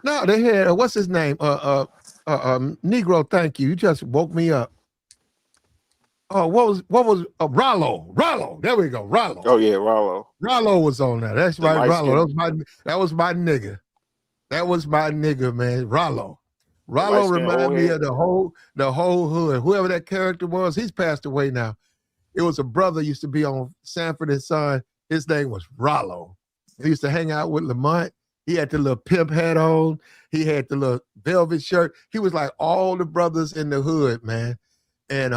No, they had what's his name? Negro. Thank you. You just woke me up. Oh, what was Rollo? Rollo. There we go. Rollo. Oh yeah, Rollo. Rollo was on there. That's The right, Rollo. light-skinned- That was my nigga. That was my nigga, man. Rollo. Rollo light-skinned reminded old me head. of the whole hood. Whoever that character was, he's passed away now. It was a brother used to be on Sanford and Son. His name was Rollo. He used to hang out with Lamont. He had the little pimp hat on. He had the little velvet shirt. He was like all the brothers in the hood, man. And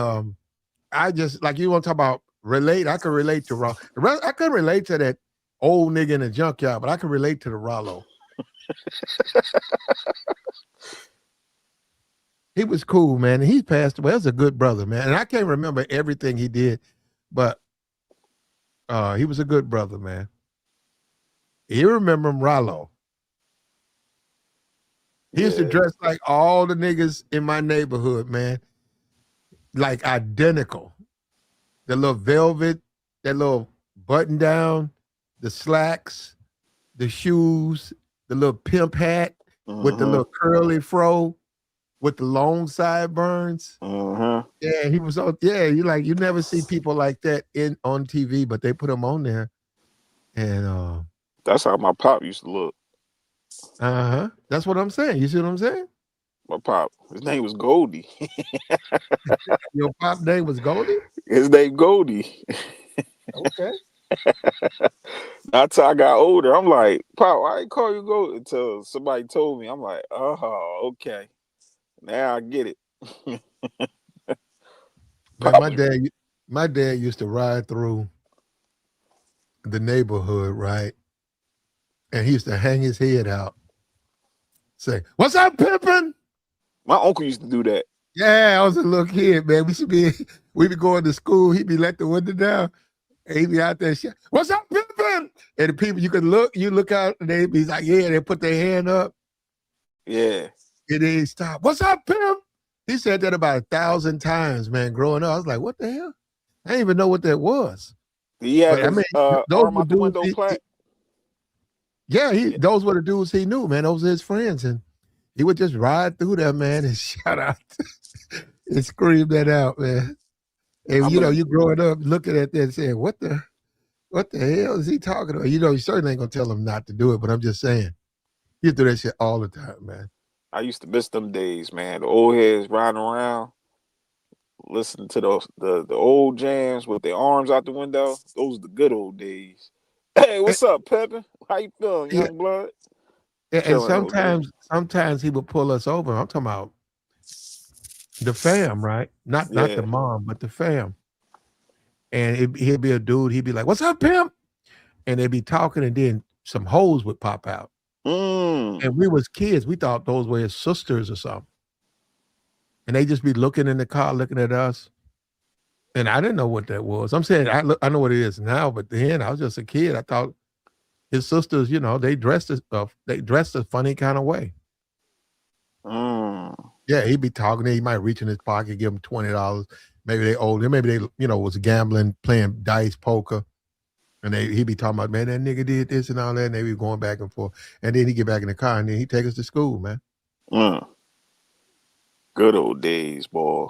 I just like you want to talk about relate. I could relate to Rollo. I couldn't relate to that old nigga in the junkyard, but I could relate to the Rollo. He was cool, man. And he passed away. He was a good brother, man. And I can't remember everything he did, but he was a good brother, man. You remember him, Rollo. He used to dress like all the niggas in my neighborhood, man. Like identical. The little velvet, that little button down, the slacks, the shoes, the little pimp hat with the little curly fro, with the long sideburns. Yeah, he was on. Yeah, you never see people like that on TV, but they put him on there, and that's how my pop used to look. That's what I'm saying. You see what I'm saying? My pop, his name was Goldie. Your pop name was Goldie? His name Goldie. Okay. That's how I got older. I'm like, Pop, why you call you Goldie? Until somebody told me. I'm like, oh, okay. Now I get it. Man, my dad used to ride through the neighborhood, right? And he used to hang his head out, say, "What's up, pimpin'?" My uncle used to do that. Yeah, I was a little kid, man. We be going to school. He'd be let the window down. And he'd be out there, "What's up, pimpin'?" And the people you look out, and they be like, yeah, they put their hand up. Yeah. And they stop. "What's up, pimp?" He said that about 1,000 times, man, growing up. I was like, what the hell? I didn't even know what that was. He had But I his mean, those arm were out the dudes. window plaque. Those were the dudes he knew, man. Those were his friends. And he would just ride through there, man, and shout out and scream that out, man. And you growing up looking at that and saying, what the hell is he talking about? You certainly ain't gonna tell him not to do it, but I'm just saying, he do that shit all the time, man. I used to miss them days, man. The old heads riding around, listening to the old jams with their arms out the window. Those are the good old days. Hey, what's up, Peppin? How you feeling, Yeah. young blood? And sometimes he would pull us over. I'm talking about the fam, right? Not the mom, but the fam. And he'd be a dude. He'd be like, "What's up, pimp?" And they'd be talking, and then some hoes would pop out. And we was kids. We thought those were his sisters or something. And they just be looking in the car, looking at us. And I didn't know what that was. I'm saying I know what it is now, but then I was just a kid. I thought his sisters, they dressed a funny kind of way. Yeah, he'd be talking. He might reach in his pocket, give him $20. Maybe they older. Maybe they, was gambling, playing dice, poker. And he'd be talking about, man, that nigga did this and all that. And they be going back and forth. And then he'd get back in the car and then he'd take us to school, man. Good old days, boy.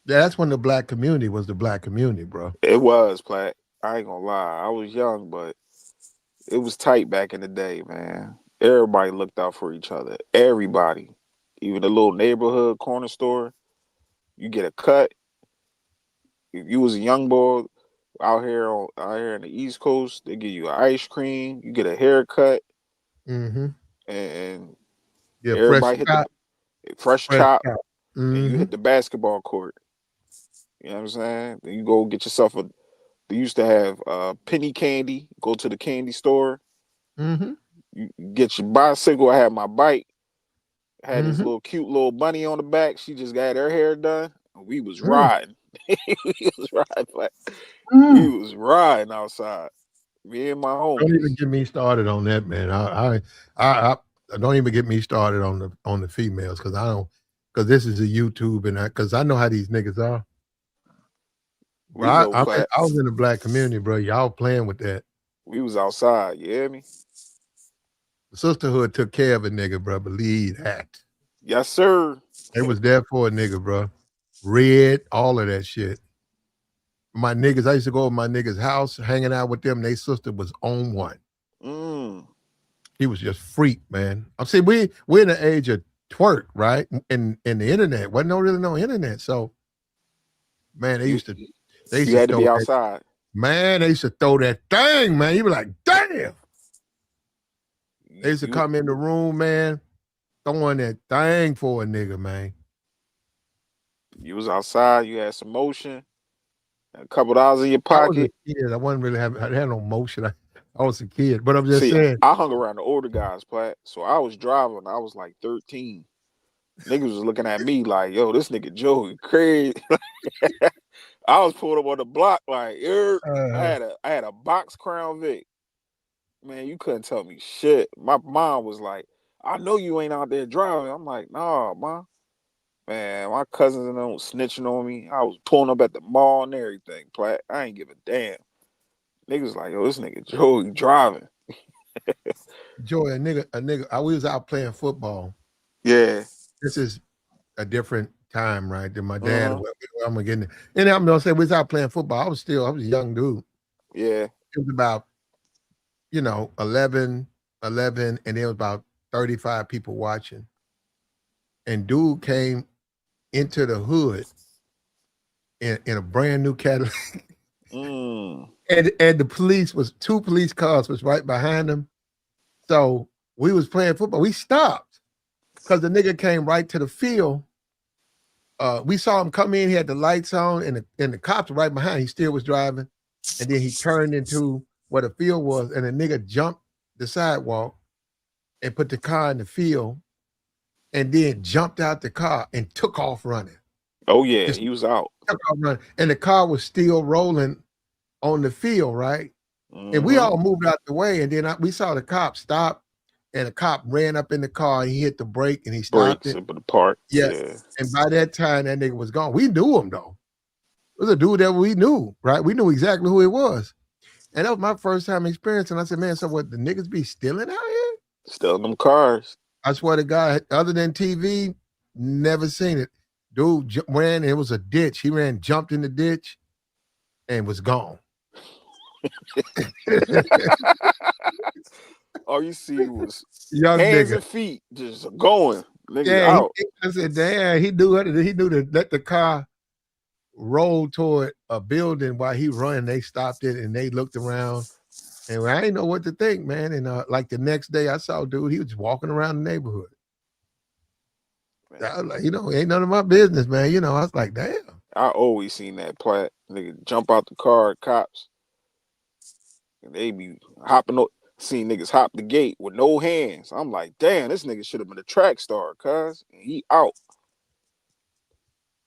Yeah, that's when the black community was the black community, bro. It was, Platt. I ain't gonna lie. I was young, but It was tight back in the day, man. Everybody looked out for each other. Everybody, even the little neighborhood corner store. You get a cut. If you was a young boy out here in the East Coast, they give you ice cream. You get a haircut, Mm-hmm. and Yeah, fresh everybody hit the chop, fresh fresh chop, chop. and you Mm-hmm. hit the basketball court. You know what I'm saying? Then you go get yourself a. They used to have penny candy. Go to the candy store. Mm-hmm. You get your bicycle. I had my bike. Had this Mm-hmm. little cute little bunny on the back. She just got her hair done. We was Mm. riding. we was riding. Like, we Mm. was riding outside. Me and my Don't even homies. get me started on that, man. I don't even get me started on the females because I don't because this is a YouTube and because I know how these niggas are. We know Plat. I was in the black community, bro. Y'all playing with that. We was outside. You hear me? The sisterhood took care of a nigga, bro. Believe that. Yes, sir. They was there for a nigga, bro. Red, all of that shit. My niggas, I used to go to my niggas' house, hanging out with them. They sister was on one. Mm. He was just freak, man. I'm saying we're in the age of twerk, right? In the internet. Wasn't really no internet. So man, You they used you to had to throw be that outside. man, they used to throw that thing, man. You be like, damn. They used to You come in the room, man, throwing that thing for a nigga, man. you was outside. You had some motion. A couple dollars in your I was a pocket. kid. I wasn't really having I had no motion. I was a kid. But I'm just See, saying, I hung around the older guys, Plat. So I was driving. I was like 13. Niggas was looking at me like, yo, this nigga Joey crazy. I was pulled up on the block like, uh, I had a box Crown Vic. Man, you couldn't tell me shit. My mom was like, I know you ain't out there driving. I'm like, nah, mom. Man, my cousins and them snitching on me. I was pulling up at the mall and everything, Plat. I ain't give a damn. Niggas like, yo, this nigga Joey driving. Joy, we was out playing football. Yeah. This is a different time, right? Than my dad. Uh-huh. Well, I'm gonna get in. And I'm gonna say we was out playing football. I was a young dude. Yeah. It was about 11, and there was about 35 people watching. And dude came into the hood in a brand new Cadillac. Mm. And the police was two police cars was right behind him. So we was playing football. We stopped because the nigga came right to the field. We saw him come in, he had the lights on, and the cops were right behind. He still was driving. And then he turned into where the field was, and the nigga jumped the sidewalk and put the car in the field, and then jumped out the car and took off running. Oh yeah, Just he was out. took off running. And the car was still rolling on the field, right? And we Mm-hmm. all moved out the way, and then we saw the cop stop, and the cop ran up in the car, and he hit the brake, and he stopped Breaks it. up in the park. Yeah. Yeah. And by that time, that nigga was gone. We knew him, though. It was a dude that we knew, right? We knew exactly who it was. And that was my first time experience. And I said, man, so what, the niggas be stealing out here? Stealing them cars. I swear to God, other than TV, never seen it. Dude ran, it was a ditch. He ran, jumped in the ditch, and was gone. All you see was Young hands nigga. and feet just going. Niggas Yeah, out. I said, damn, he knew to let the car roll toward a building while he run. They stopped it and they looked around. And I didn't know what to think, man. And like the next day I saw dude, he was walking around the neighborhood. I was like, ain't none of my business, man. I was like, damn. I always seen that Plat. Nigga jump out the car, cops, and they be hopping. Seen niggas hop the gate with no hands. I'm like, damn, this nigga should have been a track star, cuz he out.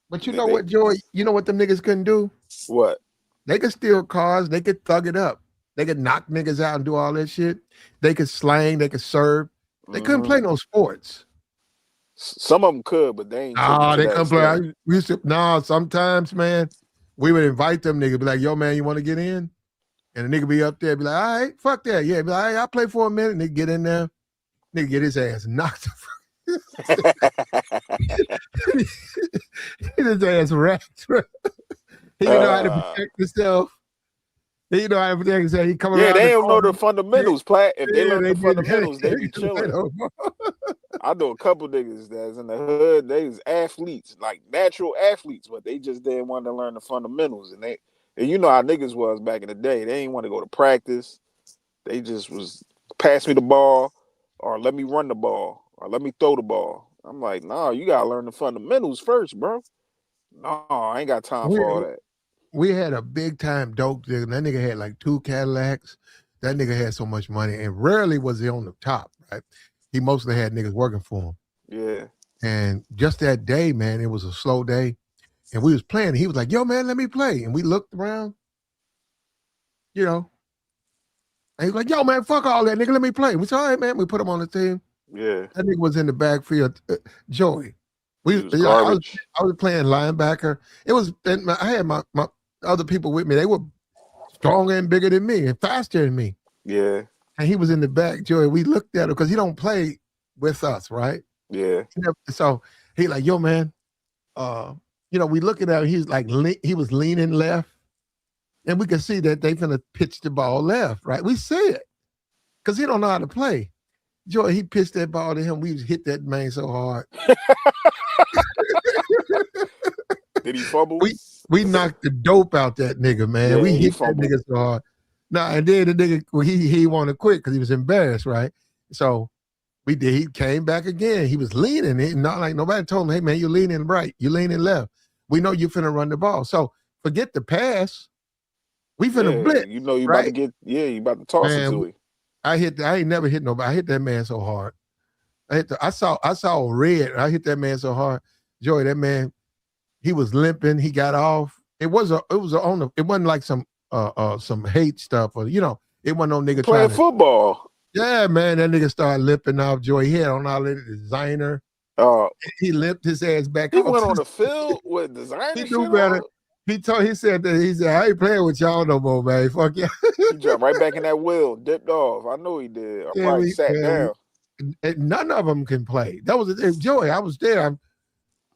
But you They, know they what, Joy? You know what them niggas couldn't do? what? They could steal cars. They could thug it up. They could knock niggas out and do all that shit. They could slang. They could serve. They couldn't Mm-hmm. play no sports. Some of them could, but they ain't took it to They that couldn't play. extent. We used to, sometimes, man, we would invite them niggas, be like, yo, man, you want to get in? And the nigga be up there, be like, all right, fuck that. Yeah, be like, all right, I'll play for a minute. Nigga get in there. Nigga get his ass knocked. Get his ass wrecked. He didn't know how to protect himself. You know, everything said he come Yeah, around the they don't know corner. the fundamentals, Platt. If they Yeah, learn they the did. fundamentals, they be They chilling. don't. I know a couple niggas that's in the hood. They was athletes, like natural athletes, but they just didn't want to learn the fundamentals. And you know how niggas was back in the day. They ain't want to go to practice. They just was pass me the ball, or let me run the ball, or let me throw the ball. I'm like, nah, you gotta learn the fundamentals first, bro. No, I ain't got time for we all that. we had a big time dope dealer. That nigga had like 2 Cadillacs. That nigga had so much money, and rarely was he on the top. Right? He mostly had niggas working for him. Yeah, And just that day, man, it was a slow day, and we was playing. He was like, "Yo, man, let me play." And we looked around, you know, and he was like, "Yo, man, fuck all that, nigga, let me play." We said, "All right, man." We put him on the team. yeah. That nigga was in the backfield. Joey, He was garbage. I was playing linebacker. It was, and I had my other people with me. They were stronger and bigger than me and faster than me. Yeah, And he was in the back, Joey. We looked at him because he don't play with us, right? yeah. So he like, "Yo, man, we looking at him. He's like, he was leaning left, and we could see that they finna pitch the ball left, right? We see it because he don't know how to play. Joy, he pitched that ball to him. We hit that man so hard. Did he fumble? we knocked the dope out that nigga, man. We Yeah, he hit that fumbled. nigga so hard. Nah, and then the nigga, well, he wanted to quit because he was embarrassed, right? So we did. He came back again. He was leaning. Not like nobody told him, "Hey man, you're leaning right. You leaning left. We know you finna run the ball. So forget the pass. We finna Yeah, blitz, you know you about to right? get. Yeah, you about to toss it Man, to him. I ain't never hit nobody. I hit that man so hard. I saw red. I hit that man so hard. Joey, that man, he was limping. He got off. It wasn't like some hate stuff or it wasn't no nigga Playing trying to. football. Yeah, man, that nigga started limping off. Joey, he had on all that designer. Uh, He limped his ass back he off. went on the field with He designer knew shit better. on. He said I ain't playing with y'all no more, man. Fuck yeah. He jumped right back in that wheel, dipped off. I know he did. I Yeah, probably sat down. none of them can play. That was Joey. I was there.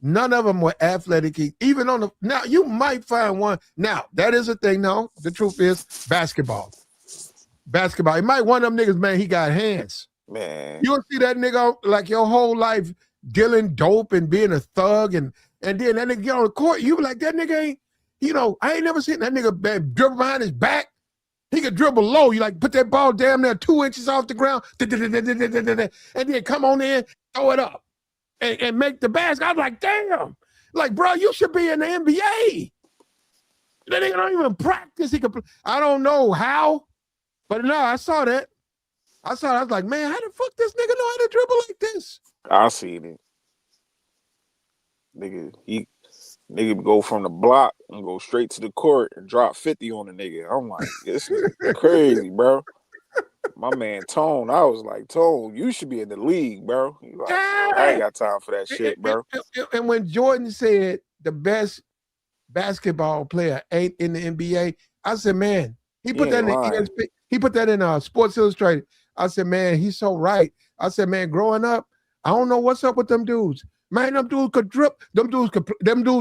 None of them were athletic. Even on the now, you might find one. Now that is a thing. No, the truth is basketball. Basketball. You might one of them niggas, man. He got hands. Man, You'll see that nigga like your whole life dealing dope and being a thug, and then that nigga get on the court. You be like that nigga ain't. I ain't never seen that nigga dribble behind his back. He could dribble low. You like put that ball damn near 2 inches off the ground, and then come on in, throw it up, and make the basket. I was like, damn, like bro, you should be in the NBA. That nigga don't even practice. He could. I don't know how, but no, I saw that. I was like, man, how the fuck this nigga know how to dribble like this? I seen it. Nigga go from the block and go straight to the court and drop 50 on the nigga. I'm like, this nigga crazy, bro. My man Tone, I was like, Tone, you should be in the league, bro. He like, man, I ain't Yeah. got time for that shit, bro. And when Jordan said the best basketball player ain't in the NBA, I said, man, he He put that ain't in lying. he put that in Sports Illustrated. I said, man, he's so right. I said, man, growing up, I don't know what's up with them dudes. Man, them dudes could drip. Them dudes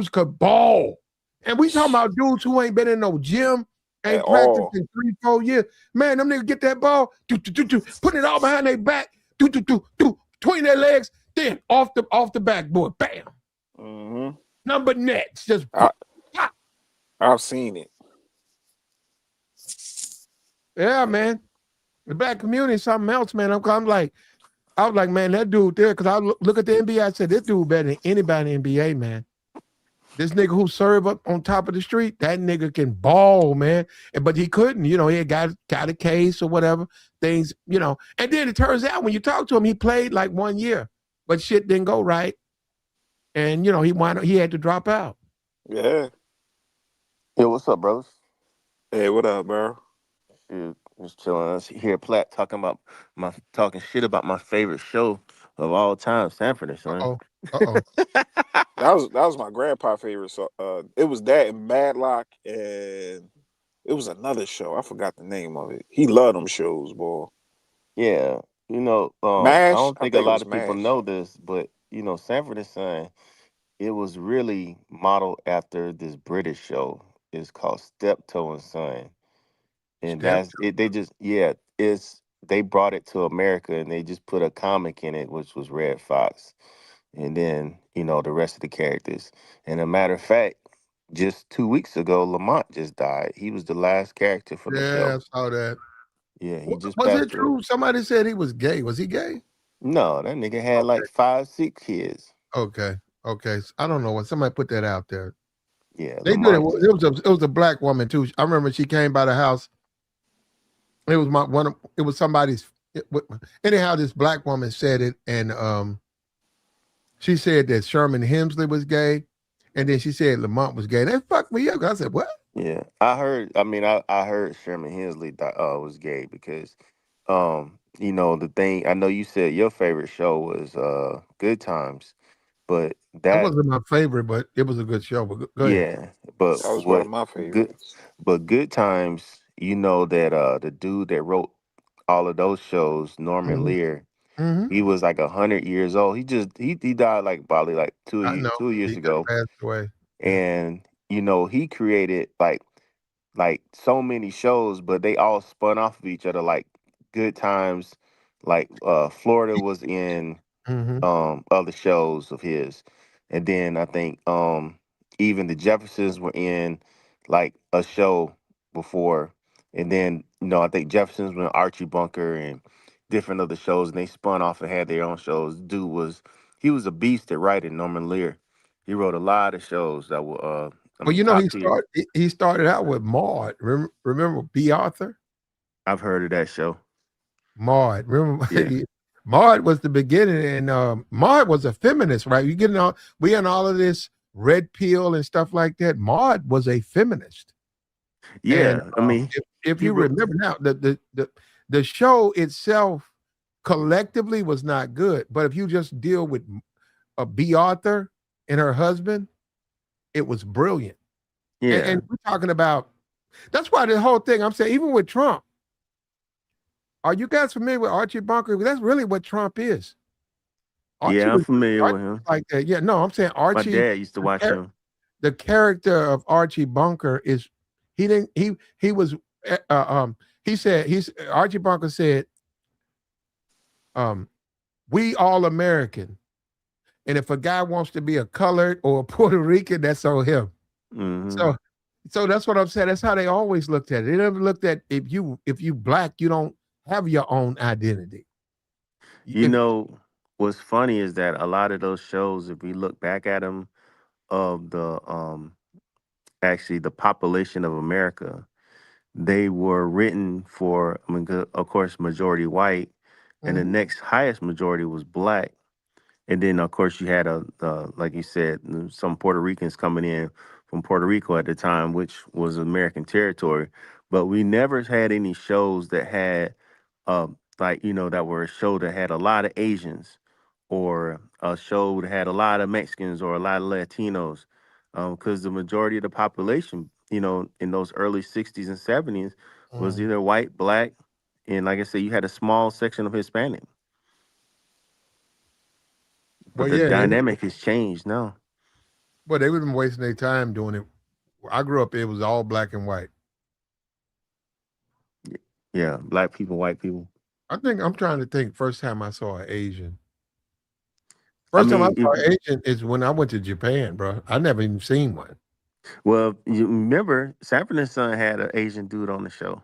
could ball. And we talking about dudes who ain't been in no gym, At ain't practiced all. in 3, 4 years. Man, them niggas get that ball, putting it all behind their back, between their legs, then off the backboard, bam. Mm-hmm. Number nets, just I, pop. I've seen it. Yeah, man. The black community is something else, man. I was like, man, that dude there, because I look at the NBA, I said, this dude better than anybody in the NBA, man. This nigga who serve up on top of the street, that nigga can ball, man. But he couldn't, he had got a case or whatever, things, And then it turns out when you talk to him, he played like 1 year, but shit didn't go right. And, he had to drop out. Yeah. Yo, what's up, brothers? Hey, what up, bro? Shit, just chilling. Us here, Platt talking shit about my favorite show of all time, Sanford and Son. Uh-oh. Uh-oh. That was my grandpa favorite. So it was that and Madlock, and it was another show. I forgot the name of it. He loved them shows, boy. Yeah, I Mash. don't I think a think it lot was of people Mash. know this, but Sanford and Son, it was really modeled after this British show. It's called Steptoe and Son, and Step. that's it. They just it's they brought it to America, and they just put a comic in it, which was Red Fox, and then the rest of the characters. And a matter of fact, just 2 weeks ago, Lamont just died. He was the last character from the Yeah, show. I saw that. Yeah, he just Was it passed away. true? Somebody said he was gay. Was he gay? No, that nigga had Okay. like 5, 6 kids. Okay. Okay. I don't know what somebody put that out there. Yeah, They did it. Lamont just It was a black woman too. I remember she came by the house. It was it was somebody's. Anyhow, this black woman said it, and she said that Sherman Hemsley was gay, and then she said Lamont was gay. That fucked me up. I said, "What?" Yeah, I heard. I mean, I heard Sherman Hensley was gay because, the thing. I know you said your favorite show was Good Times, but That that wasn't my favorite, but it was a good show. But go ahead. yeah, but That was one of what my good, favorites. but Good Times. You know that the dude that wrote all of those shows, Norman Hmm. Lear, Hmm. he was like 100 years old. He died like probably like I know 2 years he just ago, passed away. Yeah. and he created like so many shows, but they all spun off of each other. Like Good Times, like Florida was in Hmm. other shows of his, and then I think even the Jeffersons were in like a show before, and then I think Jeffersons were in Archie Bunker and different other shows, and they spun off and had their own shows. Dude was he was a beast at writing. Norman Lear, he wrote a lot of shows that were Well, top tier. he started out with Maud. Remember B. Arthur? I've heard of that show. Maud. Remember Yeah. Maud was the beginning, and Maud was a feminist, right? You getting all we in all of this red pill and stuff like that. Maud was a feminist, and Yeah, I mean, if he you wrote. remember now, the show itself collectively was not good, but if you just deal with B. Arthur and her husband, it was brilliant. Yeah, And we're talking about that's why the whole thing I'm saying, even with Trump, are you guys familiar with Archie Bunker? That's really what Trump is. Archie yeah, I'm was familiar Archie with was him. like that. Yeah, no, I'm saying My Archie, dad used to the, watch char- him. the character of Archie Bunker is he didn't he was he said he's Archie Bunker said um we all American, and if a guy wants to be a colored or a Puerto Rican, that's on him. Hmm. So that's what I'm saying. That's how they always looked at it. They never looked at if you black, you don't have your own identity. You If know, what's funny is that a lot of those shows, if we look back at them, of the actually the population of America, they were written for. I mean, of course, majority white, and the Mhm. next highest majority was black. And then, of course, you had like you said, some Puerto Ricans coming in from Puerto Rico at the time, which was American territory. But we never had any shows that had, like that were a show that had a lot of Asians, or a show that had a lot of Mexicans or a lot of Latinos, because the majority of the population, in those early '60s and '70s, was Mm. either white, black, and like I said, you had a small section of Hispanic. Well, But the yeah, dynamic has changed now. well, they would have been wasting their time doing it. I grew up; it was all black and white. Yeah, black people, white people. I think I'm trying to think. First time I saw an Asian. I First time I mean, saw an Asian is when I went to Japan, bro. I never even seen one. well, you remember Sanford and Son had an Asian dude on the show.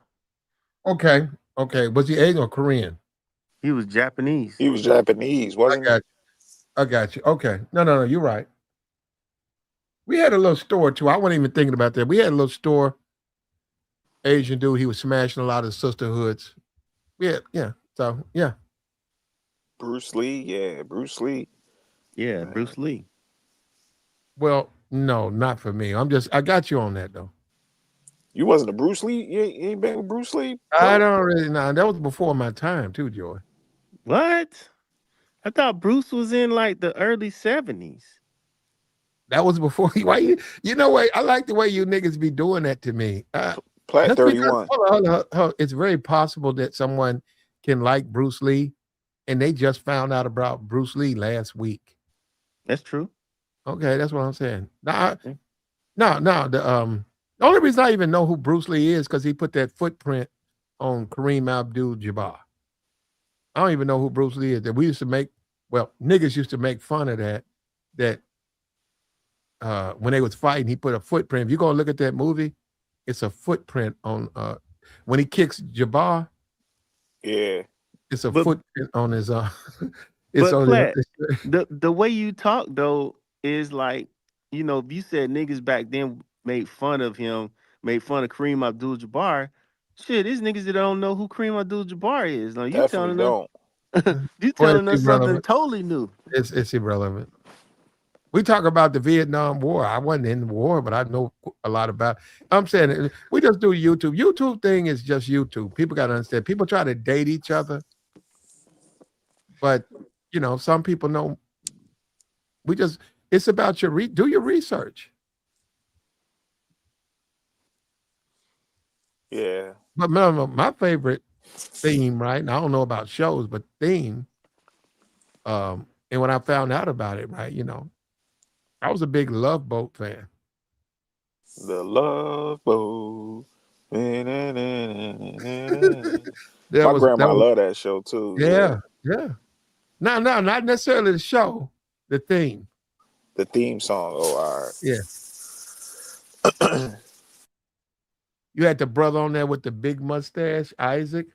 Okay, okay. Was he Asian or Korean? He was Japanese. He was Japanese, I wasn't he? got you. I got you. Okay. No. You're right. We had a little store too. I wasn't even thinking about that. We had a little store. Asian dude. He was smashing a lot of sisterhoods. Yeah. So yeah. Bruce Lee, yeah, Bruce Lee. Yeah, Man. Bruce Lee. Well, no, not for me. I got you on that though. You wasn't a Bruce Lee? You ain't been with Bruce Lee, I bro? don't really know. That was before my time too, Joy. What? I thought Bruce was in like the early '70s. That was before why you know what? I like the way you niggas be doing that to me. Plat Just because 31. hold on. It's very possible that someone can like Bruce Lee and they just found out about Bruce Lee last week. That's true. Okay, that's what I'm saying. Yeah. No, the The only reason I even know who Bruce Lee is because he put that footprint on Kareem Abdul-Jabbar. I don't even know who Bruce Lee is. That we used to make, well, niggas used to make fun of that. That when they was fighting, he put a footprint. If you go look at that movie, it's a footprint on when he kicks Jabbar. Yeah. It's a But footprint on his. It's but on Platt, his. the way you talk though is like, if you said niggas back then made fun of him, made fun of Kareem Abdul-Jabbar, shit, these niggas that don't know who Kareem Abdul-Jabbar is. Now you Definitely telling us, don't. you Well, telling it's us something irrelevant. totally new. It's irrelevant. We talk about the Vietnam War. I wasn't in the war, but I know a lot about. I'm saying we just do YouTube. YouTube thing is just YouTube. People got to understand. People try to date each other, but some people know. We just. It's about do your research. Yeah. But my favorite theme, right? And I don't know about shows, but theme. And when I found out about it, right, I was a big Love Boat fan. The Love Boat. My That grandma was loved that show too. Yeah. yeah, yeah. No, not necessarily the show, the theme. The theme song. Oh, all Yeah. right. You had the brother on there with the big mustache, Isaac.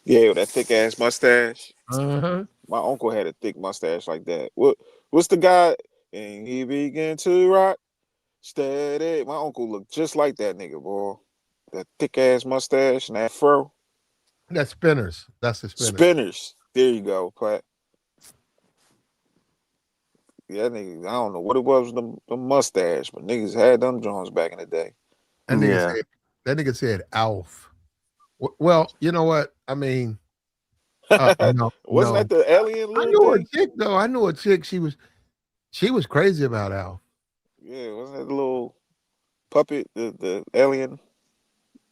Yeah, with that thick ass mustache. Uh-huh. My uncle had a thick mustache like that. What's the guy? And he began to rock steady. My uncle looked just like that nigga, boy. That thick ass mustache and that fro. That's Spinners. That's the Spinners. Spinners. There you go, Pat. Yeah, nigga. I don't know what it was with the mustache, but niggas had them Jones back in the day. That nigga Yeah. said that nigga said Alf. Well, you know what? I mean, no, Wasn't that no. the alien I little knew a thing? chick though. I knew a chick. She was crazy about Alf. Yeah, wasn't that the little puppet, the alien?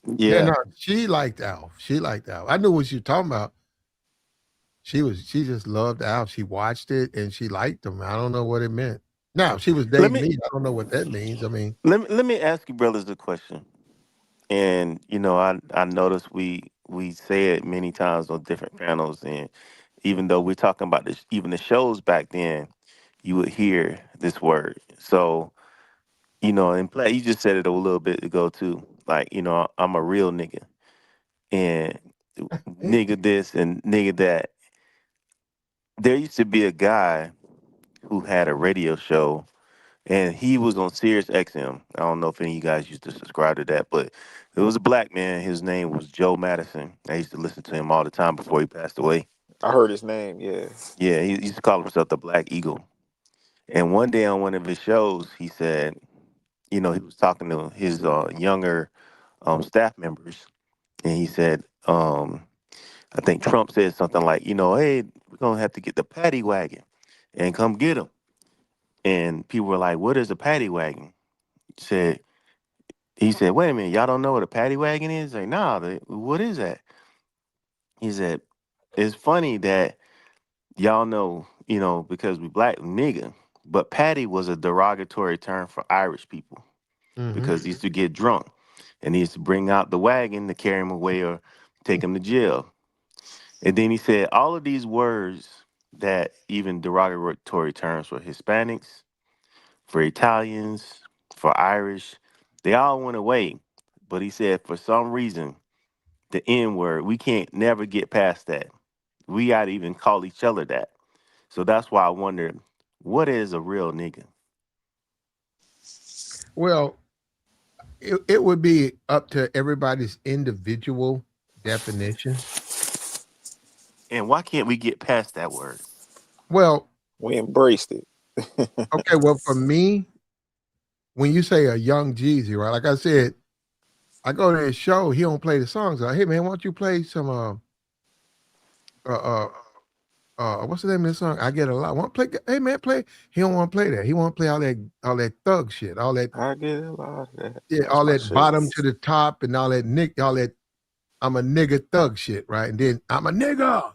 Yeah, Yeah. no, she liked Alf. She liked Alf. I knew what you were talking about. She just loved Alf. She watched it and she liked him. I don't know what it meant. Now, if she was Let dating me me, I don't know what that means. I mean, let me ask you brothers a question. And I noticed we say it many times on different panels, and even though we're talking about this, even the shows back then, you would hear this word. So, and play, you just said it a little bit ago too. Like, I'm a real nigga. And nigga this and nigga that. There used to be a guy who had a radio show and he was on Sirius XM. I don't know if any of you guys used to subscribe to that, but it was a black man. His name was Joe Madison. I used to listen to him all the time before he passed away. I heard his name. Yeah. Yeah, he used to call himself the Black Eagle. And one day on one of his shows, he said, he was talking to his younger staff members, and he said, I think Trump said something like, hey, we're gonna have to get the paddy wagon and come get him. And people were like, "What is a paddy wagon?" Said he said, "Wait a minute, y'all don't know what a paddy wagon is?" Like, nah, what is that? He said, "It's funny that y'all know, because we black nigga, but paddy was a derogatory term for Irish people mhm. because they used to get drunk and they used to bring out the wagon to carry him away or take him to jail." And then he said, all of these words that even derogatory terms for Hispanics, for Italians, for Irish, they all went away. But he said for some reason, the N word, we can't never get past that. We gotta even call each other that. So that's why I wonder, what is a real nigga? Well, it would be up to everybody's individual definition. And why can't we get past that word? Well, We embraced it. okay, well, for me, when you say a young Jeezy, right? Like I said, I go to his show, he don't play the songs. Like, hey man, why don't you play some uh uh what's the name of this song? I get a lot. Want to play? Hey man, play. He don't want to play that. He want to play all that thug shit, all that I get a lot of that. yeah, That's all my that shit. bottom to the top and all that I'm a nigga thug shit, right? And then I'm a nigga,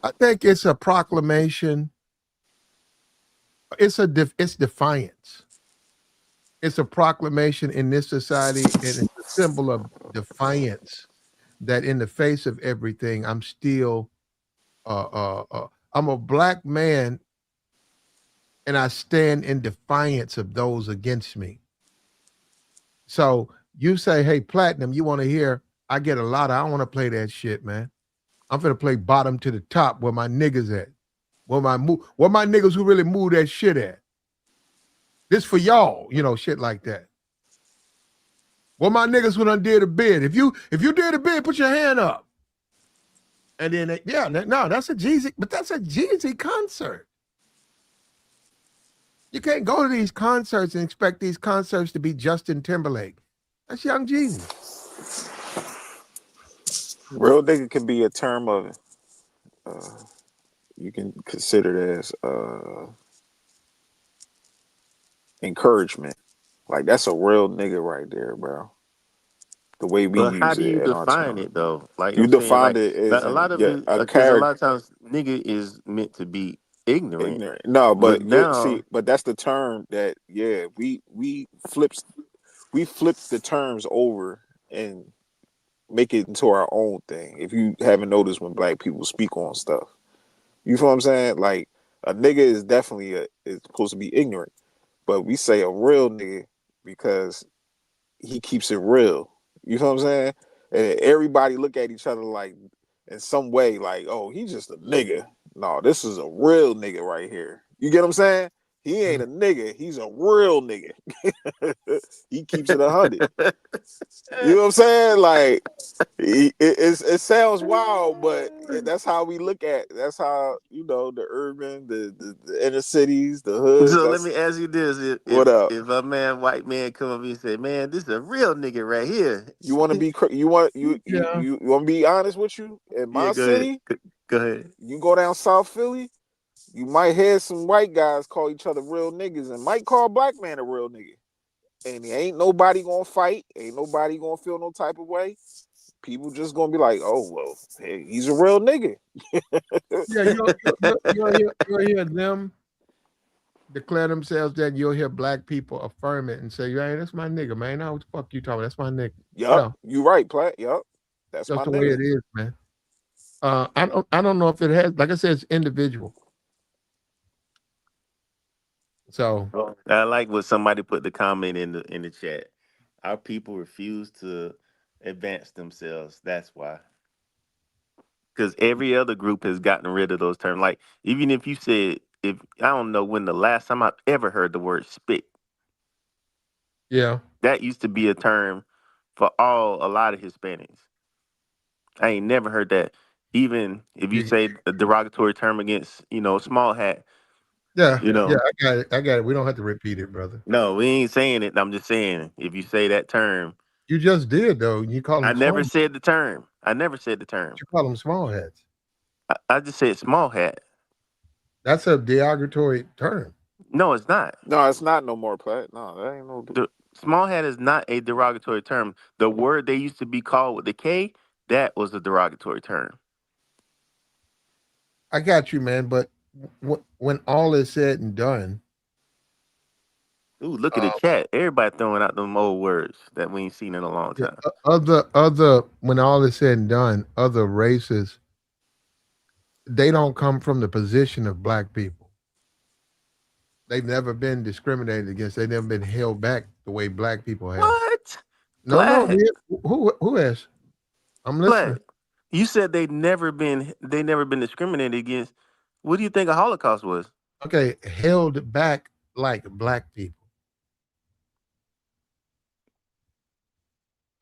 I think it's a proclamation. It's defiance. It's a proclamation in this society, and it's a symbol of defiance. That in the face of everything, I'm still, I'm a black man, and I stand in defiance of those against me. So you say, "Hey, Platinum, you want to hear?" I get a lot. I don't want to play that shit, man. I'm gonna play bottom to the top where my niggas at. Where my niggas who really move that shit at. This for y'all, shit like that. Where my niggas who done did a bid. If you did a bid, put your hand up. And then no, that's a Jeezy, but that's a Jeezy concert. You can't go to these concerts and expect these concerts to be Justin Timberlake. That's Young Jeezy. Real nigga can be a term of you can consider it as encouragement. Like that's a real nigga right there, bro. The way we But how use do it you in our define term. it though? Like You I'm saying, defined like it as a lot in of it, a because a lot character of times nigga is meant to be ignorant. ignorant. No, But but now, but that's the term that we flipped the terms over and make it into our own thing. If you haven't noticed when black people speak on stuff. You feel what I'm saying? Like a nigga is definitely is supposed to be ignorant. But we say a real nigga because he keeps it real. You know what I'm saying? And everybody look at each other like in some way, like, oh, he's just a nigga. No, this is a real nigga right here. You get what I'm saying? He ain't a nigga. He's a real nigga. He keeps it 100. You know what I'm saying? Like, it sounds wild, but that's how we look at. That's how the urban, the inner cities, the hoods. so let That's me ask you this: what up. if a white man come up and say, "Man, this is a real nigga right here," You want to be you want Yeah. you want to be honest with you? In yeah, my go ahead, city, go ahead. you go down South Philly, you might hear some white guys call each other real niggas, and might call a black man a real nigga. And ain't nobody gonna fight. Ain't nobody gonna feel no type of way. People just gonna be like, "Oh well, hey, he's a real nigga." Yeah, you'll hear them declare themselves that. You'll hear black people affirm it and say, "Yeah, that's my nigga, man. Now what the fuck you talking about? That's my nigga." Yup, Yeah, you right, Platt. Yup, that's just my the way nigga. it is, man. I don't know if it has, like I said, it's individual. So I like what somebody put the comment in the chat. Our people refuse to advance themselves. That's why. Because every other group has gotten rid of those terms. Like even if you said, if I don't know when the last time I've ever heard the word spit, yeah, that used to be a term for a lot of Hispanics. I ain't never heard that. Even if you you, say a derogatory term against, small hat, yeah, you yeah. know, I got it. I got it. We don't have to repeat it, brother. no, we ain't saying it. I'm just saying if you say that term, You just did though. You call I them never small. said the term. I never said the term. You call them small heads. I just said small hat. That's a derogatory term. No, it's not. No, it's not no more, Platt. No, that ain't no. The small hat is not a derogatory term. The word they used to be called with the K, that was a derogatory term. I got you, man. But when all is said and done, Ooh, look at the uh, chat. Everybody throwing out them old words that we ain't seen in a long yeah, time. other when all is said and done, other races, they don't come from the position of black people. They've never been discriminated against. They've never been held back the way black people have. What? No. Black, Who has? I'm listening. black. You said they never been discriminated against. What do you think a Holocaust was? Okay, held back like black people.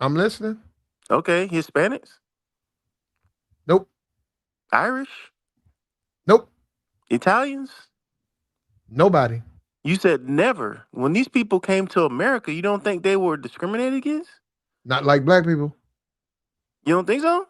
I'm listening. Okay, Hispanics, Nope. Irish, Nope. Italians. Nobody. You said never. When these people came to America, you don't think they were discriminated against? Not like black people. You don't think so?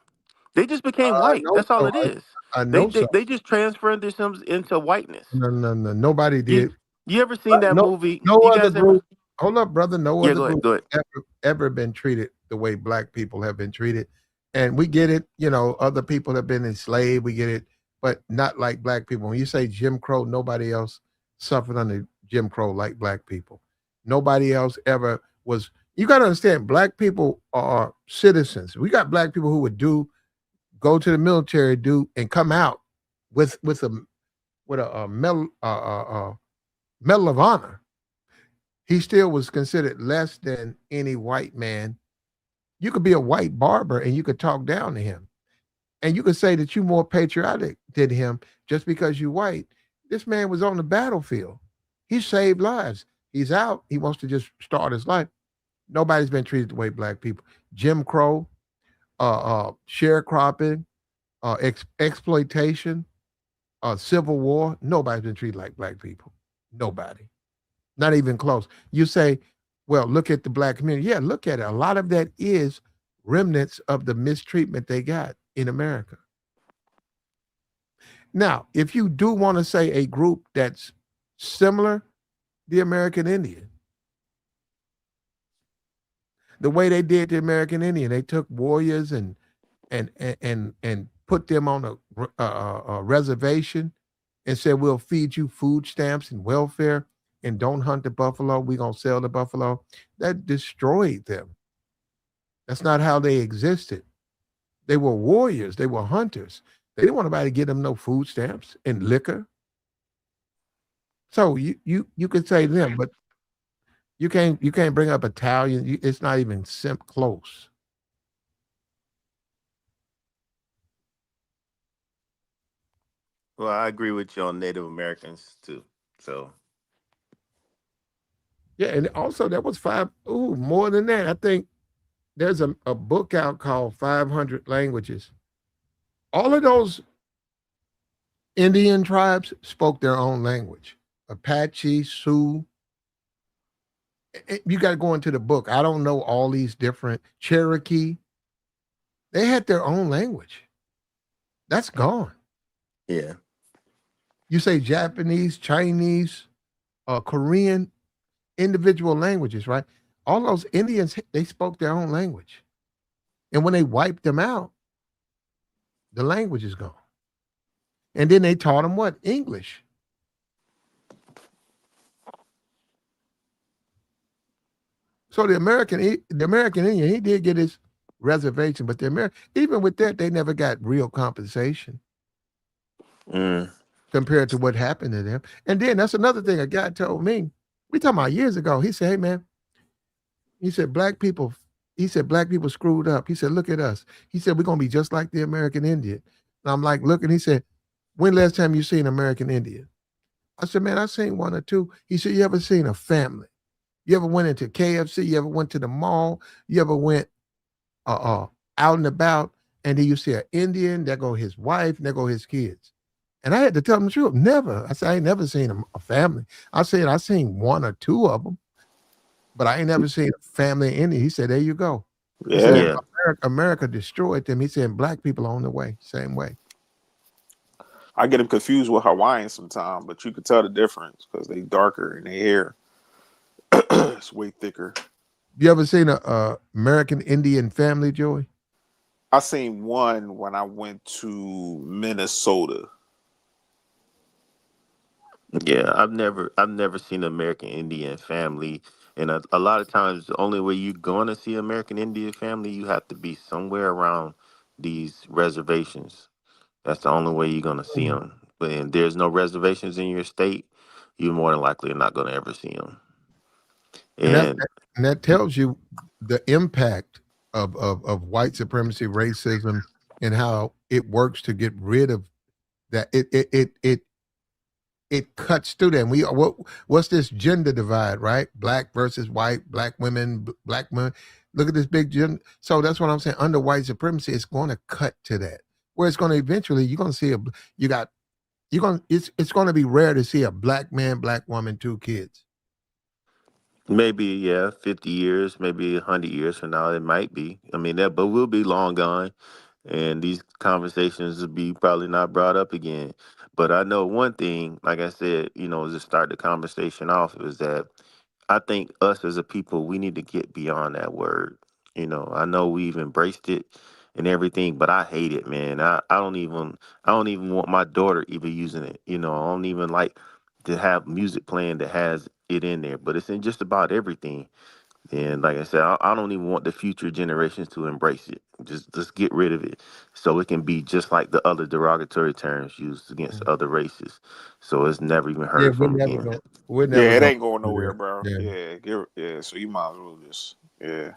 They just became I white. know That's all so. it is. I They know they, so. they just transferred themselves into whiteness. No. Nobody You did. you ever seen that No, movie? no You other guys ever? group. Hold up, brother. No Yeah, other go ahead. group Go ahead. ever been treated the way black people have been treated. And we get it. Other people have been enslaved. We get it, but not like black people. When you say Jim Crow, nobody else suffered under Jim Crow like black people. Nobody else ever was. You got to understand, black people are citizens. We got black people who would go to the military, do and come out with a medal of honor. He still was considered less than any white man. You could be a white barber and you could talk down to him. And you could say that you're more patriotic than him just because you're white. This man was on the battlefield. He saved lives. He's out. He wants to just start his life. Nobody's been treated the way black people. Jim Crow, sharecropping, exploitation, civil war. Nobody's been treated like black people. Nobody. Not even close. You say, well, look at the black community. Yeah, look at it. A lot of that is remnants of the mistreatment they got in America. Now, if you do want to say a group that's similar, the American Indian, the way they did the American Indian, they took warriors and put them on a reservation and said, we'll feed you food stamps and welfare and don't hunt the buffalo. We're going to sell the buffalo. That destroyed them. That's not how they existed. They were warriors. They were hunters. They didn't want nobody to get them no food stamps and liquor. So you could say them, but you can't bring up Italian. It's not even close. Well, I agree with you on Native Americans too. So Yeah, and also that was more than that. I think there's a book out called 500 Languages. All of those Indian tribes spoke their own language. Apache, Sioux. You got to go into the book. I don't know all these different Cherokee. They had their own language. That's gone. yeah, You say Japanese, Chinese, Korean, individual languages, right? All those Indians, they spoke their own language. And when they wiped them out, the language is gone. And then they taught them what? English. So the American Indian, he did get his reservation, but even with that, they never got real compensation mm, compared to what happened to them. And then that's another thing a guy told me. We talking about years ago. He said, "Hey man," he said, "Black people." He said, "Black people screwed up." He said, "Look at us." He said, "We're gonna be just like the American Indian." And I'm like, looking. He said, "When last time you seen American Indian?" I said, "Man, I seen one or two." He said, "You ever seen a family? You ever went into KFC? You ever went to the mall? You ever went uh, uh, out and about, and then you see an Indian, there go his wife, there go his kids." And I had to tell him the truth. Never. I said, I ain't never seen a family. I said, I seen one or two of them, but I ain't never seen a family Indian. He said, there you go. He said, Yeah, and yeah. America destroyed them. He said, black people are on the way, same way. I get them confused with Hawaiians sometimes, but you could tell the difference because they darker and their hair it's way thicker. You ever seen a American Indian family, Joey? I seen one when I went to Minnesota. Yeah, I've never seen an American Indian family, and a lot of times the only way you're going to see American Indian family, you have to be somewhere around these reservations. That's the only way you're going to see Mm. them. But if there's no reservations in your state, you more than likely are not going to ever see them. And that And and that tells you the impact of white supremacy, racism, and how it works to get rid of that. It cuts through them. What's this gender divide, right? Black versus white, black women, black men. Look at this big gender. So that's what I'm saying. Under white supremacy, it's going to cut to that. Where it's going to eventually, you're going to see you got, it's going to be rare to see a black man, black woman, two kids. maybe, yeah, 50 years, maybe 100 years from now, it might be. I mean, but we'll be long gone, and these conversations will be probably not brought up again. But I know one thing, like I said, to start the conversation off, is that I think us as a people, we need to get beyond that word. I know we've embraced it and everything, but I hate it, man. I don't even want my daughter even using it. I don't even like. to have music playing that has it in there, but it's in just about everything. And like I said, I don't even want the future generations to embrace it. Just get rid of it, so it can be just like the other derogatory terms used against Mhm. other races. So it's never even Yeah, heard from again. we're Yeah, never it gonna ain't going do nowhere, that. bro. Yeah. Yeah, yeah. So you might as well just yeah.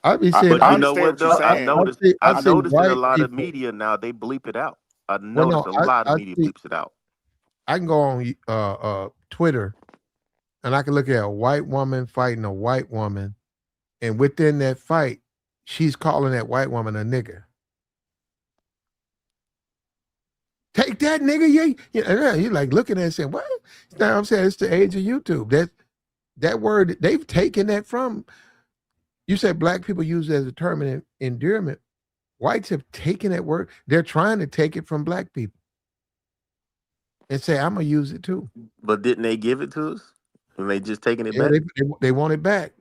I be I, seeing But I you I know understand what what you're though? saying. I I've I see noticed in a white lot of people. media now they bleep it out. I Well, noticed no, a lot of I media see. bleeps it out. I can go on Twitter and I can look at a white woman fighting a white woman, and within that fight, she's calling that white woman a nigger. Take that nigga, you like looking at it and saying, what? Now I'm saying it's the age of YouTube. That word they've taken that from. You said black people use it as a term of endearment. Whites have taken that word. They're trying to take it from black people and say, I'm gonna use it too. But didn't they give it to us? And they just taking it Yeah, back? they want it back.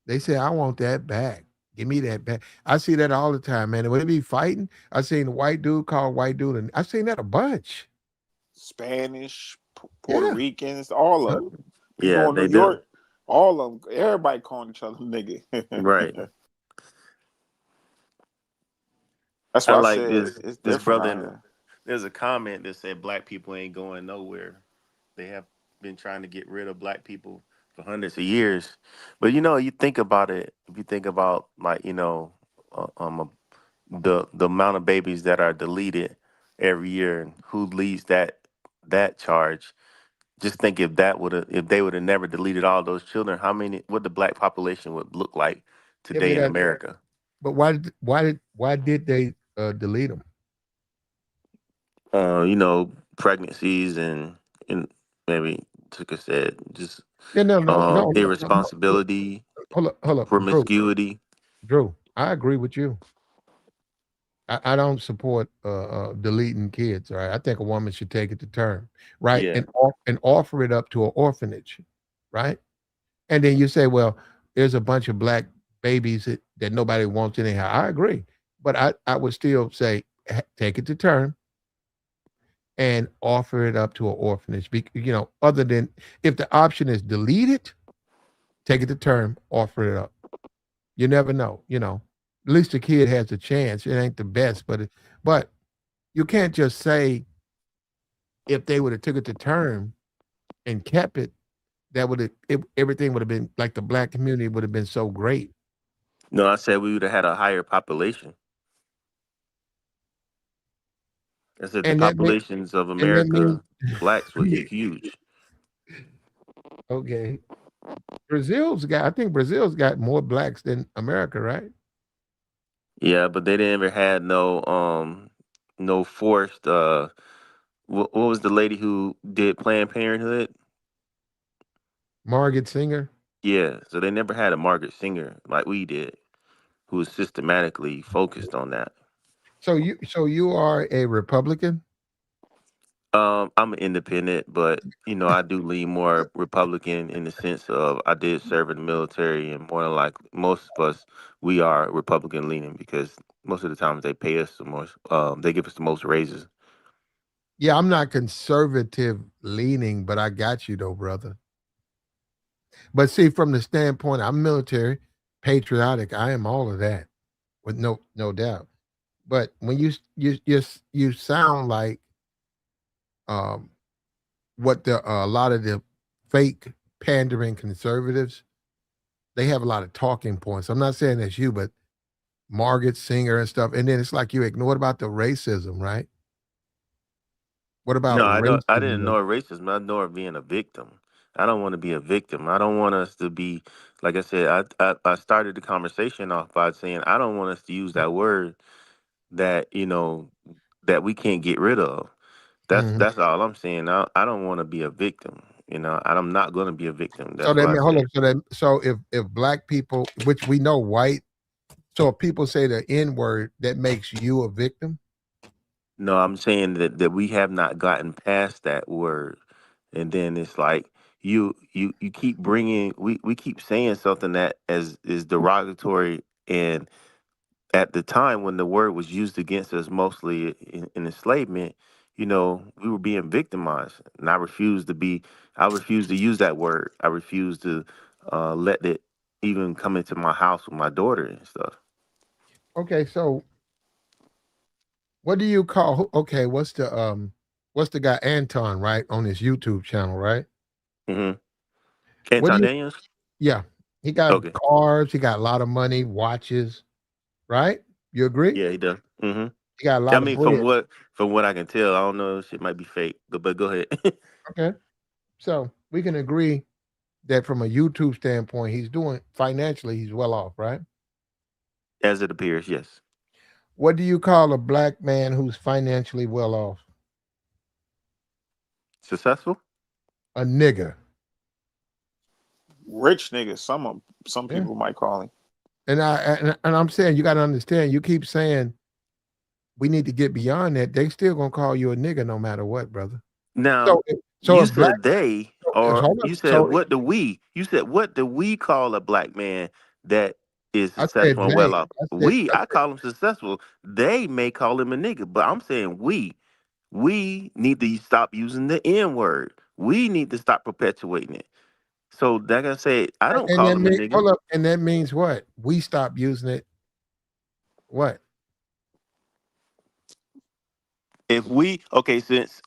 They say, I want that back. Give me that back. I see that all the time, man. When they be fighting, I seen a white dude call a white dude, and I seen that a bunch. Spanish, Puerto Yeah. Ricans, all Huh? of them. You Yeah, go in New they do. York, all of them. Everybody calling each other nigga. Right. That's I why I like said this it's this different brother out in, here. there's a comment that said black people ain't going nowhere. They have been trying to get rid of black people for hundreds of years. But you think about it, if you think about like, the amount of babies that are deleted every year and who leads that charge. Just think if they would have never deleted all those children, how many what the black population would look like Yeah, today in America. but why did they delete them? Pregnancies and maybe like I said, just Yeah, no. irresponsibility, Hold up, promiscuity. Drew. I agree with you. I don't support deleting kids. All right, I think a woman should take it to term, right, Yeah. and offer it up to an orphanage, right. And then you say, well, there's a bunch of black babies that nobody wants anyhow. I agree, but I would still say take it to term and offer it up to an orphanage. Other than if the option is delete it, take it to term, offer it up. You never know. At least the kid has a chance. It ain't the best, but you can't just say if they would have took it to term and kept it, that would have everything would have been like the black community would have been so great. No, I said we would have had a higher population. I said the And that mean, populations of and that means America, blacks would be huge. okay. I think Brazil's got more blacks than America, right? Yeah, but they never had no forced what was the lady who did Planned Parenthood? Margaret Singer. Yeah, so they never had a Margaret Singer like we did, who was systematically focused on that. So you are a Republican? I'm an independent, but I do lean more Republican in the sense of I did serve in the military, and more than likely, most of us we are Republican leaning because most of the times they pay us the most, they give us the most raises. Yeah, I'm not conservative leaning, but I got you though, brother. But see, from the standpoint, I'm military, patriotic. I am all of that, with no doubt. But when you sound like um, what a lot of the fake pandering conservatives, they have a lot of talking points. I'm not saying that's you, but Margaret Singer and stuff. And then it's like you ignore about the racism, right? What about No, I don't. I didn't racism? know racism. I know it being a victim. I don't want to be a victim. I don't want us to be, like I said. I started the conversation off by saying I don't want us to use that word that that we can't get rid of. Mhm. That's all I'm saying. I don't want to be a victim. And I'm not going to be a victim. So That's that what I mean, hold said. up. So if black people, which we know white, so if people say the N word, that makes you a victim. No, I'm saying that we have not gotten past that word, and then it's like you keep bringing we keep saying something that as is derogatory at the time when the word was used against us, mostly in enslavement, we were being victimized, and I refused to use that word. I refused to let it even come into my house with my daughter and stuff. Okay, so what do you call? Okay, what's the guy Anton, right, on his YouTube channel, right? Hmm. What do Anton you? Daniels. Yeah, he got Okay. cars. He got a lot of money, watches, right? You agree? Yeah, he does. Hmm. He got a I lot of mean, bread. from what I can tell, I don't know. Shit might be fake, but go ahead. Okay, so we can agree that from a YouTube standpoint, he's doing financially, he's well off, right? As it appears, yes. What do you call a black man who's financially well off? Successful. A nigger. Rich niggas. Some Yeah. people might call him. And I'm saying you got to understand. You keep saying we need to get beyond that. They still gonna call you a nigger no matter what, brother. Now, So you if black, said they, or hold up. you said So what do we? You said what do we call a black man that is I said successful and they. well off? I I call him successful. They may call him a nigga, but I'm saying we. We need to stop using the N word. We need to stop perpetuating it. So they're gonna say, I don't and call that him a mean nigga. hold up. And that means what? We stop using it. What? If we okay, since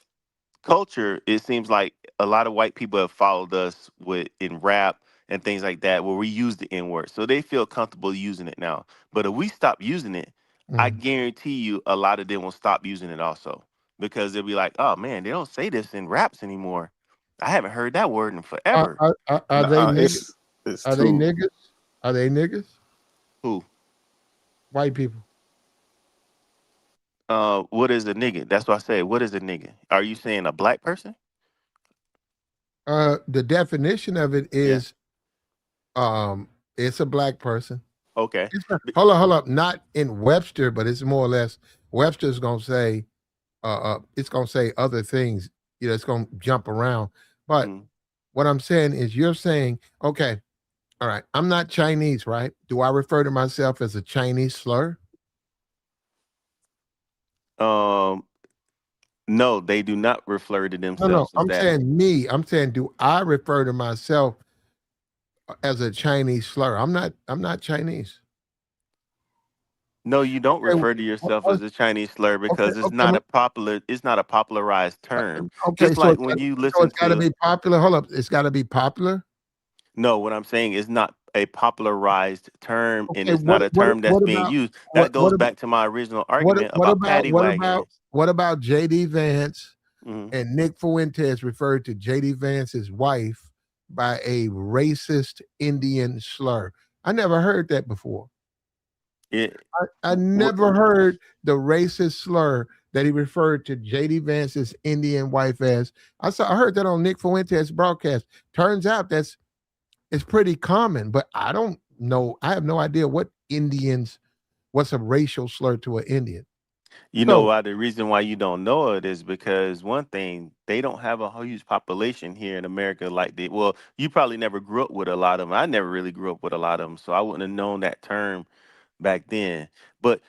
culture, it seems like a lot of white people have followed us with in rap and things like that, where we use the N word, so they feel comfortable using it now. But if we stop using it, I Mhm. guarantee you, a lot of them will stop using it also, because they'll be like, "Oh man, they don't say this in raps anymore. I haven't heard that word in forever." Are they Nah, niggas? it's Are they too. niggas? Are they niggas? Who? White people. What is a nigga? That's what I say. What is a nigga? Are you saying a black person? The definition of it Yeah. is it's a black person. Okay. It's not, hold up. Not in Webster, but it's more or less Webster's gonna say it's gonna say other things. It's gonna jump around. But Mm. what I'm saying is you're saying, okay, all right, I'm not Chinese, right? Do I refer to myself as a Chinese slur? Um, no, they do not refer to No, no. themselves as I'm that. saying me. I'm saying do I refer to myself as a Chinese slur? I'm not Chinese. No, you don't Okay, refer to yourself what, as a Chinese slur okay, because okay. it's not a popularized term. Okay, Just like when you so listen it's got to to be popular. Hold up, it's got to be popular. no, what I'm saying is not a popularized term and Okay, it's not a term that's being used. what That what goes ab- back to my original what argument what about about paddy what about wagon. what about JD Vance Mhm. and Nick Fuentes referred to JD Vance's wife by a racist Indian slur? I never heard that before. It, I never heard the racist slur that he referred to JD Vance's Indian wife as. I heard that on Nick Fuentes' broadcast. Turns out it's pretty common, but I don't know. I have no idea what's a racial slur to an Indian. You know So why? The reason why you don't know it is because one thing, they don't have a huge population here in America like they. Well, you probably never grew up with a lot of them. I never really grew up with a lot of them, so I wouldn't have known that term back then. But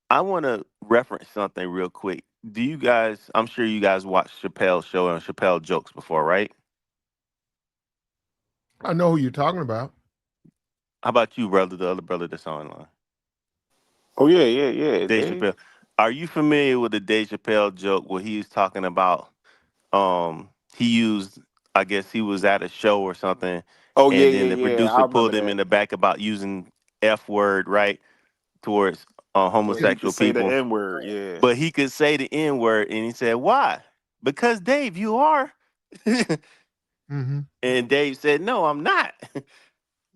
I want to reference something real quick. Do you guys? I'm sure you guys watched Chappelle's show and Chappelle jokes before, right? I know who you're talking about. How about you, brother? The other brother that's online, Oh yeah, yeah, yeah, Dave Dave. Chappelle. Are you familiar with the Dave Chappelle joke where he was talking about? He used, I guess he was at a show or something, Oh yeah, and then yeah, the yeah. I producer remember pulled him that. in the back about using F word, right, towards Where he could homosexual say the people, N word. Yeah. but he could say the N word, and he said, "Why? Because Dave, you are." Mm-hmm. And Dave said, "No, I'm not."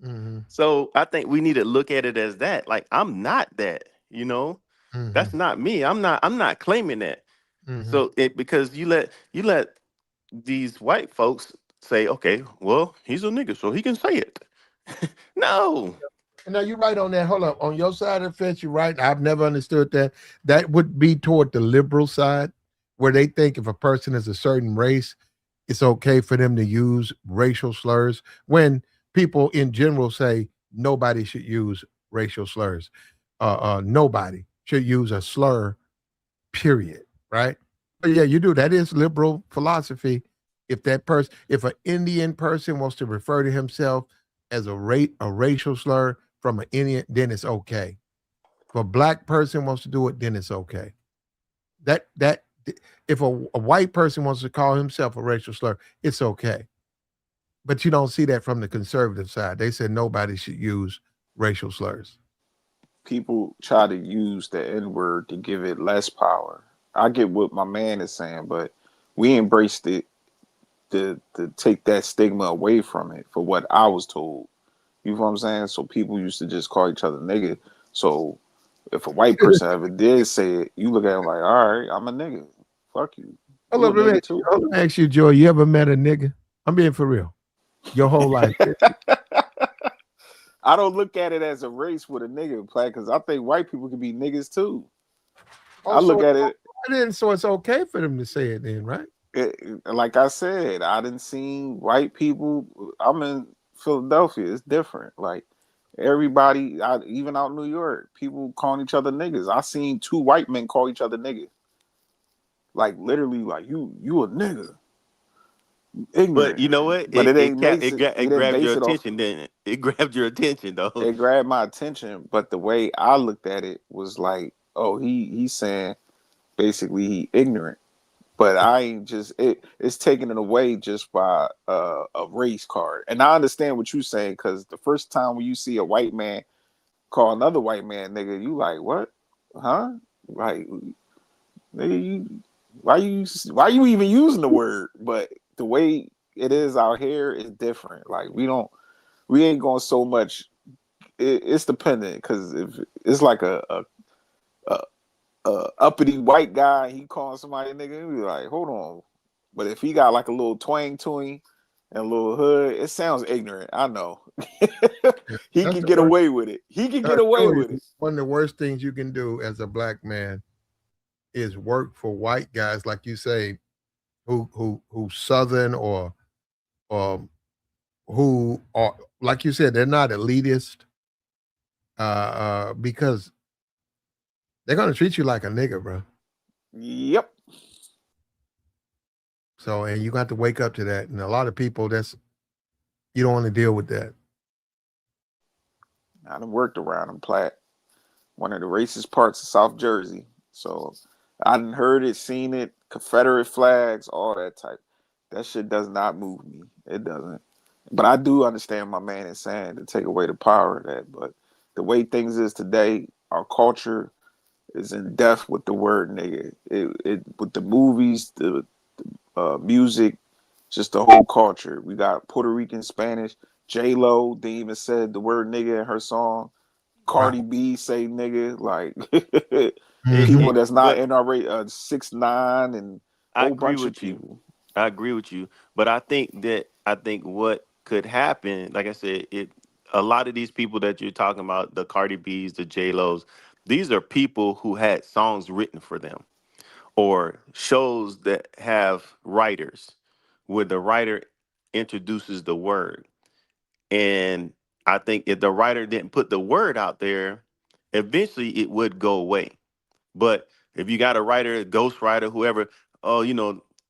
Mm-hmm. So I think we need to look at it as that. Like, I'm not that. Mm-hmm. That's not me. I'm not claiming that. Mm-hmm. So because you let these white folks say, okay, well, he's a nigga, so he can say it. No. Now you're right on that. Hold up. On your side of the fence, you're right. I've never understood that. That would be toward the liberal side, where they think if a person is a certain race, it's okay for them to use racial slurs when people in general say nobody should use racial slurs. nobody should use a slur, period. Right? But yeah, you do. That is liberal philosophy. If an Indian person wants to refer to himself as a racial slur from an Indian, then it's okay. If a black person wants to do it, then it's okay. That if a white person wants to call himself a racial slur, it's okay. But you don't see that from the conservative side. They said nobody should use racial slurs. People try to use the N word to give it less power. I get what my man is saying, but we embraced it to take that stigma away from it for what I was told. You know what I'm saying? So people used to just call each other nigga. So if a white person ever did say it, you look at him like, all right, I'm a nigga. Fuck you. You a nigga too. Let me ask you, Joy, you ever met a nigga? I'm being for real. Your whole life. I don't look at it as a race with a nigga play because I think white people can be niggas too. I look at it. So it's okay for them to say it then, right? Like I said, I didn't see white people. I'm in Philadelphia. It's different. Like everybody, even out in New York, people calling each other niggas. I seen 2 white men call each other niggas. Like literally, like you a nigga. Ignorant. But you know what? But It grabbed your attention, didn't it? It grabbed your attention, though. It grabbed my attention, but the way I looked at it was like, oh, he's saying basically he ignorant. But I ain't just it's taking it away just by a race card. And I understand what you're saying, because the first time when you see a white man call another white man nigga, you like, what? Huh? Like, nigga, why you even using the word? But the way it is out here is different. Like we ain't going so much. It's dependent, because if it's like a uppity white guy, he calling somebody a nigga, you be like, hold on. But if he got like a little twang to him and a little hood, it sounds ignorant. I know. He can get away with it. He can get away with it. One of the worst things you can do as a black man is work for white guys, like you say, who Southern or who are, like you said, they're not elitist, because they're gonna treat you like a nigga, bro. Yep. So, and you got to wake up to that. And a lot of people, you don't want to deal with that. I done worked around in Platte, one of the racist parts of South Jersey. So I done heard it, seen it, Confederate flags, all that type. That shit does not move me. It doesn't. But I do understand my man is saying to take away the power of that. But the way things is today, our culture is in depth with the word nigga. It with the movies, the music, just the whole culture. We got Puerto Rican, Spanish. J-Lo, they even said the word nigga in her song. Cardi B say nigga. Like people that's not NRA, 6ix9ine, and a whole bunch of people. I agree with you, but I think what could happen, like I said, a lot of these people that you're talking about, the Cardi B's, the J-Los, these are people who had songs written for them, or shows that have writers, where the writer introduces the word. And I think if the writer didn't put the word out there, eventually it would go away. But if you got a writer, a ghost writer, whoever,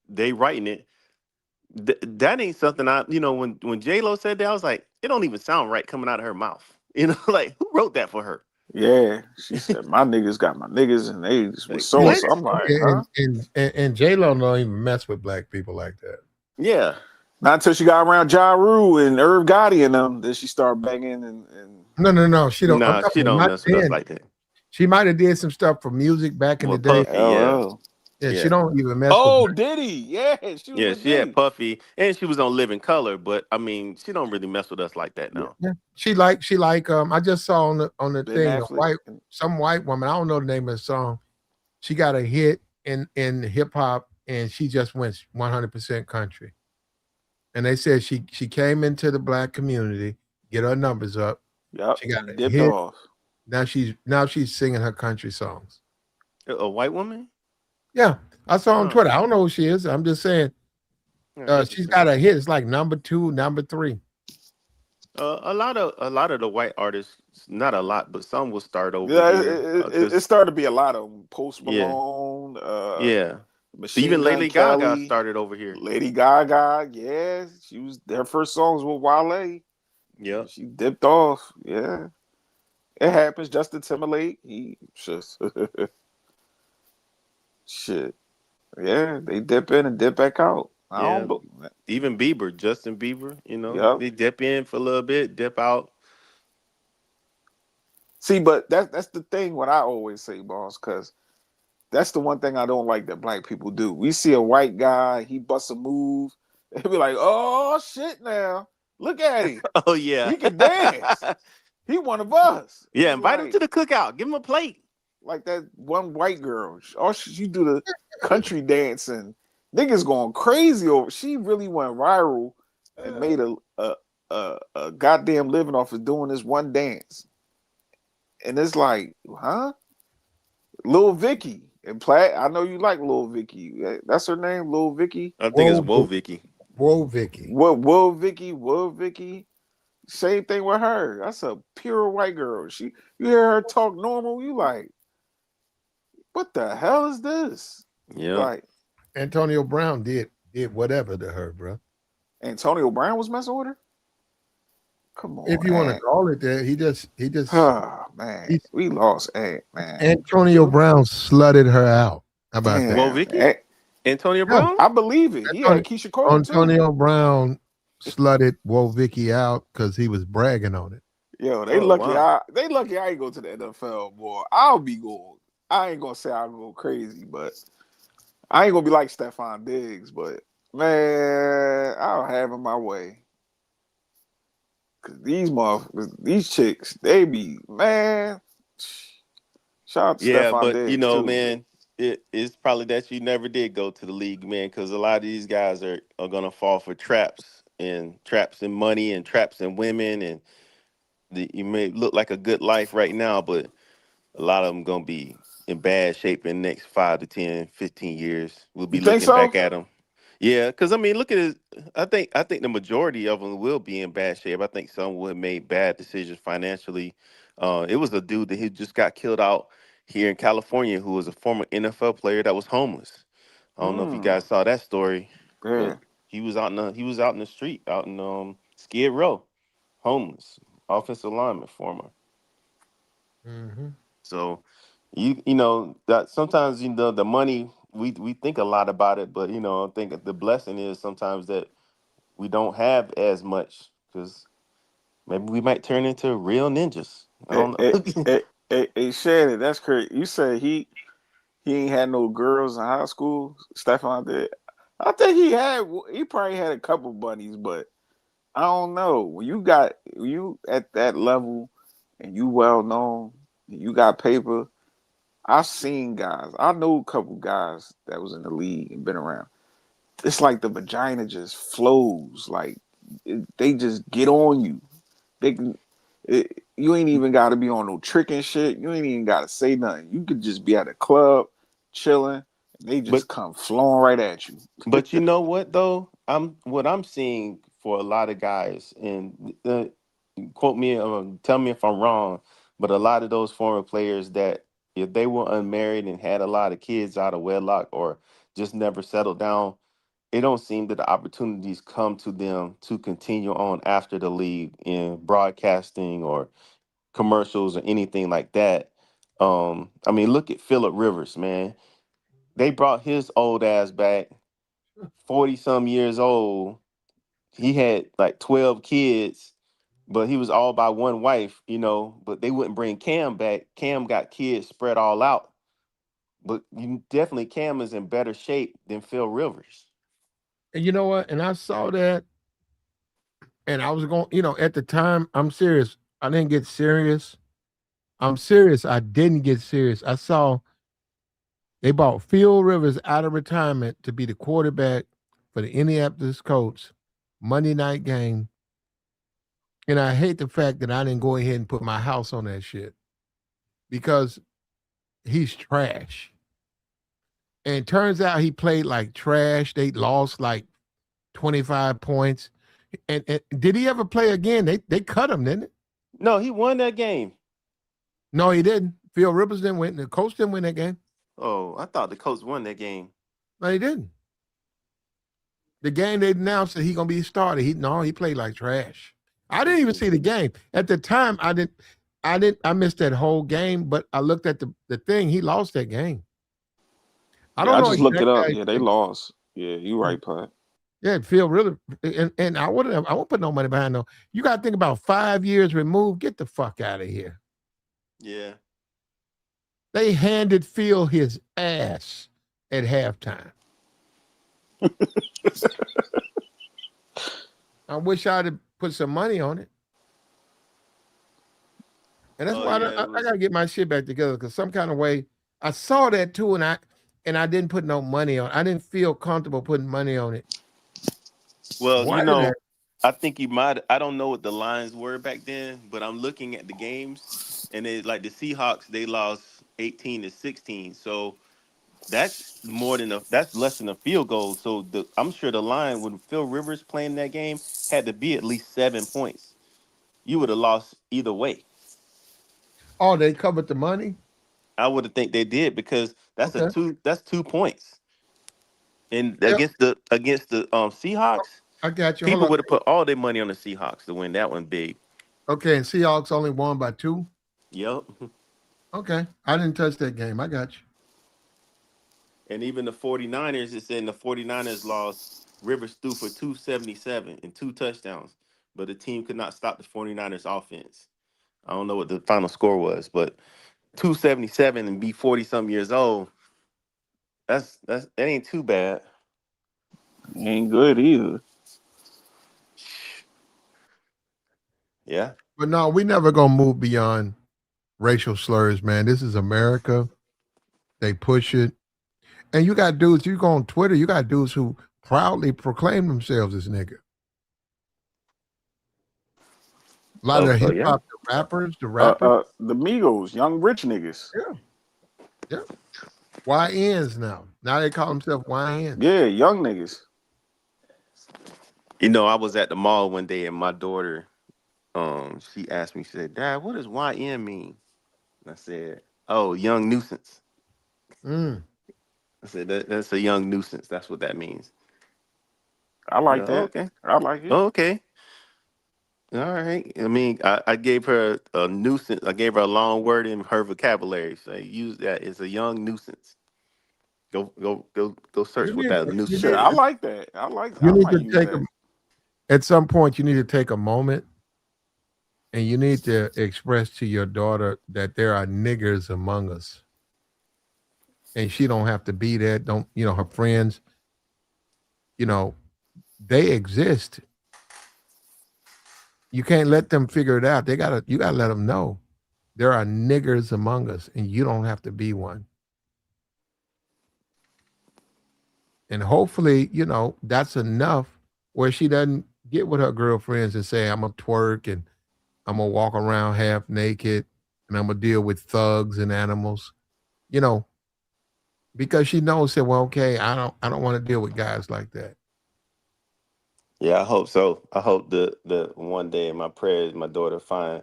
they writing it, that ain't something when J-Lo said that, I was like, it don't even sound right coming out of her mouth. Like, who wrote that for her? Yeah, she said, my niggas got my niggas, and they was so and so. I'm like, huh? And J-Lo don't even mess with black people like that. Yeah. Not until she got around Ja Rule and Irv Gotti and them, then she started banging and No, she don't. Nah, she don't mess with us like that. She might have did some stuff for music back in the day. Puffy, yeah, she don't even mess with Diddy. Yeah, she had Puffy, and she was on Living Color, but I mean, she don't really mess with us like that now. Yeah. She like I just saw on the thing, some white woman, I don't know the name of the song. She got a hit in hip hop, and she just went 100% country. And they said she came into the black community, get her numbers up. Yep. She got dipped off. Now she's singing her country songs. A white woman? Yeah, I saw on Twitter. I don't know who she is. I'm just saying, she's got a hit. It's like number 2, number 3. A lot of the white artists, not a lot, but some will start over Yeah, here. it Cause started to be a lot of 'em. Post yeah, Malone, yeah. Machine Even Gun Lady Gaga Kelly, started over here. Lady Gaga. Yeah, she was their first songs with Wale. Yep. She dipped off. Yeah, it happens. Justin Timberlake, he just shit. Yeah, they dip in and dip back out. I don't. Yeah. Even Bieber, Justin Bieber, Yep. they dip in for a little bit, dip out. See, but that's the thing. What I always say, boss, because that's the one thing I don't like that black people do. We see a white guy, he busts a move, they be like, "Oh shit! Now look at him. Oh yeah. He can dance. He one of us." Yeah, It's invite him to the cookout. Give him a plate. like that one white girl. Oh, she do the country dancing. Niggas going crazy over. She really went viral and made a goddamn living off of doing this one dance. And it's like, huh? Lil Vicky and Platt. I know you like Lil Vicky. That's her name, Lil Vicky. I think it's Whoa, Whoa Vicky. whoa, Vicky. What Will Vicky? Will Vicky? Same thing with her. That's a pure white girl. You hear her talk normal, you like, what the hell is this? Yeah. Like Antonio Brown did whatever to her, bro. Antonio Brown was messing with her. Come If on, you want to man. call it that, he Oh man, he's we lost Ant, man. Antonio Brown slutted her out. How about that? Whoa Damn, Vicky? Antonio Yeah, Brown? I believe it. He had Antonio, Keisha Cole too. Antonio Brown slutted Whoa Vicky out because he was bragging on it. Yo, they Oh lucky. wow. They lucky I ain't go to the NFL, boy. I'll be going. I ain't gonna say I'll go crazy, but I ain't gonna be like Stephon Diggs. But man, I'll have it my way. Cause these motherfuckers, these chicks, they be man. Shout out to Yeah, Stephon but Diggs too. man, it's probably that you never did go to the league, man, because a lot of these guys are gonna fall for traps and money and traps and women, and you may look like a good life right now, but a lot of them gonna be in bad shape in the next 5 to 10, 15 years. We'll You be think looking back so? at them. Yeah, because I mean, look at it. I think the majority of them will be in bad shape. I think some would have made bad decisions financially. It was a dude that he just got killed out here in California who was a former NFL player that was homeless. I don't know if you Hmm. guys saw that story, but Yeah. he was out in the street, out in Skid Row, homeless, offensive lineman, former. Hmm. So you know that sometimes the money we think a lot about it, but I think the blessing is sometimes that we don't have as much because maybe we might turn into real ninjas. I Hey, don't hey, know. hey, Shannon, that's crazy. You say he ain't had no girls in high school. Stephon did. I think he had. He probably had a couple bunnies, but I don't know. When you at that level and you well known, and you got paper. I've seen guys. I know a couple guys that was in the league and been around. It's like the vagina just flows. Like they just get on you. They can. You ain't even got to be on no trick and shit. You ain't even got to say nothing. You could just be at a club chilling, and they but just come flowing right at you. but you know what though? I'm seeing for a lot of guys, and quote me, tell me if I'm wrong, but a lot of those former players that if they were unmarried and had a lot of kids out of wedlock or just never settled down, it don't seem that the opportunities come to them to continue on after the league in broadcasting or commercials or anything like that. I mean, look at Philip Rivers, man. They brought his old ass back, 40 some years old. He had like 12 kids, but he was all by one wife, but they wouldn't bring Cam back. Cam got kids spread all out. But definitely Cam is in better shape than Phil Rivers. And you know what? And I saw that, and I was going. At the time, I'm serious. I didn't get serious. I'm serious. I didn't get serious. I saw they bought Phil Rivers out of retirement to be the quarterback for the Indianapolis Colts Monday night game. And I hate the fact that I didn't go ahead and put my house on that shit because he's trash. And it turns out he played like trash. They lost like 25 points. And did he ever play again? They cut him, didn't it? No, he won that game. No, he didn't. Phil Rivers didn't win. The coach didn't win that game. Oh, I thought the coach won that game. No, he didn't. The game they announced that he gonna be started. He played like trash. I didn't even see the game. At the time, I missed that whole game, but I looked at the thing. He lost that game. I Yeah, don't I know just looked it up. exactly. Yeah, they lost. Yeah, you right, Pat. Yeah, Phil really and I won't put no money behind no. You gotta think about 5 years removed. Get the fuck out of here. Yeah. They handed Phil his ass at halftime. I wish I'd have put some money on it. And that's why I gotta get my shit back together because some kind of way I saw that too, and I didn't put no money on. I didn't feel comfortable putting money on it. Well, Why did that? I think you might. I don't know what the lines were back then, but I'm looking at the games, and it like the Seahawks. They lost 18-16, so that's that's less than a field goal. So I'm sure the line when Phil Rivers playing that game had to be at least 7 points. You would have lost either way. Oh, they covered the money. I would have think they did because that's Okay. that's 2 points. And Yep. against the Seahawks, I got you. Hold people on. would have put all their money on the Seahawks to win that one big. Okay, and Seahawks only won by 2. Yep. Okay, I didn't touch that game. I got you. And even the 49ers, it's saying the 49ers lost. Rivers threw for 277 and 2 touchdowns, but the team could not stop the 49ers offense. I don't know what the final score was, but 277 and be 40 some years old, that ain't too bad. Ain't good either. Yeah. But no, we never gonna move beyond racial slurs, man. This is America. They push it. And you got dudes, you go on Twitter, you got dudes who proudly proclaim themselves as nigga. A lot of the hip Yeah. hop, the rappers. The Migos, young rich niggas. Yeah. Yeah. YNs now. Now they call themselves YNs. Yeah, young niggas. I was at the mall one day and my daughter, she asked me, she said, Dad, what does YN mean? And I said, oh, young nuisance. Mm. I said, that's a young nuisance. That's what that means. I like that. Okay. I like it. Okay. All right. I mean, I gave her a nuisance. I gave her a long word in her vocabulary. So use that. It's a young nuisance. Go search You what need that to, nuisance Shit, is. I like that. I you need might to use take that. at some point you need to take a moment and you need to express to your daughter that there are niggers among us. And she don't have to be there. Don't, her friends, they exist. You can't let them figure it out. You gotta let them know there are niggers among us, and you don't have to be one. And hopefully, that's enough where she doesn't get with her girlfriends and say, I'm gonna twerk and I'm gonna walk around half naked and I'm gonna deal with thugs and animals, you know, because she knows that, well, okay, I don't want to deal with guys like that. Yeah, I hope so. I hope the one day in my prayers, my daughter find,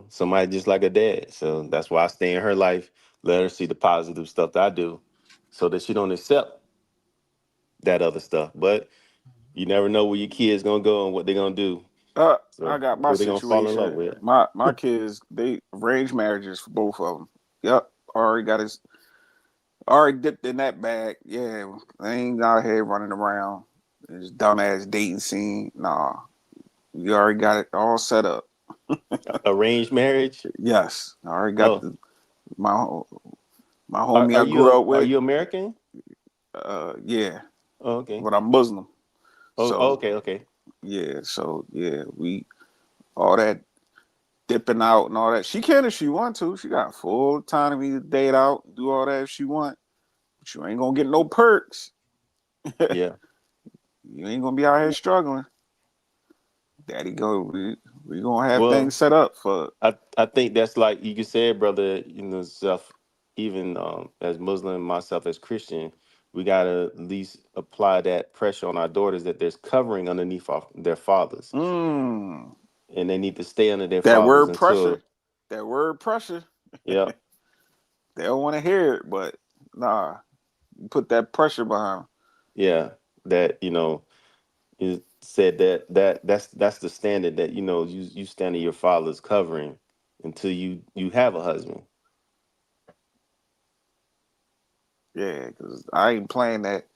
somebody just like her dad. So that's why I stay in her life, let her see the positive stuff that I do, so that she don't accept that other stuff. But you never know where your kid's gonna go and what they're gonna do. I So got my who they gonna fall in love situation. with. My kids, they arranged marriages for both of them. Yep, already dipped in that bag. Yeah, I ain't out here running around this dumbass dating scene. Nah, you already got it all set up. Arranged marriage. Yes, I already got Oh, my my are, homie are I you grew up are with. you American? Yeah, Oh, okay. but I'm Muslim. So Okay. yeah, we all that dipping out and all that. She can if she want to. She got full autonomy to date out, do all that if she want. But you ain't gonna get no perks. Yeah. You ain't gonna be out here struggling. Daddy go, we gonna have things Well, set up for I think that's like you said, brother. Self, even as Muslim, myself as Christian, we gotta at least apply that pressure on our daughters that there's covering underneath their fathers, Mm. and they need to stay under their That fathers word until, pressure. That word pressure. yeah, They don't want to hear it, but nah, you put that pressure behind 'em. yeah, that you said that's the standard that you stand in your father's covering until you have a husband. Yeah, because I ain't playing that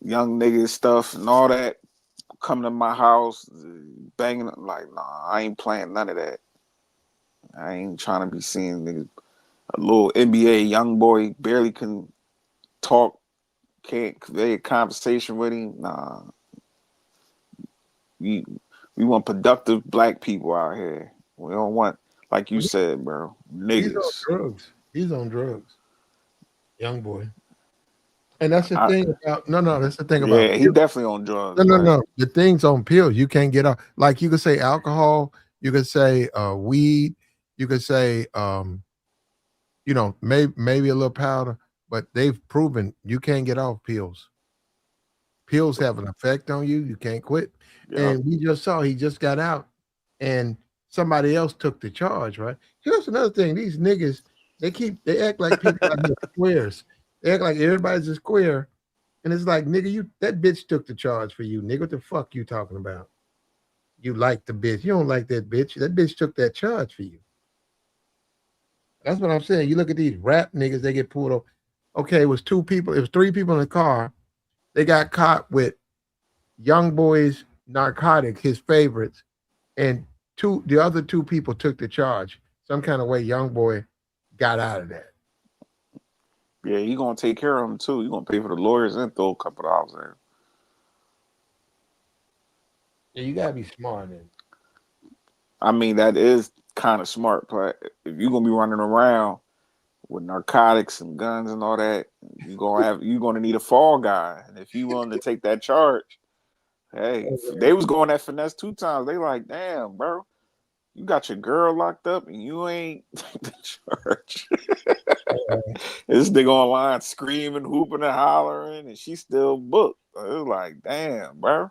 young nigga stuff and all that. Coming to my house, banging, like, nah, I ain't playing none of that. I ain't trying to be seeing niggas. A little NBA young boy barely can talk, can't convey a conversation with him. Nah, we we want productive black people out here. We don't want, like you said, bro, He's on niggas. drugs. He's on drugs, young boy. And that's the I, thing about no. That's the thing about yeah, he pills. definitely on drugs, No, no, but no. The things on pills you can't get off. Like you could say alcohol, you could say weed, you could say maybe a little powder, but they've proven you can't get off pills. Pills have an effect on you. You can't quit. yep. And we just saw he just got out, and somebody else took the charge. Right. Here's another thing: these niggas they act like people out here squares. They act like everybody's a square, and it's like nigga, that bitch took the charge for you, nigga. What the fuck you talking about? You like the bitch? You don't like that bitch. That bitch took that charge for you. That's what I'm saying. You look at these rap niggas, they get pulled over. Okay, it was two people. It was three people in the car. They got caught with young boy's narcotics, his favorites, and the other two people took the charge. Some kind of way, young boy got out of that. Yeah, he gonna take care of him too. He gonna pay for the lawyers and throw a couple dollars in. Yeah, you gotta be smart. And I mean, that is kind of smart, but if you're gonna be running around with narcotics and guns and all that, you're gonna need a fall guy. And if you willing to take that charge, hey, they was going at finesse 2 times. They like, damn, bro, you got your girl locked up and you ain't the charge. This nigga online screaming, hooping, and hollering, and she still booked. It was like, damn, bro,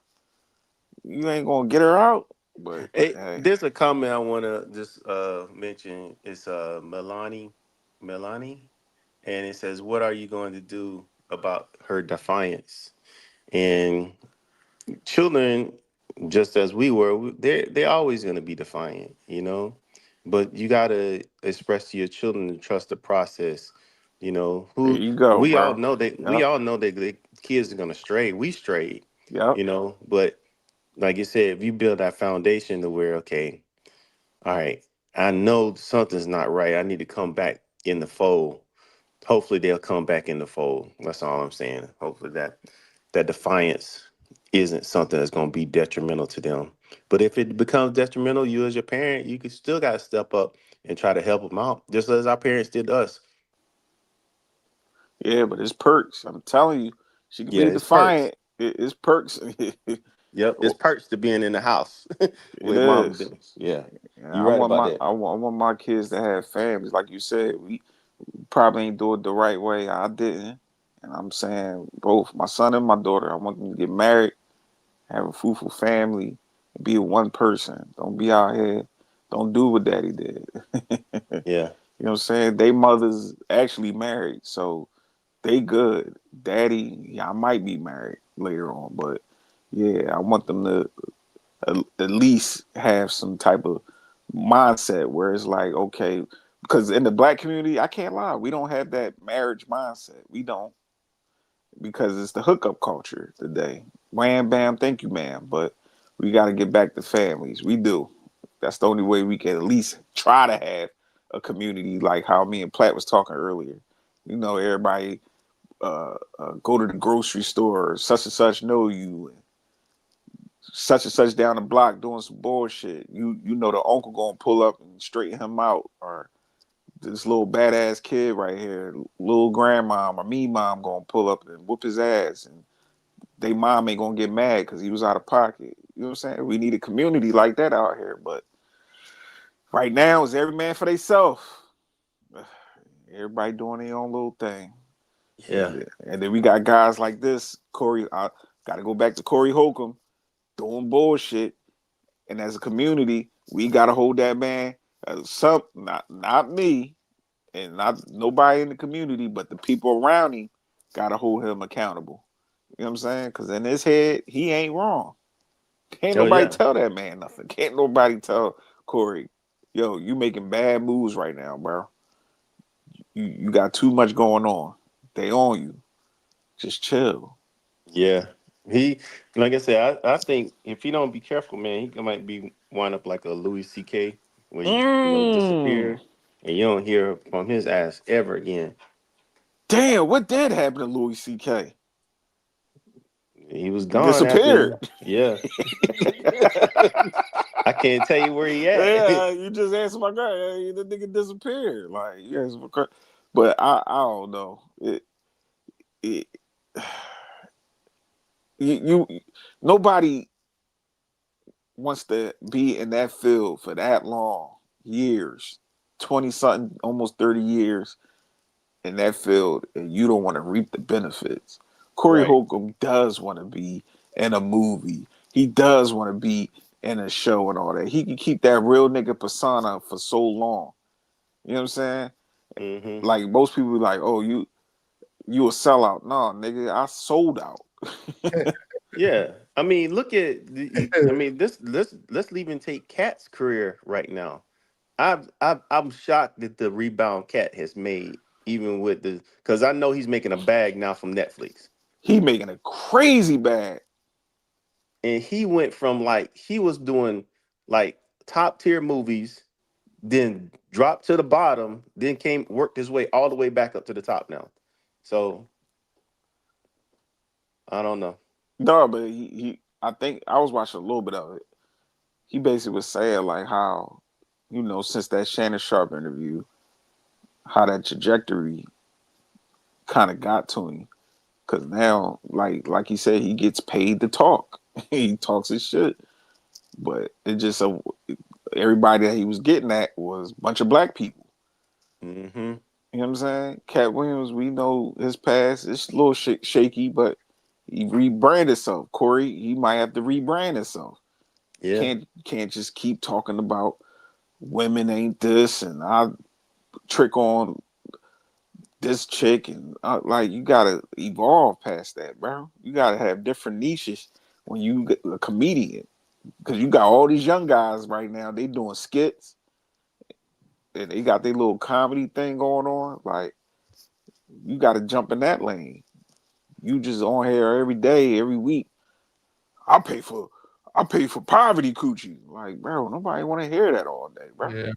you ain't gonna get her out. But Hey, hey, there's a comment I want to just mention. It's Melanie, and it says, "What are you going to do about her defiance?" And children, just as we were, they're always going to be defiant, But you got to express to your children to trust the process. there Who you go, we all bro. know that we Yep, all know that the kids are going to stray. We strayed, yep. But like you said, if you build that foundation to where, okay, all right, I know something's not right. I need to come back in the fold. Hopefully they'll come back in the fold. That's all I'm saying. Hopefully that defiance isn't something that's going to be detrimental to them. But if it becomes detrimental, you as your parent, you can still got to step up and try to help them out, just as our parents did us. Yeah, but it's perks. I'm telling you, she could Yeah, be it's perks. defiant. It's perks. Yep, it's perks to being in the house It with mom and is. business. Yeah, And you're right about that. I want my kids to have families. Like you said, we probably ain't do it the right way. I didn't. And I'm saying both my son and my daughter, I want them to get married, have a fruitful family, and be one person. Don't be out here. Don't do what daddy did. Yeah, You know what I'm saying? They mothers actually married, so they good. Daddy, yeah, I might be married later on, but yeah, I want them to at least have some type of mindset where it's like, okay, because in the black community, I can't lie, we don't have that marriage mindset. We don't, because it's the hookup culture today. Wham, bam, thank you, ma'am. But we got to get back to families. We do. That's the only way we can at least try to have a community like how me and Platt was talking earlier. Everybody go to the grocery store, such and such know you, and such and such down the block doing some bullshit. You know the uncle gonna pull up and straighten him out, or this little badass kid right here, little grandmom or me mom gonna pull up and whoop his ass, and they mom ain't gonna get mad because he was out of pocket. You know what I'm saying? We need a community like that out here, but right now it's every man for themselves. Everybody doing their own little thing. Yeah. And then we got guys like this, Corey. I got to go back to Corey Holcomb doing bullshit. And as a community, we got to hold that man. Not me, and not nobody in the community, but the people around him got to hold him accountable. You know what I'm saying? Because in his head, he ain't wrong. Can't Oh nobody yeah. tell that man nothing. Can't nobody tell Corey, yo, you making bad moves right now, bro. You got too much going on. They on you. Just chill. Yeah. He, like I said, I think if he don't be careful, man, he might be wind up like a Louis C.K. where Mm. disappear and you don't hear from his ass ever again. Damn, what did happen to Louis C.K.? He was He gone after, disappeared. yeah. I can't tell you where he at. Yeah, you just answered my guy. The nigga disappeared. Like you answered my question. But I don't know. It you nobody wants to be in that field for that long, years, 20 something, almost 30 years in that field, and you don't want to reap the benefits. Corey Right. Holcomb does want to be in a movie. He does want to be in a show and all that. He can keep that real nigga persona for so long. You know what I'm saying? Hmm. Like most people be like, oh, you a sellout. No, nigga, I sold out. Yeah. I mean, look at I mean, this let's even take Cat's career right now. I'm shocked that the rebound Cat has made, even with the because I know he's making a bag now from Netflix. He making it crazy bad. And he went from like he was doing like top tier movies, then dropped to the bottom, then came worked his way all the way back up to the top now. So I don't know. No, but I think I was watching a little bit of it. He basically was saying like how, since that Shannon Sharp interview, how that trajectory kind of got to him. Cause now, like he said, he gets paid to talk. He talks his shit, but it just everybody that he was getting at was a bunch of black people. Hmm. You know what I'm saying? Cat Williams, we know his past. It's a little shaky, but he rebranded himself. Corey, he might have to rebrand himself. Yeah. Can't just keep talking about women ain't this and I trick on this chick and like you gotta evolve past that, bro. You gotta have different niches when you get a comedian because you got all these young guys right now. They doing skits and they got their little comedy thing going on. Like you got to jump in that lane. You just on here every day, every week. I pay for I pay for poverty coochie. Like, bro, nobody want to hear that all day, bro. Yeah,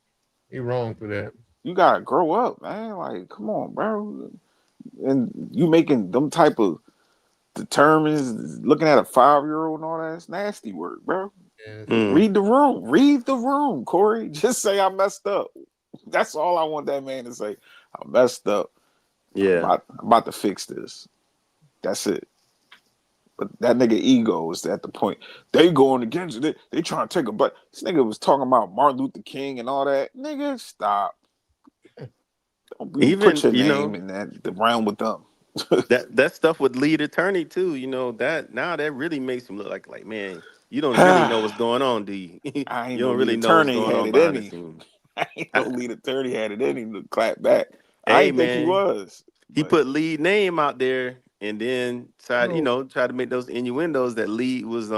he wrong for that. You gotta grow up, man. Like, come on, bro. And you making them type of determines looking at a 5-year-old and all that. It's nasty work, bro. Yes. Mm. Read the room. Read the room, Corey. Just say I messed up. That's all I want that man to say. I messed up. Yeah. I'm about to fix this. That's it. But that nigga ego is at the point. They going against it. They trying to take a but this nigga was talking about Martin Luther King and all that. Nigga, stop. Don't you put Even, your name in that the round with them. that stuff with lead attorney too, that now that really makes him look like man, you don't really know what's going on, do you? I ain't You no don't lead really know what's attorney going had on it behind in the him. scenes. I ain't no I, lead attorney had it in him to clap back. I hey ain't think he man, was, he but put lead name out there and then tried, No, tried to make those innuendos that lead was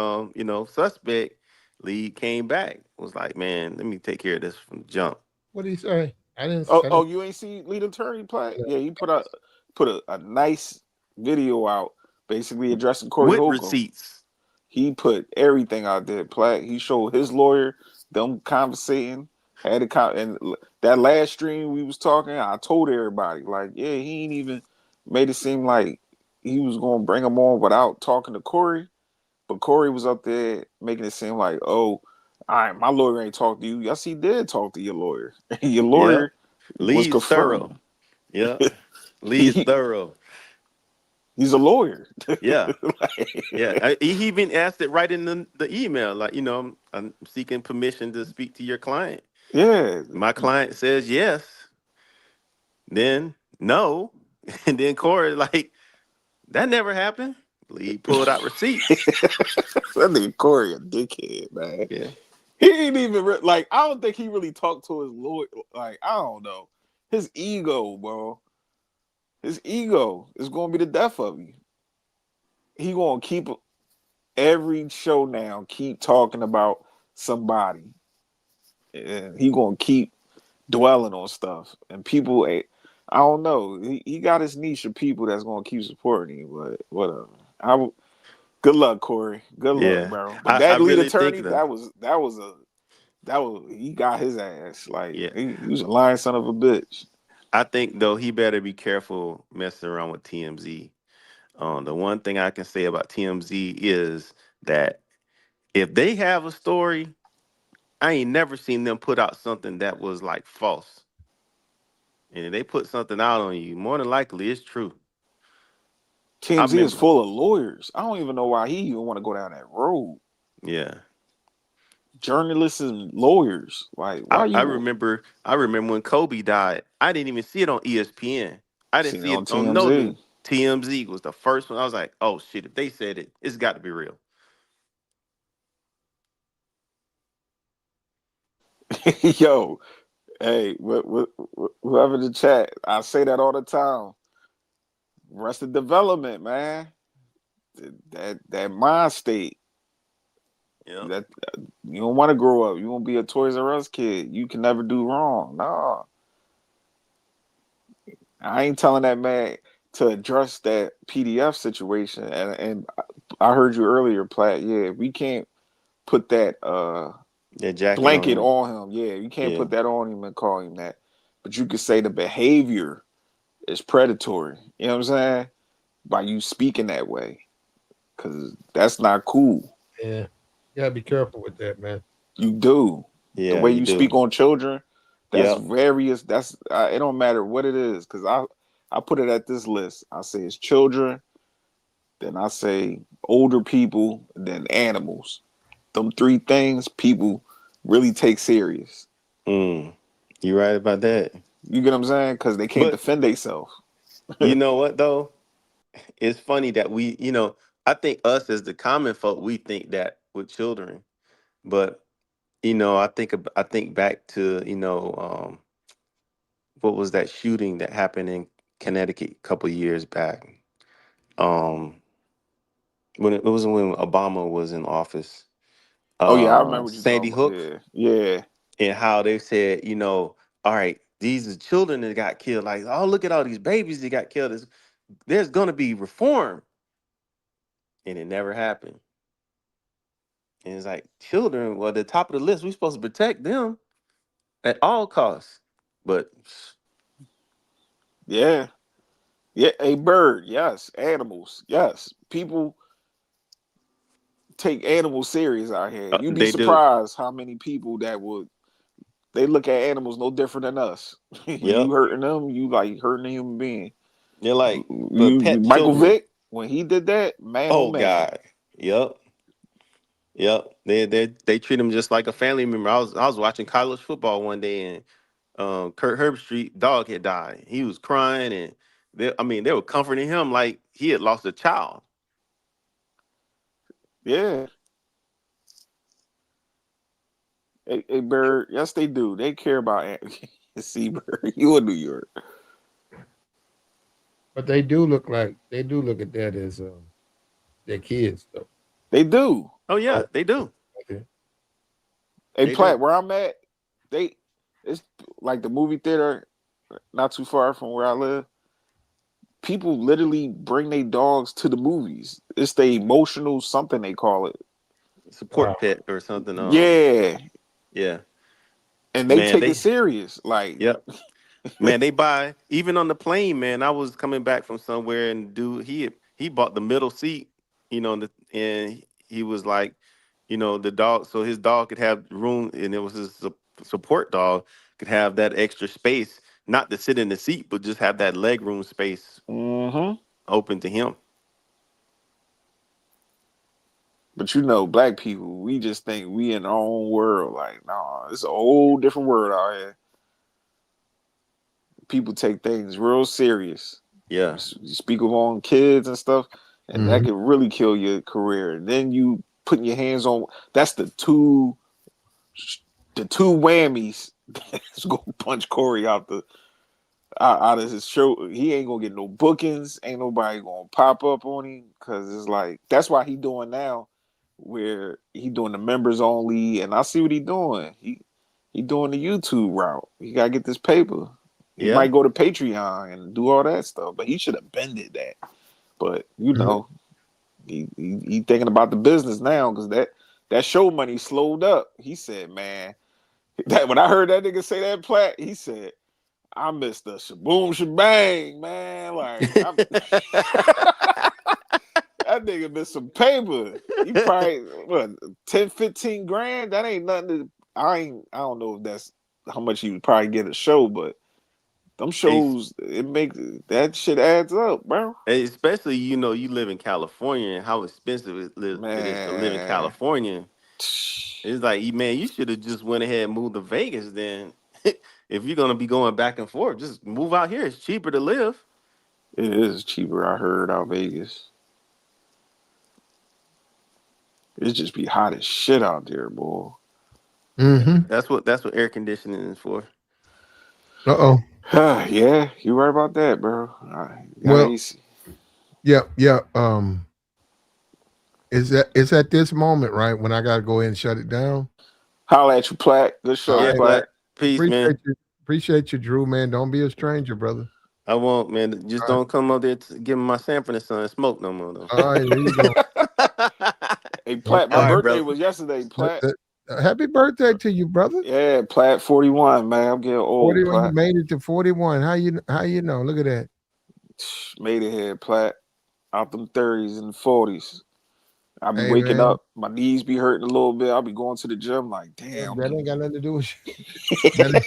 suspect. Lead came back, was like, man, let me take care of this from the jump. what did he say? oh, I oh, didn't. you ain't see lead attorney play? Yeah, he put a nice video out, basically addressing Corey With Holcomb. receipts. He put everything out there. Platt. He showed his lawyer, them conversating, had a and that last stream we was talking. I told everybody like, yeah, he ain't even made it seem like he was gonna bring him on without talking to Corey. But Corey was up there making it seem like, oh, all right, my lawyer ain't talked to you. Yes, he did talk to your lawyer. Your Yep. lawyer was Lead's confirming. thorough. Yep. Lead's he thorough. he's a lawyer. Yeah. Yeah, Like, he even asked it right in the email, like, I'm seeking permission to speak to your client. yeah, My client says yes, then no. And then Corey, like, that never happened. He pulled out receipts. That nigga Corey a dickhead, man. Yeah. He ain't even like. I don't think he really talked to his lawyer. Like, I don't know. His ego, bro. His ego is gonna be the death of you. He gonna keep every show now. Keep talking about somebody, and he gonna keep dwelling on stuff. And people, I don't know. He got his niche of people that's gonna keep supporting him. But whatever. Good luck, Corey. Good luck, Yeah. bro. But I that lead really think attorney, though. that was he got his ass. Like Yeah. he was a lying son of a bitch. I think though he better be careful messing around with TMZ. The one thing I can say about TMZ is that if they have a story, I ain't never seen them put out something that was like false. And if they put something out on you, more than likely it's true. I TMZ is remember, full of lawyers. I don't even know why he even want to go down that road. yeah. Journalists and lawyers. Like, why you I remember when Kobe died. I didn't even see it on ESPN. I didn't seen it see on it on no news. TMZ? TMZ was the first one. I was like, oh shit, if they said it, it's got to be real. Yo, hey, whoever in the chat, I say that all the time. Arrested development, man. That mind state. Yep. That you don't want to grow up. You won't be a Toys R Us kid. You can never do wrong. Nah, I ain't telling that man to address that PDF situation. And I heard you earlier, Platt. Yeah, we can't put that That jacket on blanket him. on him. Yeah, you can't Yeah. put that on him and call him that. But you could say the behavior is predatory. You know what I'm saying? By you speaking that way, because that's not cool. Yeah. You gotta be careful with that, man. You do the Yeah, way you you do. speak on children. That's Yep. various. That's it. Don't matter what it is, because I put it at this list. I say it's children, then I say older people, and then animals. Them three things people really take serious. Mm. You right about that. You get what I'm saying? Because they can't But defend themselves. you know what though? It's funny that I think us as the common folk, we think that with children. But I think back to what was that shooting that happened in Connecticut a couple years back. Um, when it was when Obama was in office, Oh yeah, I remember what you're Sandy talking about. Hook, Yeah, yeah, and how they said, all right, these are children that got killed. Like, oh, look at all these babies that got killed. There's gonna be reform, and it never happened. And it's like children were the top of the list. We're supposed to protect them at all costs. But yeah, yeah. A bird, yes. Animals, yes. People take animals serious out here. You'd be they do. surprised how many people that would they look at animals no different than us. You Yep. hurting them, you like hurting a human being. They're like, but You pet Michael children. Vick when he did that, man, oh Oh man, God. Yep. Yep. They treat them just like a family member. I was watching college football one day, and Kurt Herbstreit dog had died. He was crying, and they were comforting him like he had lost a child. yeah. A bird, yes, they do. They care about seabird. You in New York? But they do look at that as their kids though. They do. Oh Oh, yeah, they do. okay. A They Platt, do. where I'm at, they it's like the movie theater, not too far from where I live. People literally bring their dogs to the movies. It's the emotional something they call it. Wow. Support pet or something. Yeah, Yeah. and they Man, take it they serious. Like, yep. Man, they buy even on the plane. Man, I was coming back from somewhere, and dude, he bought the middle seat, and he was like, the dog, so his dog could have room, and it was his support dog could have that extra space, not to sit in the seat, but just have that leg room space mm-hmm. open to him. But black people, we just think we in our own world. Like, nah, it's a whole different world out here. People take things real serious. Yeah. You speak of on kids and stuff, and that Mhm. could really kill your career. And then you putting your hands on that's the two whammies that's gonna punch Corey out of his show. He ain't gonna get no bookings. Ain't nobody gonna pop up on him because it's like that's why he doing now, where he doing the members only. And I see what he doing. He doing the YouTube route. He gotta get this paper. He Yeah. might go to Patreon and do all that stuff, but he should have bended that. But Mhm. he thinking about the business now because that show money slowed up. He said, man, that when I heard that nigga say that Platt, he said, I missed the shaboom shebang, man. Like that nigga missed some paper. He probably what 10, 15 grand. That ain't nothing to I don't know if that's how much he would probably get a show, but them Es- shows it makes that shit adds up, bro. Especially, you live in California and how expensive it is to live in Man. California. It's like, man, you should have just went ahead and moved to Vegas then. If you're gonna be going back and forth, just move out here. It's cheaper to live. It is cheaper, I heard, out Vegas. It just be hot as shit out there, boy. Mhm. That's what air conditioning is for. Uh-oh. Yeah, you right about that, bro. Got Well, AC. yeah, yeah. It's at this moment, right, when I gotta go ahead and shut it down. Holla at you, Platt. Good All show, Yeah, right, man. Platt. Black. Peace, man. Appreciate you, Drew, man. Don't be a stranger, brother. I won't, man. Just All right. don't come up there to give me my Sanford and Son smoke no more, though. All right, there you go. Hey, All Platt, my All right. right, birthday brother. was yesterday, Platt. Happy birthday to you, brother. Yeah, Platt 41, man. I'm getting old, 41. You Platt. made it to 41. How you know? Look at that. Made it here, Platt. Out them 30s and 40s. I be Hey, waking man. up, my knees be hurting a little bit. I'll be going to the gym like, damn, That ain't got nothing to do with you. That ain't,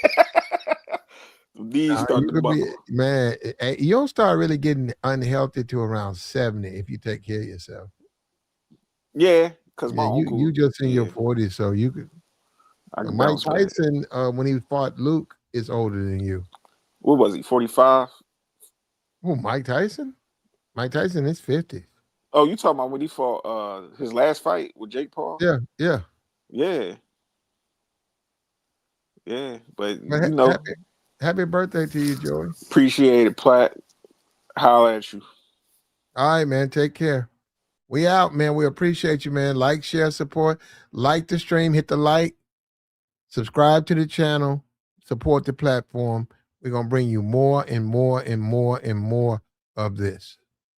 the knees you starting to could be, buckle. man. You don't start really getting unhealthy to around 70 if you take care of yourself. Yeah, because my Yeah, you uncle, just in your yeah, 40s, so you could. I can Mike bounce back. Tyson, when he fought Luke, is older than you. What was he, 45? Oh, Mike Tyson? Mike Tyson is 50. Oh, you talking about when he fought his last fight with Jake Paul? Yeah, yeah. Yeah, yeah. But But happy birthday to you, Joey. appreciate it, Platt. Holla at you. All right, man. Take care. We out, man. We appreciate you, man. Like, share, support. Like the stream, hit the like, subscribe to the channel, support the platform. We're gonna bring you more and more and more and more of this.